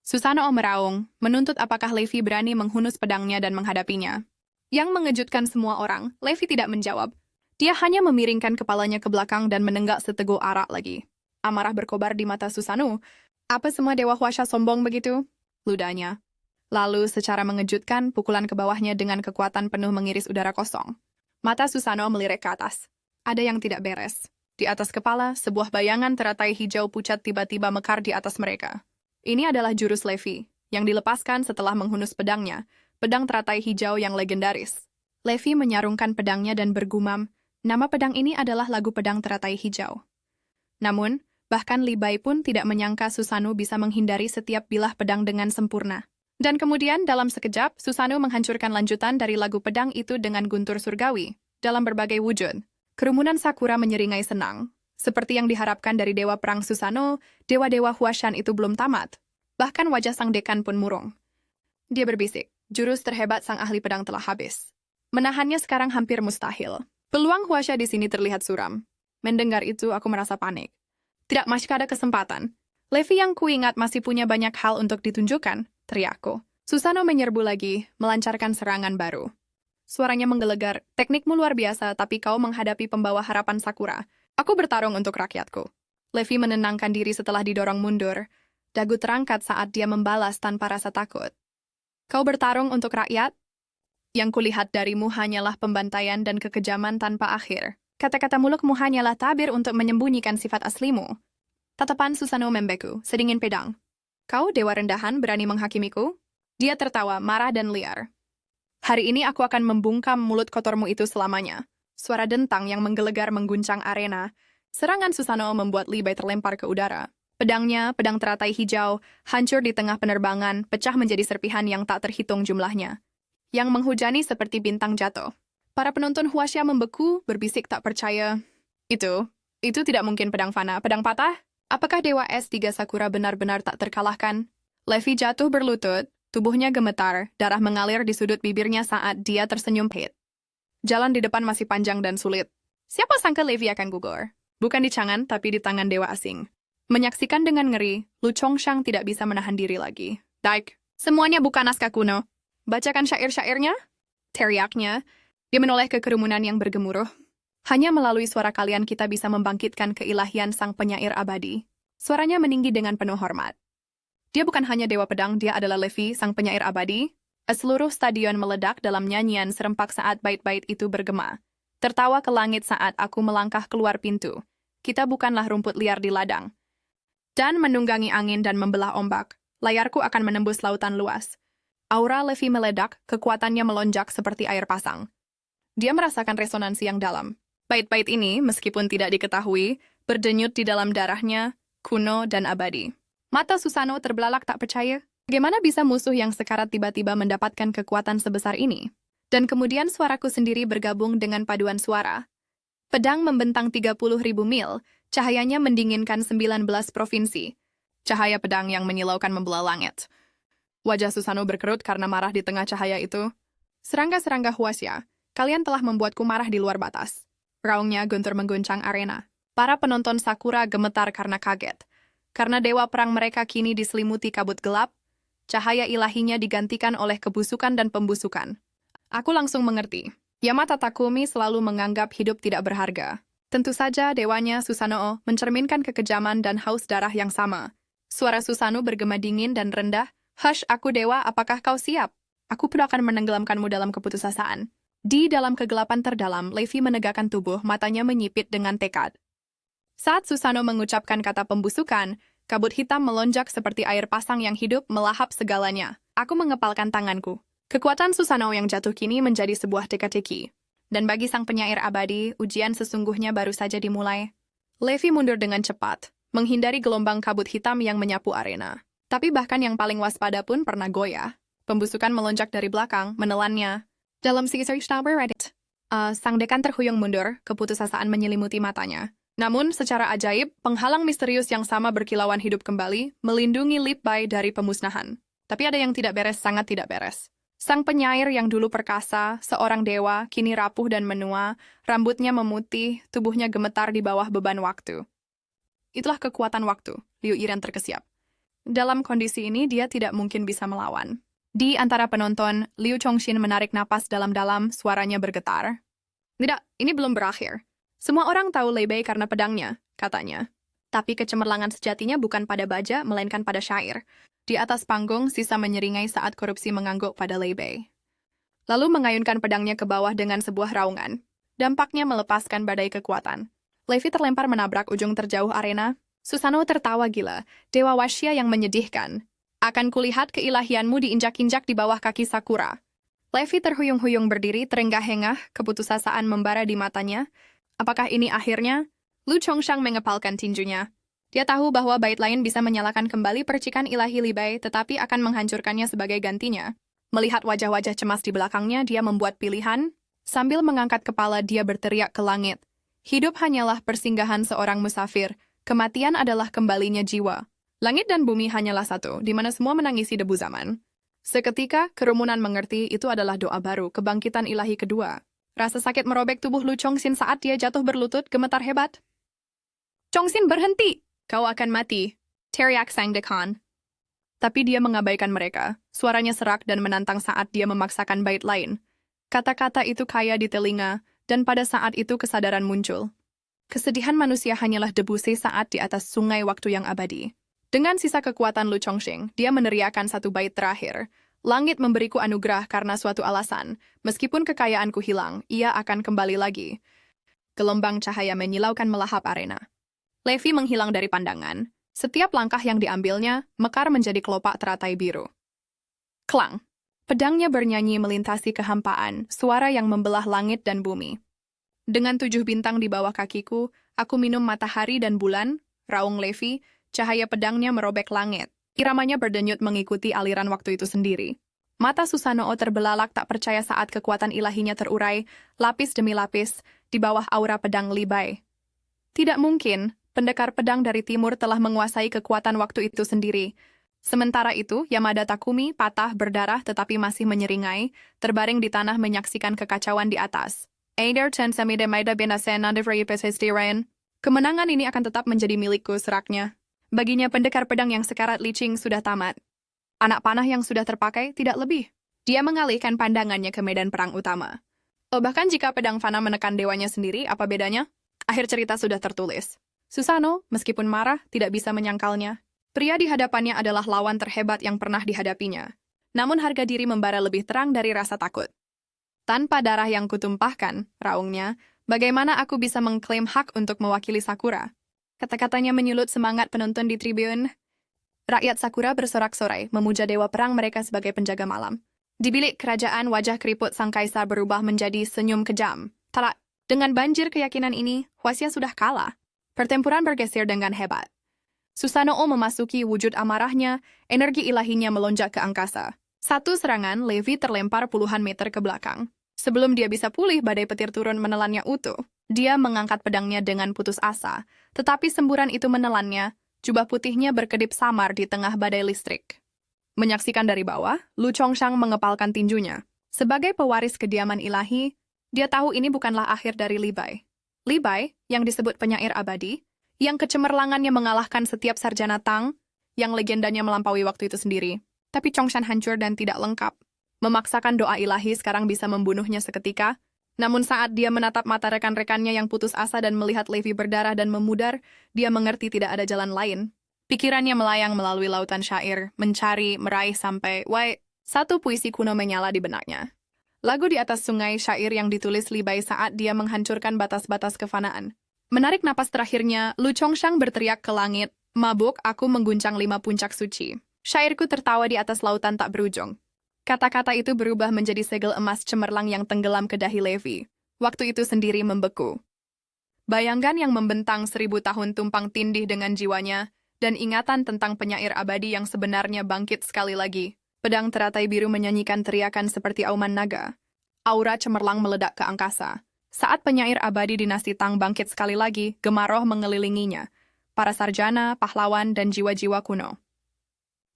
Susanoo meraung, menuntut apakah Levi berani menghunus pedangnya dan menghadapinya. Yang mengejutkan semua orang, Levi tidak menjawab. Dia hanya memiringkan kepalanya ke belakang dan menenggak seteguk arak lagi. Amarah berkobar di mata Susanoo. Apa semua dewa Hwasha sombong begitu? Ludahnya. Lalu secara mengejutkan, pukulan ke bawahnya dengan kekuatan penuh mengiris udara kosong. Mata Susanoo melirik ke atas. Ada yang tidak beres. Di atas kepala, sebuah bayangan teratai hijau pucat tiba-tiba mekar di atas mereka. Ini adalah jurus Levi, yang dilepaskan setelah menghunus pedangnya, pedang teratai hijau yang legendaris. Levi menyarungkan pedangnya dan bergumam, nama pedang ini adalah lagu pedang teratai hijau. Namun, bahkan Li Bai pun tidak menyangka Susanoo bisa menghindari setiap bilah pedang dengan sempurna. Dan kemudian, dalam sekejap, Susanoo menghancurkan lanjutan dari lagu pedang itu dengan guntur surgawi, dalam berbagai wujud. Kerumunan Sakura menyeringai senang. Seperti yang diharapkan dari dewa perang Susanoo, dewa-dewa Hwashan itu belum tamat. Bahkan wajah sang dekan pun murung. Dia berbisik, jurus terhebat sang ahli pedang telah habis. Menahannya sekarang hampir mustahil. Peluang Hwasha di sini terlihat suram. Mendengar itu, aku merasa panik. Tidak masih ada kesempatan. Levi yang kuingat masih punya banyak hal untuk ditunjukkan, teriakku. Susanoo menyerbu lagi, melancarkan serangan baru. Suaranya menggelegar, teknikmu luar biasa, tapi kau menghadapi pembawa harapan Sakura. Aku bertarung untuk rakyatku. Levi menenangkan diri setelah didorong mundur. Dagu terangkat saat dia membalas tanpa rasa takut. Kau bertarung untuk rakyat? Yang kulihat darimu hanyalah pembantaian dan kekejaman tanpa akhir. Kata-kata mulutmu hanyalah tabir untuk menyembunyikan sifat aslimu. Tatapan Susanoo membeku, sedingin pedang. Kau, dewa rendahan, berani menghakimiku? Dia tertawa, marah dan liar. Hari ini aku akan membungkam mulut kotormu itu selamanya. Suara dentang yang menggelegar mengguncang arena. Serangan Susanoo membuat Li Bai terlempar ke udara. Pedangnya, pedang teratai hijau, hancur di tengah penerbangan, pecah menjadi serpihan yang tak terhitung jumlahnya. Yang menghujani seperti bintang jatuh. Para penonton Hwasha membeku, berbisik tak percaya. Itu tidak mungkin pedang fana, pedang patah? Apakah Dewa S3 Sakura benar-benar tak terkalahkan? Levi jatuh berlutut. Tubuhnya gemetar, darah mengalir di sudut bibirnya saat dia tersenyum pahit. Jalan di depan masih panjang dan sulit. Siapa sangka Levi akan gugur? Bukan di tangan, tapi di tangan dewa asing. Menyaksikan dengan ngeri, Lu Chongshang tidak bisa menahan diri lagi. Daik, semuanya bukan naskah kuno. Bacakan syair-syairnya? Teriaknya, dia menoleh ke kerumunan yang bergemuruh. Hanya melalui suara kalian kita bisa membangkitkan keilahian sang penyair abadi. Suaranya meninggi dengan penuh hormat. Dia bukan hanya dewa pedang, dia adalah Levi, sang penyair abadi. Seluruh stadion meledak dalam nyanyian serempak saat bait-bait itu bergema. Tertawa ke langit saat aku melangkah keluar pintu. Kita bukanlah rumput liar di ladang. Dan menunggangi angin dan membelah ombak, layarku akan menembus lautan luas. Aura Levi meledak, kekuatannya melonjak seperti air pasang. Dia merasakan resonansi yang dalam. Bait-bait ini, meskipun tidak diketahui, berdenyut di dalam darahnya, kuno dan abadi. Mata Susanoo terbelalak tak percaya. Bagaimana bisa musuh yang sekarat tiba-tiba mendapatkan kekuatan sebesar ini? Dan kemudian suaraku sendiri bergabung dengan paduan suara. Pedang membentang 30.000 mil, cahayanya mendinginkan 19 provinsi. Cahaya pedang yang menyilaukan membelah langit. Wajah Susanoo berkerut karena marah di tengah cahaya itu. Serangga-serangga Hwasha, kalian telah membuatku marah di luar batas. Raungnya guntur mengguncang arena. Para penonton Sakura gemetar karena kaget. Karena dewa perang mereka kini diselimuti kabut gelap, cahaya ilahinya digantikan oleh kebusukan dan pembusukan. Aku langsung mengerti. Yamada Takumi selalu menganggap hidup tidak berharga. Tentu saja dewanya Susanoo mencerminkan kekejaman dan haus darah yang sama. Suara Susanoo bergema dingin dan rendah. Hush, aku dewa, apakah kau siap? Aku pun akan menenggelamkanmu dalam keputusasaan. Di dalam kegelapan terdalam, Levi menegakkan tubuh, matanya menyipit dengan tekad. Saat Susanoo mengucapkan kata pembusukan, Kabut hitam melonjak seperti air pasang yang hidup melahap segalanya. Aku mengepalkan tanganku. Kekuatan Susanoo yang jatuh kini menjadi sebuah teka-teki. Dan bagi sang penyair abadi, ujian sesungguhnya baru saja dimulai. Levi mundur dengan cepat, menghindari gelombang kabut hitam yang menyapu arena. Tapi bahkan yang paling waspada pun pernah goyah. Pembusukan melonjak dari belakang, menelannya. Dalam Caesar Tower Reddit, sang dekan terhuyung mundur, keputusasaan menyelimuti matanya. Namun, secara ajaib, penghalang misterius yang sama berkilauan hidup kembali, melindungi Li Bai dari pemusnahan. Tapi ada yang tidak beres, sangat tidak beres. Sang penyair yang dulu perkasa, seorang dewa, kini rapuh dan menua, rambutnya memutih, tubuhnya gemetar di bawah beban waktu. Itulah kekuatan waktu, Liu Yiran terkesiap. Dalam kondisi ini, dia tidak mungkin bisa melawan. Di antara penonton, Liu Chongxin menarik napas dalam-dalam, suaranya bergetar. Tidak, ini belum berakhir. Semua orang tahu Li Bai karena pedangnya, katanya. Tapi kecemerlangan sejatinya bukan pada baja, melainkan pada syair. Di atas panggung, sisa menyeringai saat korupsi mengangguk pada Li Bai. Lalu mengayunkan pedangnya ke bawah dengan sebuah raungan. Dampaknya melepaskan badai kekuatan. Levi terlempar menabrak ujung terjauh arena. Susanoo tertawa gila, dewa Wasya yang menyedihkan. Akan kulihat keilahianmu diinjak-injak di bawah kaki Sakura. Levi terhuyung-huyung berdiri, terenggah-engah, keputusasaan membara di matanya. Apakah ini akhirnya? Lu Chongshang mengepalkan tinjunya. Dia tahu bahwa bait lain bisa menyalakan kembali percikan ilahi Li Bai, tetapi akan menghancurkannya sebagai gantinya. Melihat wajah-wajah cemas di belakangnya, dia membuat pilihan. Sambil mengangkat kepala, dia berteriak ke langit. Hidup hanyalah persinggahan seorang musafir. Kematian adalah kembalinya jiwa. Langit dan bumi hanyalah satu, di mana semua menangisi debu zaman. Seketika, kerumunan mengerti itu adalah doa baru, kebangkitan ilahi kedua. Rasa sakit merobek tubuh Lu Chongxin saat dia jatuh berlutut, gemetar hebat. Chongxin, berhenti! Kau akan mati, teriak sang dekan. Tapi dia mengabaikan mereka. Suaranya serak dan menantang saat dia memaksakan bait lain. Kata-kata itu kaya di telinga, dan pada saat itu kesadaran muncul. Kesedihan manusia hanyalah debu sesaat di atas sungai waktu yang abadi. Dengan sisa kekuatan Lu Chongxin, dia meneriakkan satu bait terakhir. Langit memberiku anugerah karena suatu alasan. Meskipun kekayaanku hilang, ia akan kembali lagi. Gelombang cahaya menyilaukan melahap arena. Levi menghilang dari pandangan. Setiap langkah yang diambilnya, mekar menjadi kelopak teratai biru. Klang! Pedangnya bernyanyi melintasi kehampaan, suara yang membelah langit dan bumi. Dengan 7 bintang di bawah kakiku, aku minum matahari dan bulan, raung Levi, cahaya pedangnya merobek langit. Iramanya berdenyut mengikuti aliran waktu itu sendiri. Mata Susanoo terbelalak tak percaya saat kekuatan ilahinya terurai, lapis demi lapis, di bawah aura pedang Li Bai. Tidak mungkin, pendekar pedang dari timur telah menguasai kekuatan waktu itu sendiri. Sementara itu, Yamada Takumi patah berdarah tetapi masih menyeringai, terbaring di tanah menyaksikan kekacauan di atas. Kemenangan ini akan tetap menjadi milikku, seraknya. Baginya pendekar pedang yang sekarat licing sudah tamat. Anak panah yang sudah terpakai tidak lebih. Dia mengalihkan pandangannya ke medan perang utama. Bahkan jika pedang fana menekan dewanya sendiri, apa bedanya? Akhir cerita sudah tertulis. Susanoo, meskipun marah, tidak bisa menyangkalnya. Pria di hadapannya adalah lawan terhebat yang pernah dihadapinya. Namun harga diri membara lebih terang dari rasa takut. Tanpa darah yang kutumpahkan, raungnya, bagaimana aku bisa mengklaim hak untuk mewakili Sakura? Kata-katanya menyulut semangat penonton di tribun. Rakyat Sakura bersorak-sorai, memuja dewa perang mereka sebagai penjaga malam. Di bilik kerajaan, wajah keriput sang kaisar berubah menjadi senyum kejam. Talak, dengan banjir keyakinan ini, Hwasya sudah kalah. Pertempuran bergeser dengan hebat. Susanoo memasuki wujud amarahnya, energi ilahinya melonjak ke angkasa. Satu serangan, Levi terlempar puluhan meter ke belakang. Sebelum dia bisa pulih, badai petir turun menelannya utuh. Dia mengangkat pedangnya dengan putus asa, tetapi semburan itu menelannya, jubah putihnya berkedip samar di tengah badai listrik. Menyaksikan dari bawah, Lu Chongshang mengepalkan tinjunya. Sebagai pewaris kediaman ilahi, dia tahu ini bukanlah akhir dari Li Bai. Li Bai, yang disebut penyair abadi, yang kecemerlangannya mengalahkan setiap sarjana Tang, yang legendanya melampaui waktu itu sendiri. Tapi Chongshan hancur dan tidak lengkap. Memaksakan doa ilahi sekarang bisa membunuhnya seketika. Namun saat dia menatap mata rekan-rekannya yang putus asa dan melihat Levi berdarah dan memudar, dia mengerti tidak ada jalan lain. Pikirannya melayang melalui lautan syair, mencari, meraih sampai, satu puisi kuno menyala di benaknya. Lagu di atas sungai syair yang ditulis Li Bai saat dia menghancurkan batas-batas kefanaan. Menarik napas terakhirnya, Lu Chongshang berteriak ke langit, Mabuk, aku mengguncang 5 puncak suci. Syairku tertawa di atas lautan tak berujung. Kata-kata itu berubah menjadi segel emas cemerlang yang tenggelam ke dahi Levi. Waktu itu sendiri membeku. Bayangkan yang membentang 1000 tahun tumpang tindih dengan jiwanya, dan ingatan tentang penyair abadi yang sebenarnya bangkit sekali lagi. Pedang teratai biru menyanyikan teriakan seperti auman naga. Aura cemerlang meledak ke angkasa. Saat penyair abadi dinasti Tang bangkit sekali lagi, Gemaroh mengelilinginya. Para sarjana, pahlawan, dan jiwa-jiwa kuno.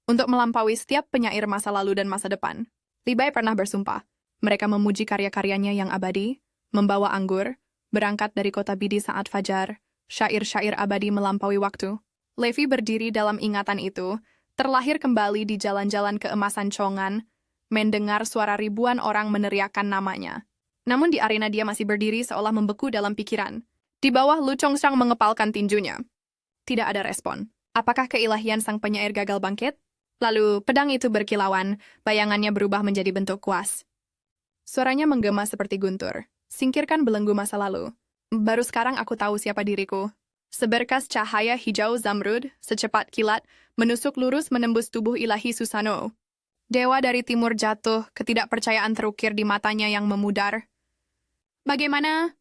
Untuk melampaui setiap penyair masa lalu dan masa depan, Li Bai pernah bersumpah. Mereka memuji karya-karyanya yang abadi, membawa anggur, berangkat dari kota Bidi saat fajar, syair-syair abadi melampaui waktu. Levi berdiri dalam ingatan itu, terlahir kembali di jalan-jalan keemasan Chongan, mendengar suara ribuan orang meneriakkan namanya. Namun di arena dia masih berdiri seolah membeku dalam pikiran. Di bawah Lu Chongshang mengepalkan tinjunya. Tidak ada respon. Apakah keilahian sang penyair gagal bangkit? Lalu, pedang itu berkilauan, bayangannya berubah menjadi bentuk kuas. Suaranya menggema seperti guntur. Singkirkan belenggu masa lalu. Baru sekarang aku tahu siapa diriku. Seberkas cahaya hijau zamrud, secepat kilat, menusuk lurus menembus tubuh ilahi Susano. Dewa dari timur jatuh, ketidakpercayaan terukir di matanya yang memudar. Bagaimana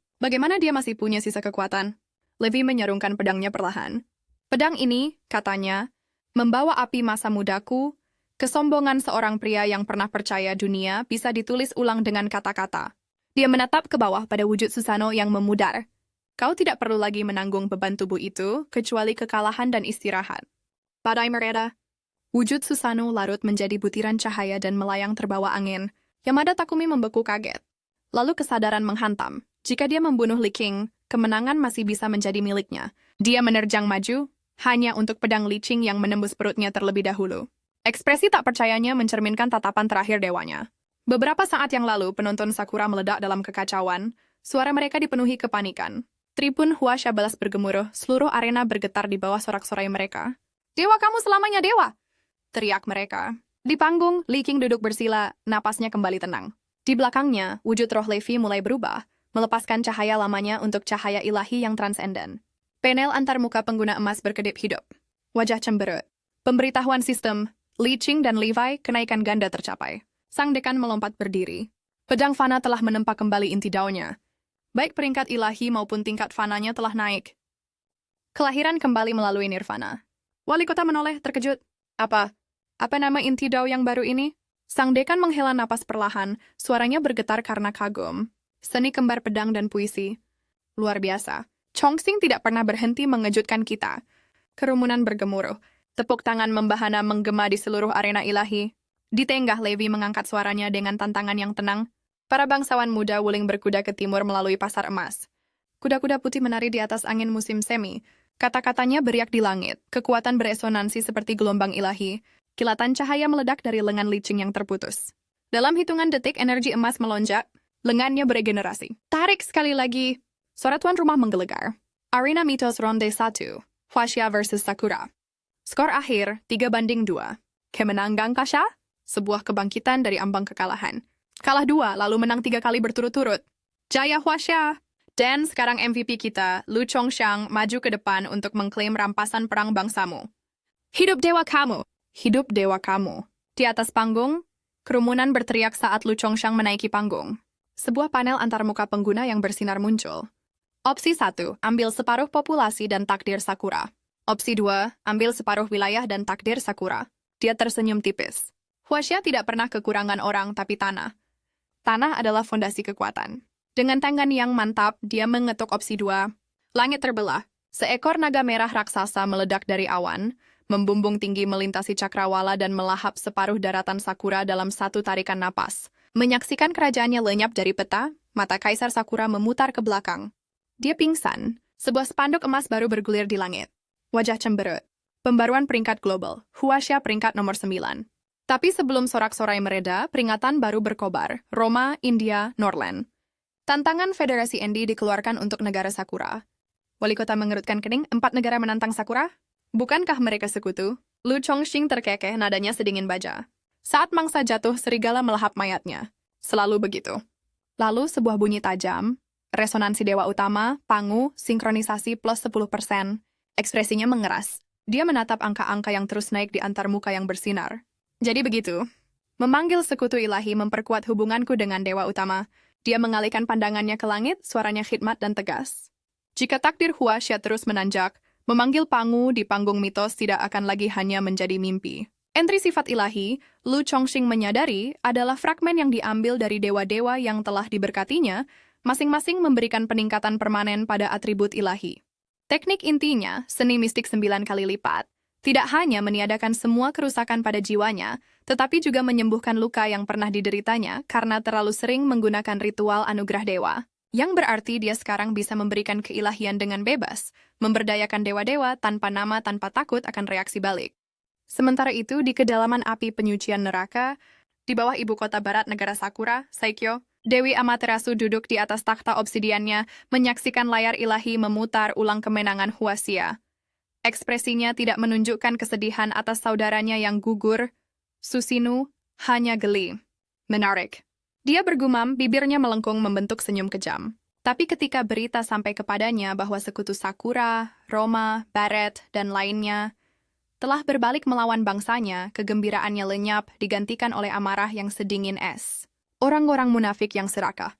dia masih punya sisa kekuatan? Levi menyarungkan pedangnya perlahan. Pedang ini, katanya, membawa api masa mudaku, kesombongan seorang pria yang pernah percaya dunia bisa ditulis ulang dengan kata-kata. Dia menatap ke bawah pada wujud Susano yang memudar. Kau tidak perlu lagi menanggung beban tubuh itu, kecuali kekalahan dan istirahat. Badai mereda. Wujud Susano larut menjadi butiran cahaya dan melayang terbawa angin. Yamada Takumi membeku kaget. Lalu kesadaran menghantam. Jika dia membunuh Li Qing, kemenangan masih bisa menjadi miliknya. Dia menerjang maju, hanya untuk pedang Li Qing yang menembus perutnya terlebih dahulu. Ekspresi tak percayanya mencerminkan tatapan terakhir dewanya. Beberapa saat yang lalu, penonton Sakura meledak dalam kekacauan. Suara mereka dipenuhi kepanikan. Tribun Huasha balas bergemuruh, seluruh arena bergetar di bawah sorak-sorai mereka. "Dewa kamu selamanya dewa!" teriak mereka. Di panggung, Li Qing duduk bersila, napasnya kembali tenang. Di belakangnya, wujud roh Levi mulai berubah, melepaskan cahaya lamanya untuk cahaya ilahi yang transenden. Panel antar muka pengguna emas berkedip hidup. Wajah cemberut. Pemberitahuan sistem, Li Qing dan Levi, kenaikan ganda tercapai. Sang dekan melompat berdiri. Pedang fana telah menempa kembali inti daunnya. Baik peringkat ilahi maupun tingkat fananya telah naik. Kelahiran kembali melalui nirvana. Wali kota menoleh, terkejut. Apa nama inti dao yang baru ini? Sang dekan menghela napas perlahan, suaranya bergetar karena kagum. Seni kembar pedang dan puisi. Luar biasa. Chongqing tidak pernah berhenti mengejutkan kita. Kerumunan bergemuruh. Tepuk tangan membahana menggema di seluruh arena ilahi. Di tenggah Levi mengangkat suaranya dengan tantangan yang tenang. Para bangsawan muda wuling berkuda ke timur melalui pasar emas. Kuda-kuda putih menari di atas angin musim semi. Kata-katanya beriak di langit. Kekuatan beresonansi seperti gelombang ilahi. Kilatan cahaya meledak dari lengan Li Qing yang terputus. Dalam hitungan detik energi emas melonjak. Lengannya beregenerasi. Tarik sekali lagi. Suara tuan rumah menggelegar. Arena Mitos Ronde 1. Huaxia versus Sakura. Skor akhir 3-2. Kemenang Gangkasha? Sebuah kebangkitan dari ambang kekalahan. Kalah 2, lalu menang 3 kali berturut-turut. Jaya Huaxia! Dan sekarang MVP kita, Lu Chongshang, maju ke depan untuk mengklaim rampasan perang bangsamu. Hidup dewa kamu! Hidup dewa kamu! Di atas panggung, kerumunan berteriak saat Lu Chongshang menaiki panggung. Sebuah panel antarmuka pengguna yang bersinar muncul. Opsi 1, ambil separuh populasi dan takdir Sakura. Opsi 2, ambil separuh wilayah dan takdir Sakura. Dia tersenyum tipis. Huaxia tidak pernah kekurangan orang tapi tanah. Tanah adalah fondasi kekuatan. Dengan tangan yang mantap, dia mengetuk opsi 2. Langit terbelah. Seekor naga merah raksasa meledak dari awan, membumbung tinggi melintasi cakrawala dan melahap separuh daratan Sakura dalam satu tarikan napas. Menyaksikan kerajaannya lenyap dari peta, mata Kaisar Sakura memutar ke belakang. Dia pingsan. Sebuah spanduk emas baru bergulir di langit. Wajah cemberut. Pembaruan peringkat global. Huaxia peringkat nomor 9. Tapi sebelum sorak-sorai mereda, peringatan baru berkobar. Roma, India, Norland. Tantangan Federasi Endi dikeluarkan untuk negara Sakura. Wali kota mengerutkan kening, 4 negara menantang Sakura? Bukankah mereka sekutu? Lu Chongqing terkekeh, nadanya sedingin baja. Saat mangsa jatuh, serigala melahap mayatnya. Selalu begitu. Lalu sebuah bunyi tajam. Resonansi dewa utama, pangu, sinkronisasi plus 10%. Ekspresinya mengeras. Dia menatap angka-angka yang terus naik di antar muka yang bersinar. Jadi begitu. Memanggil sekutu ilahi memperkuat hubunganku dengan dewa utama. Dia mengalihkan pandangannya ke langit, suaranya khidmat dan tegas. Jika takdir Huaxia terus menanjak, memanggil Pangu di panggung mitos tidak akan lagi hanya menjadi mimpi. Entri sifat ilahi, Lu Chongxing menyadari, adalah fragmen yang diambil dari dewa-dewa yang telah diberkatinya, masing-masing memberikan peningkatan permanen pada atribut ilahi. Teknik intinya, seni mistik 9 kali lipat, tidak hanya meniadakan semua kerusakan pada jiwanya, tetapi juga menyembuhkan luka yang pernah dideritanya karena terlalu sering menggunakan ritual anugerah dewa. Yang berarti dia sekarang bisa memberikan keilahian dengan bebas, memberdayakan dewa-dewa tanpa nama tanpa takut akan reaksi balik. Sementara itu, di kedalaman api penyucian neraka, di bawah ibu kota barat negara Sakura, Saikyo, Dewi Amaterasu duduk di atas takhta obsidiannya, menyaksikan layar ilahi memutar ulang kemenangan Huaxia. Ekspresinya tidak menunjukkan kesedihan atas saudaranya yang gugur. Susinu hanya geli. Menarik. Dia bergumam, bibirnya melengkung membentuk senyum kejam. Tapi ketika berita sampai kepadanya bahwa sekutu Sakura, Roma, Barret, dan lainnya telah berbalik melawan bangsanya, kegembiraannya lenyap digantikan oleh amarah yang sedingin es. Orang-orang munafik yang serakah.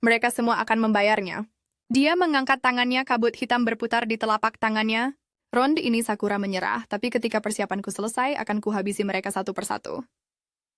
Mereka semua akan membayarnya. Dia mengangkat tangannya, kabut hitam berputar di telapak tangannya. Ronde ini Sakura menyerah, tapi ketika persiapanku selesai, akan kuhabisi mereka satu persatu.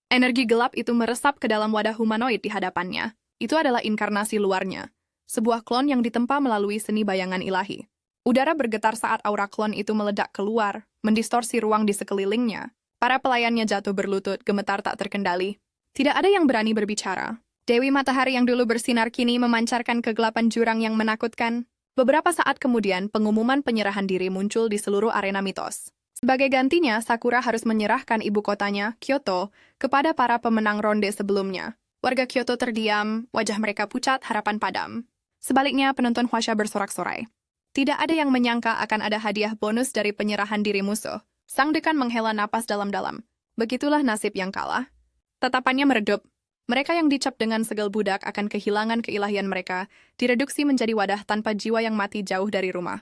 Energi gelap itu meresap ke dalam wadah humanoid di hadapannya. Itu adalah inkarnasi luarnya. Sebuah klon yang ditempa melalui seni bayangan ilahi. Udara bergetar saat aura klon itu meledak keluar, mendistorsi ruang di sekelilingnya. Para pelayannya jatuh berlutut, gemetar tak terkendali. Tidak ada yang berani berbicara. Dewi Matahari yang dulu bersinar kini memancarkan kegelapan jurang yang menakutkan. Beberapa saat kemudian, pengumuman penyerahan diri muncul di seluruh arena mitos. Sebagai gantinya, Sakura harus menyerahkan ibu kotanya, Kyoto, kepada para pemenang ronde sebelumnya. Warga Kyoto terdiam, wajah mereka pucat, harapan padam. Sebaliknya, penonton Huaxia bersorak-sorai. Tidak ada yang menyangka akan ada hadiah bonus dari penyerahan diri musuh. Sang dekan menghela napas dalam-dalam. Begitulah nasib yang kalah. Tatapannya meredup. Mereka yang dicap dengan segel budak akan kehilangan keilahian mereka, direduksi menjadi wadah tanpa jiwa yang mati jauh dari rumah.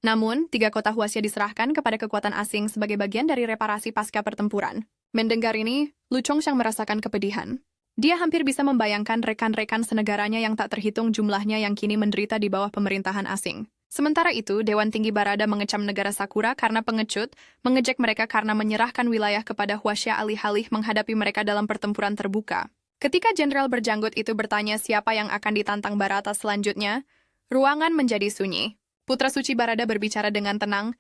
Namun, 3 kota Huaxia diserahkan kepada kekuatan asing sebagai bagian dari reparasi pasca pertempuran. Mendengar ini, Lu Chongxiang merasakan kepedihan. Dia hampir bisa membayangkan rekan-rekan senegaranya yang tak terhitung jumlahnya yang kini menderita di bawah pemerintahan asing. Sementara itu, Dewan Tinggi Barada mengecam negara Sakura karena pengecut, mengejek mereka karena menyerahkan wilayah kepada Huaxia alih-alih menghadapi mereka dalam pertempuran terbuka. Ketika jenderal berjanggut itu bertanya siapa yang akan ditantang Barata selanjutnya, ruangan menjadi sunyi. Putra suci Barada berbicara dengan tenang.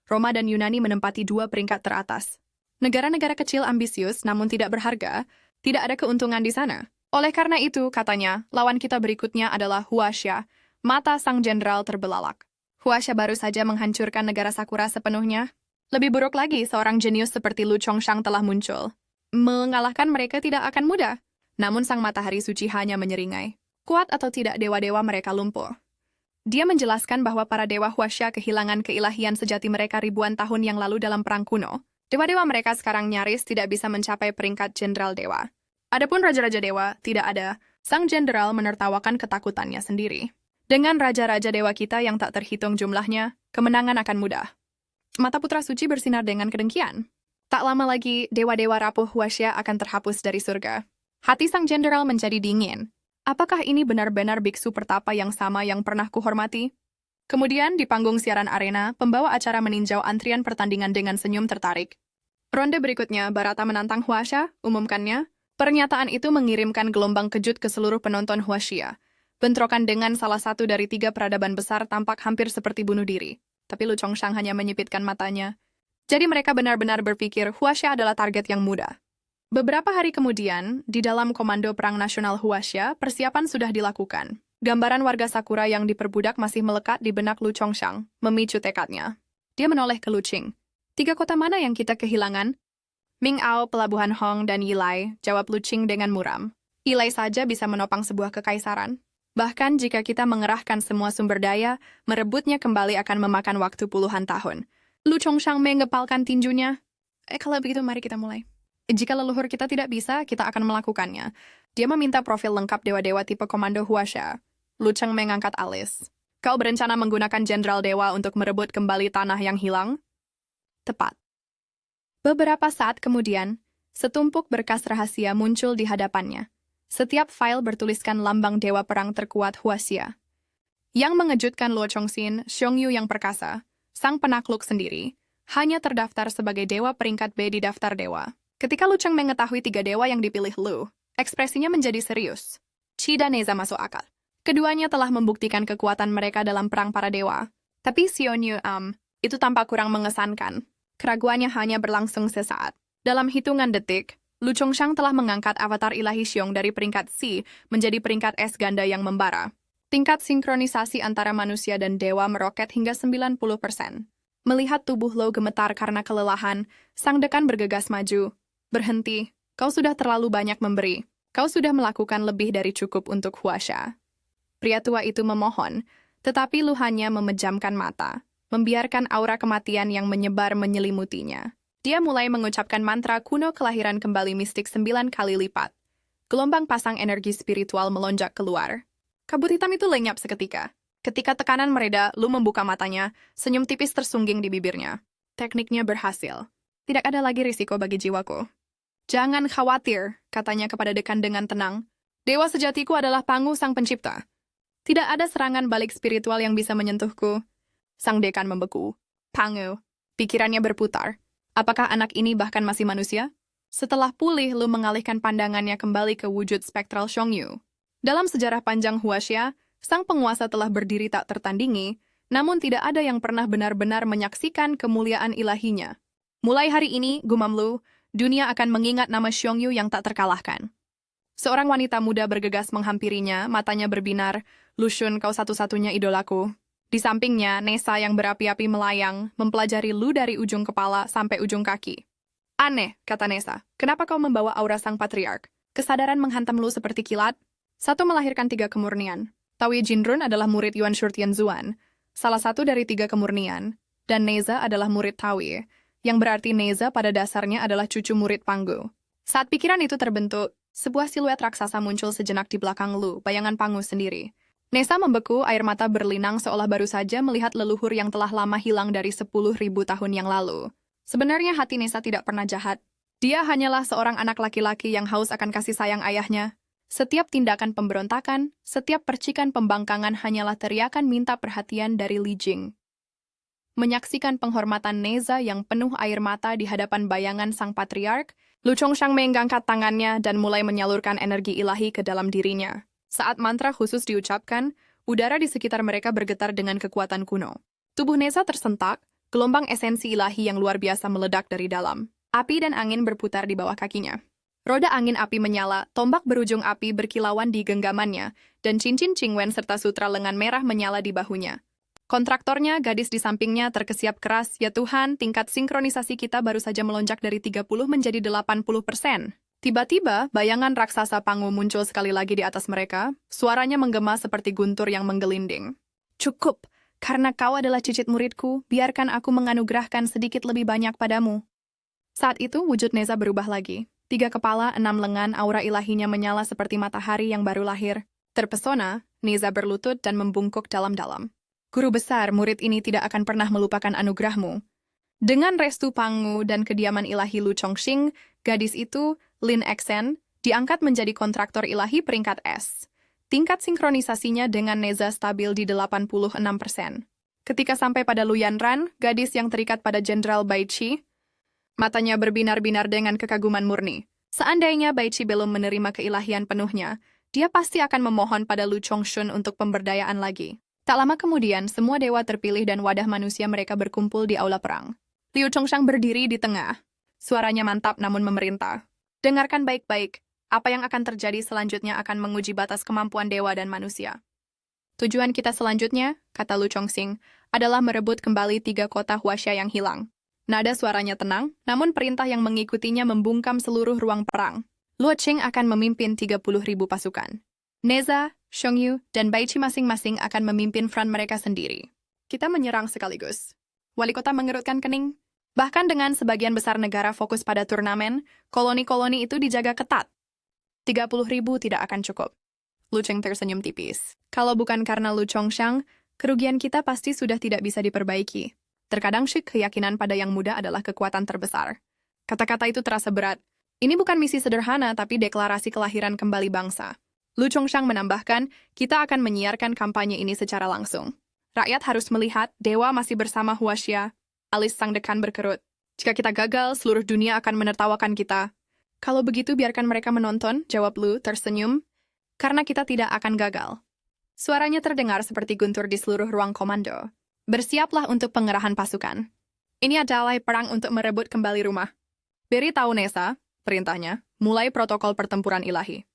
Roma dan Yunani menempati 2 peringkat teratas. Negara-negara kecil ambisius namun tidak berharga, tidak ada keuntungan di sana. Oleh karena itu, katanya, lawan kita berikutnya adalah Huaxia. Mata sang jenderal terbelalak. Huaxia baru saja menghancurkan negara Sakura sepenuhnya. Lebih buruk lagi, seorang jenius seperti Lu Chongxiang telah muncul. Mengalahkan mereka tidak akan mudah. Namun sang matahari suci hanya menyeringai. Kuat atau tidak dewa-dewa mereka lumpuh. Dia menjelaskan bahwa para dewa Huaxia kehilangan keilahian sejati mereka ribuan tahun yang lalu dalam perang kuno. Dewa-dewa mereka sekarang nyaris tidak bisa mencapai peringkat jenderal dewa. Adapun raja-raja dewa, tidak ada. Sang jenderal menertawakan ketakutannya sendiri. Dengan raja-raja dewa kita yang tak terhitung jumlahnya, kemenangan akan mudah. Mata putra suci bersinar dengan kedengkian. Tak lama lagi, dewa-dewa rapuh Huaxia akan terhapus dari surga. Hati sang jenderal menjadi dingin. Apakah ini benar-benar biksu pertapa yang sama yang pernah kuhormati? Kemudian, di panggung siaran arena, pembawa acara meninjau antrian pertandingan dengan senyum tertarik. Ronde berikutnya, Barata menantang Huaxia, umumkannya. Pernyataan itu mengirimkan gelombang kejut ke seluruh penonton Huaxia. Bentrokan dengan salah satu dari 3 peradaban besar tampak hampir seperti bunuh diri. Tapi Lu Chongxiang hanya menyipitkan matanya. Jadi mereka benar-benar berpikir Huaxia adalah target yang mudah. Beberapa hari kemudian, di dalam Komando Perang Nasional Huaxia, persiapan sudah dilakukan. Gambaran warga Sakura yang diperbudak masih melekat di benak Lu Chongxiang, memicu tekadnya. Dia menoleh ke Lu Qing. 3 kota mana yang kita kehilangan? Mingao, Pelabuhan Hong, dan Yilai, jawab Lu Qing dengan muram. Yilai saja bisa menopang sebuah kekaisaran. Bahkan jika kita mengerahkan semua sumber daya, merebutnya kembali akan memakan waktu puluhan tahun. Lu Chongxiang mengepalkan tinjunya. Kalau begitu mari kita mulai. Jika leluhur kita tidak bisa, kita akan melakukannya. Dia meminta profil lengkap dewa-dewa tipe komando Huaxia. Lu Cheng mengangkat alis. Kau berencana menggunakan jenderal dewa untuk merebut kembali tanah yang hilang? Tepat. Beberapa saat kemudian, setumpuk berkas rahasia muncul di hadapannya. Setiap file bertuliskan lambang dewa perang terkuat Huaxia. Yang mengejutkan Luo Chongxin, Xiongyu yang perkasa, sang penakluk sendiri, hanya terdaftar sebagai dewa peringkat B di daftar dewa. Ketika Lu Cheng mengetahui 3 dewa yang dipilih Lu, ekspresinya menjadi serius. Qi dan Neza masuk akal. Keduanya telah membuktikan kekuatan mereka dalam perang para dewa. Tapi Xiongyu itu tampak kurang mengesankan. Keraguannya hanya berlangsung sesaat. Dalam hitungan detik, Lu Chongshang telah mengangkat avatar ilahi Xiong dari peringkat C menjadi peringkat S ganda yang membara. Tingkat sinkronisasi antara manusia dan dewa meroket hingga 90%. Melihat tubuh Lo gemetar karena kelelahan, sang dekan bergegas maju. Berhenti, kau sudah terlalu banyak memberi. Kau sudah melakukan lebih dari cukup untuk Huaxia. Pria tua itu memohon, tetapi Lu hanya memejamkan mata, membiarkan aura kematian yang menyebar menyelimutinya. Dia mulai mengucapkan mantra kuno kelahiran kembali mistik 9 kali lipat. Gelombang pasang energi spiritual melonjak keluar. Kabut hitam itu lenyap seketika. Ketika tekanan mereda, Lu membuka matanya, senyum tipis tersungging di bibirnya. Tekniknya berhasil. Tidak ada lagi risiko bagi jiwaku. Jangan khawatir, katanya kepada dekan dengan tenang. Dewa sejatiku adalah Pangu sang pencipta. Tidak ada serangan balik spiritual yang bisa menyentuhku. Sang dekan membeku. Pangu. Pikirannya berputar. Apakah anak ini bahkan masih manusia? Setelah pulih, Lu mengalihkan pandangannya kembali ke wujud spektral Xiongyu. Dalam sejarah panjang Huaxia, sang penguasa telah berdiri tak tertandingi, namun tidak ada yang pernah benar-benar menyaksikan kemuliaan ilahinya. Mulai hari ini, gumam Lu, dunia akan mengingat nama Xiongyu yang tak terkalahkan. Seorang wanita muda bergegas menghampirinya, matanya berbinar. Lu Xun, kau satu-satunya idolaku. Di sampingnya, Nesa yang berapi-api melayang, mempelajari Lu dari ujung kepala sampai ujung kaki. Aneh, kata Nesa. Kenapa kau membawa aura sang patriark? Kesadaran menghantam Lu seperti kilat. Satu melahirkan 3 kemurnian. Tawi Jinrun adalah murid Yuan Shurtian Zuan, salah satu dari 3 kemurnian, dan Neza adalah murid Tawi, yang berarti Neza pada dasarnya adalah cucu murid Pangu. Saat pikiran itu terbentuk, sebuah siluet raksasa muncul sejenak di belakang Lu, bayangan Pangu sendiri. Nesa membeku, air mata berlinang seolah baru saja melihat leluhur yang telah lama hilang dari 10.000 tahun yang lalu. Sebenarnya hati Nesa tidak pernah jahat. Dia hanyalah seorang anak laki-laki yang haus akan kasih sayang ayahnya. Setiap tindakan pemberontakan, setiap percikan pembangkangan hanyalah teriakan minta perhatian dari Li Jing. Menyaksikan penghormatan Neza yang penuh air mata di hadapan bayangan sang patriark, Lu Chongshang mengangkat tangannya dan mulai menyalurkan energi ilahi ke dalam dirinya. Saat mantra khusus diucapkan, udara di sekitar mereka bergetar dengan kekuatan kuno. Tubuh Neza tersentak, gelombang esensi ilahi yang luar biasa meledak dari dalam. Api dan angin berputar di bawah kakinya. Roda angin api menyala, tombak berujung api berkilauan di genggamannya, dan cincin Qingwen serta sutra lengan merah menyala di bahunya. Kontraktornya, gadis di sampingnya, terkesiap keras, ya Tuhan, tingkat sinkronisasi kita baru saja melonjak dari 30 menjadi 80%. Tiba-tiba, bayangan raksasa Pangu muncul sekali lagi di atas mereka, suaranya menggema seperti guntur yang menggelinding. Cukup, karena kau adalah cicit muridku, biarkan aku menganugerahkan sedikit lebih banyak padamu. Saat itu, wujud Neza berubah lagi. 3 kepala, 6 lengan, aura ilahinya menyala seperti matahari yang baru lahir. Terpesona, Neza berlutut dan membungkuk dalam-dalam. Guru besar, murid ini tidak akan pernah melupakan anugerahmu. Dengan restu Pangu dan kediaman ilahi Lu Chongxing, gadis itu, Lin Exen, diangkat menjadi kontraktor ilahi peringkat S. Tingkat sinkronisasinya dengan Neza stabil di 86%. Ketika sampai pada Lu Yanran, gadis yang terikat pada Jenderal Bai Qi, matanya berbinar-binar dengan kekaguman murni. Seandainya Bai Qi belum menerima keilahian penuhnya, dia pasti akan memohon pada Lu Chongshun untuk pemberdayaan lagi. Tak lama kemudian, semua dewa terpilih dan wadah manusia mereka berkumpul di aula perang. Liu Chongshang berdiri di tengah. Suaranya mantap namun memerintah. Dengarkan baik-baik, apa yang akan terjadi selanjutnya akan menguji batas kemampuan dewa dan manusia. Tujuan kita selanjutnya, kata Lu Chongxing, adalah merebut kembali 3 kota Huaxia yang hilang. Nada suaranya tenang, namun perintah yang mengikutinya membungkam seluruh ruang perang. Luo Qing akan memimpin 30.000 pasukan. Neza, Xiongyu, dan Bai Qi masing-masing akan memimpin front mereka sendiri. Kita menyerang sekaligus. Wali kota mengerutkan kening. Bahkan dengan sebagian besar negara fokus pada turnamen, koloni-koloni itu dijaga ketat. 30.000 tidak akan cukup. Lu Cheng tersenyum tipis. Kalau bukan karena Lu Chongshang, kerugian kita pasti sudah tidak bisa diperbaiki. Terkadang syik keyakinan pada yang muda adalah kekuatan terbesar. Kata-kata itu terasa berat. Ini bukan misi sederhana, tapi deklarasi kelahiran kembali bangsa. Lu Chongshang menambahkan, kita akan menyiarkan kampanye ini secara langsung. Rakyat harus melihat dewa masih bersama Huaxia. Alis sang dekan berkerut. Jika kita gagal, seluruh dunia akan menertawakan kita. Kalau begitu biarkan mereka menonton, jawab Lu tersenyum. Karena kita tidak akan gagal. Suaranya terdengar seperti guntur di seluruh ruang komando. Bersiaplah untuk pengerahan pasukan. Ini adalah perang untuk merebut kembali rumah. Beri tahu Neza, perintahnya, mulai protokol pertempuran ilahi.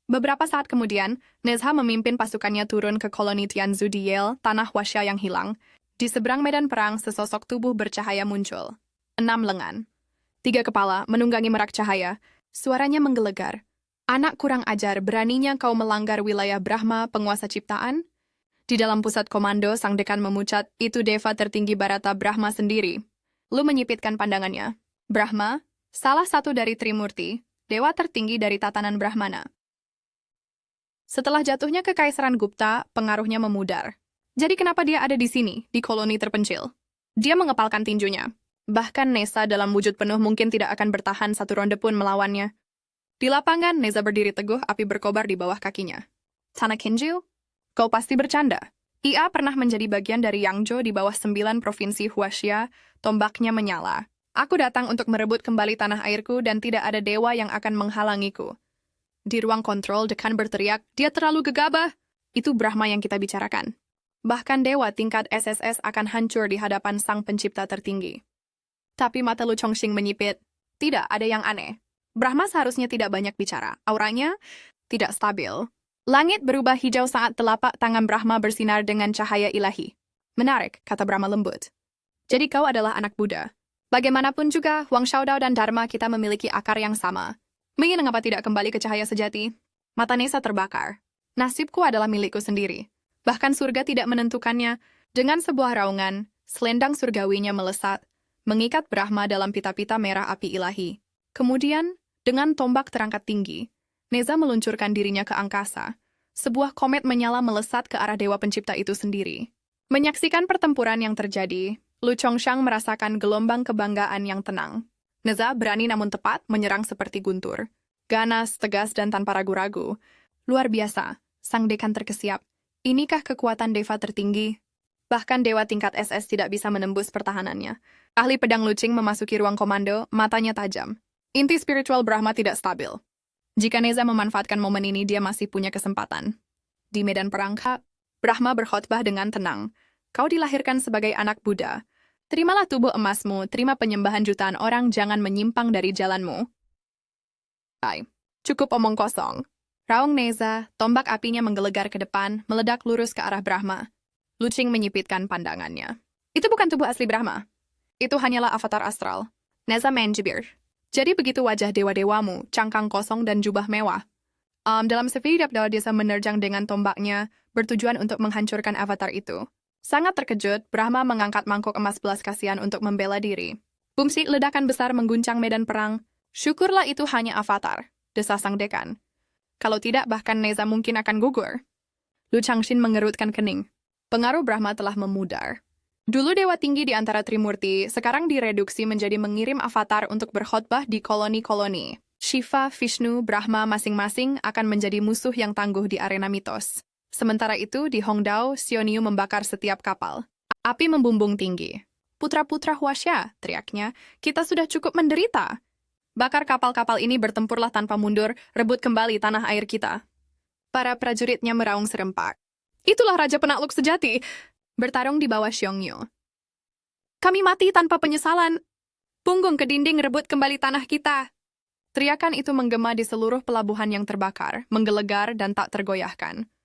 Beberapa saat kemudian, Neza memimpin pasukannya turun ke koloni Tianzu di Yale, tanah Huaxia yang hilang. Di seberang medan perang, sesosok tubuh bercahaya muncul. 6 lengan. 3 kepala menunggangi merak cahaya. Suaranya menggelegar. Anak kurang ajar, beraninya kau melanggar wilayah Brahma, penguasa ciptaan? Di dalam pusat komando, sang dekan memucat, itu deva tertinggi Barata Brahma sendiri. Lu menyipitkan pandangannya. Brahma, salah satu dari Trimurti, dewa tertinggi dari tatanan Brahmana. Setelah jatuhnya kekaisaran Gupta, pengaruhnya memudar. Jadi kenapa dia ada di sini, di koloni terpencil? Dia mengepalkan tinjunya. Bahkan Neza dalam wujud penuh mungkin tidak akan bertahan satu ronde pun melawannya. Di lapangan, Neza berdiri teguh, api berkobar di bawah kakinya. Tanah Kinju? Kau pasti bercanda. Ia pernah menjadi bagian dari Yangzhou di bawah 9 provinsi Huaxia, tombaknya menyala. Aku datang untuk merebut kembali tanah airku dan tidak ada dewa yang akan menghalangiku. Di ruang kontrol, dekan berteriak, dia terlalu gegabah. Itu Brahma yang kita bicarakan. Bahkan dewa tingkat SSS akan hancur di hadapan sang pencipta tertinggi. Tapi mata Lu Chongqing menyipit. Tidak ada yang aneh. Brahma seharusnya tidak banyak bicara. Auranya tidak stabil. Langit berubah hijau saat telapak tangan Brahma bersinar dengan cahaya ilahi. Menarik, kata Brahma lembut. Jadi kau adalah anak Buddha. Bagaimanapun juga, Huang Shaodao dan Dharma kita memiliki akar yang sama. Mengapa tidak kembali ke cahaya sejati? Mata Neza terbakar. Nasibku adalah milikku sendiri. Bahkan surga tidak menentukannya. Dengan sebuah raungan, selendang surgawinya melesat, mengikat Brahma dalam pita-pita merah api ilahi. Kemudian, dengan tombak terangkat tinggi, Neza meluncurkan dirinya ke angkasa. Sebuah komet menyala melesat ke arah dewa pencipta itu sendiri. Menyaksikan pertempuran yang terjadi, Lu Chongshang merasakan gelombang kebanggaan yang tenang. Neza berani namun tepat menyerang seperti guntur. Ganas, tegas, dan tanpa ragu-ragu. Luar biasa, sang dekan terkesiap. Inikah kekuatan deva tertinggi? Bahkan dewa tingkat SS tidak bisa menembus pertahanannya. Ahli pedang Lucing memasuki ruang komando, matanya tajam. Inti spiritual Brahma tidak stabil. Jika Neza memanfaatkan momen ini, dia masih punya kesempatan. Di medan perang, Brahma berkhotbah dengan tenang. Kau dilahirkan sebagai anak Buddha. Terimalah tubuh emasmu, terima penyembahan jutaan orang, jangan menyimpang dari jalanmu. Cukup omong kosong. Raung Neza, tombak apinya menggelegar ke depan, meledak lurus ke arah Brahma. Lucing menyipitkan pandangannya. Itu bukan tubuh asli Brahma. Itu hanyalah avatar astral. Neza menjibir. Jadi begitu wajah dewa-dewamu, cangkang kosong dan jubah mewah. Dalam sevidap dawa desa menerjang dengan tombaknya, bertujuan untuk menghancurkan avatar itu. Sangat terkejut, Brahma mengangkat mangkuk emas belas kasihan untuk membela diri. Bumsi ledakan besar mengguncang medan perang. Syukurlah itu hanya avatar, desa sang dekan. Kalau tidak, bahkan Neza mungkin akan gugur. Lu Changxin mengerutkan kening. Pengaruh Brahma telah memudar. Dulu dewa tinggi di antara Trimurti, sekarang direduksi menjadi mengirim avatar untuk berkhotbah di koloni-koloni. Shiva, Vishnu, Brahma masing-masing akan menjadi musuh yang tangguh di arena mitos. Sementara itu, di Hongdao, Xioniu membakar setiap kapal. Api membumbung tinggi. Putra-putra Huaxia, teriaknya, kita sudah cukup menderita. Bakar kapal-kapal ini, bertempurlah tanpa mundur, rebut kembali tanah air kita. Para prajuritnya meraung serempak. Itulah Raja Penakluk sejati. Bertarung di bawah Xiongyu. Kami mati tanpa penyesalan. Punggung ke dinding, rebut kembali tanah kita. Teriakan itu menggema di seluruh pelabuhan yang terbakar, menggelegar dan tak tergoyahkan.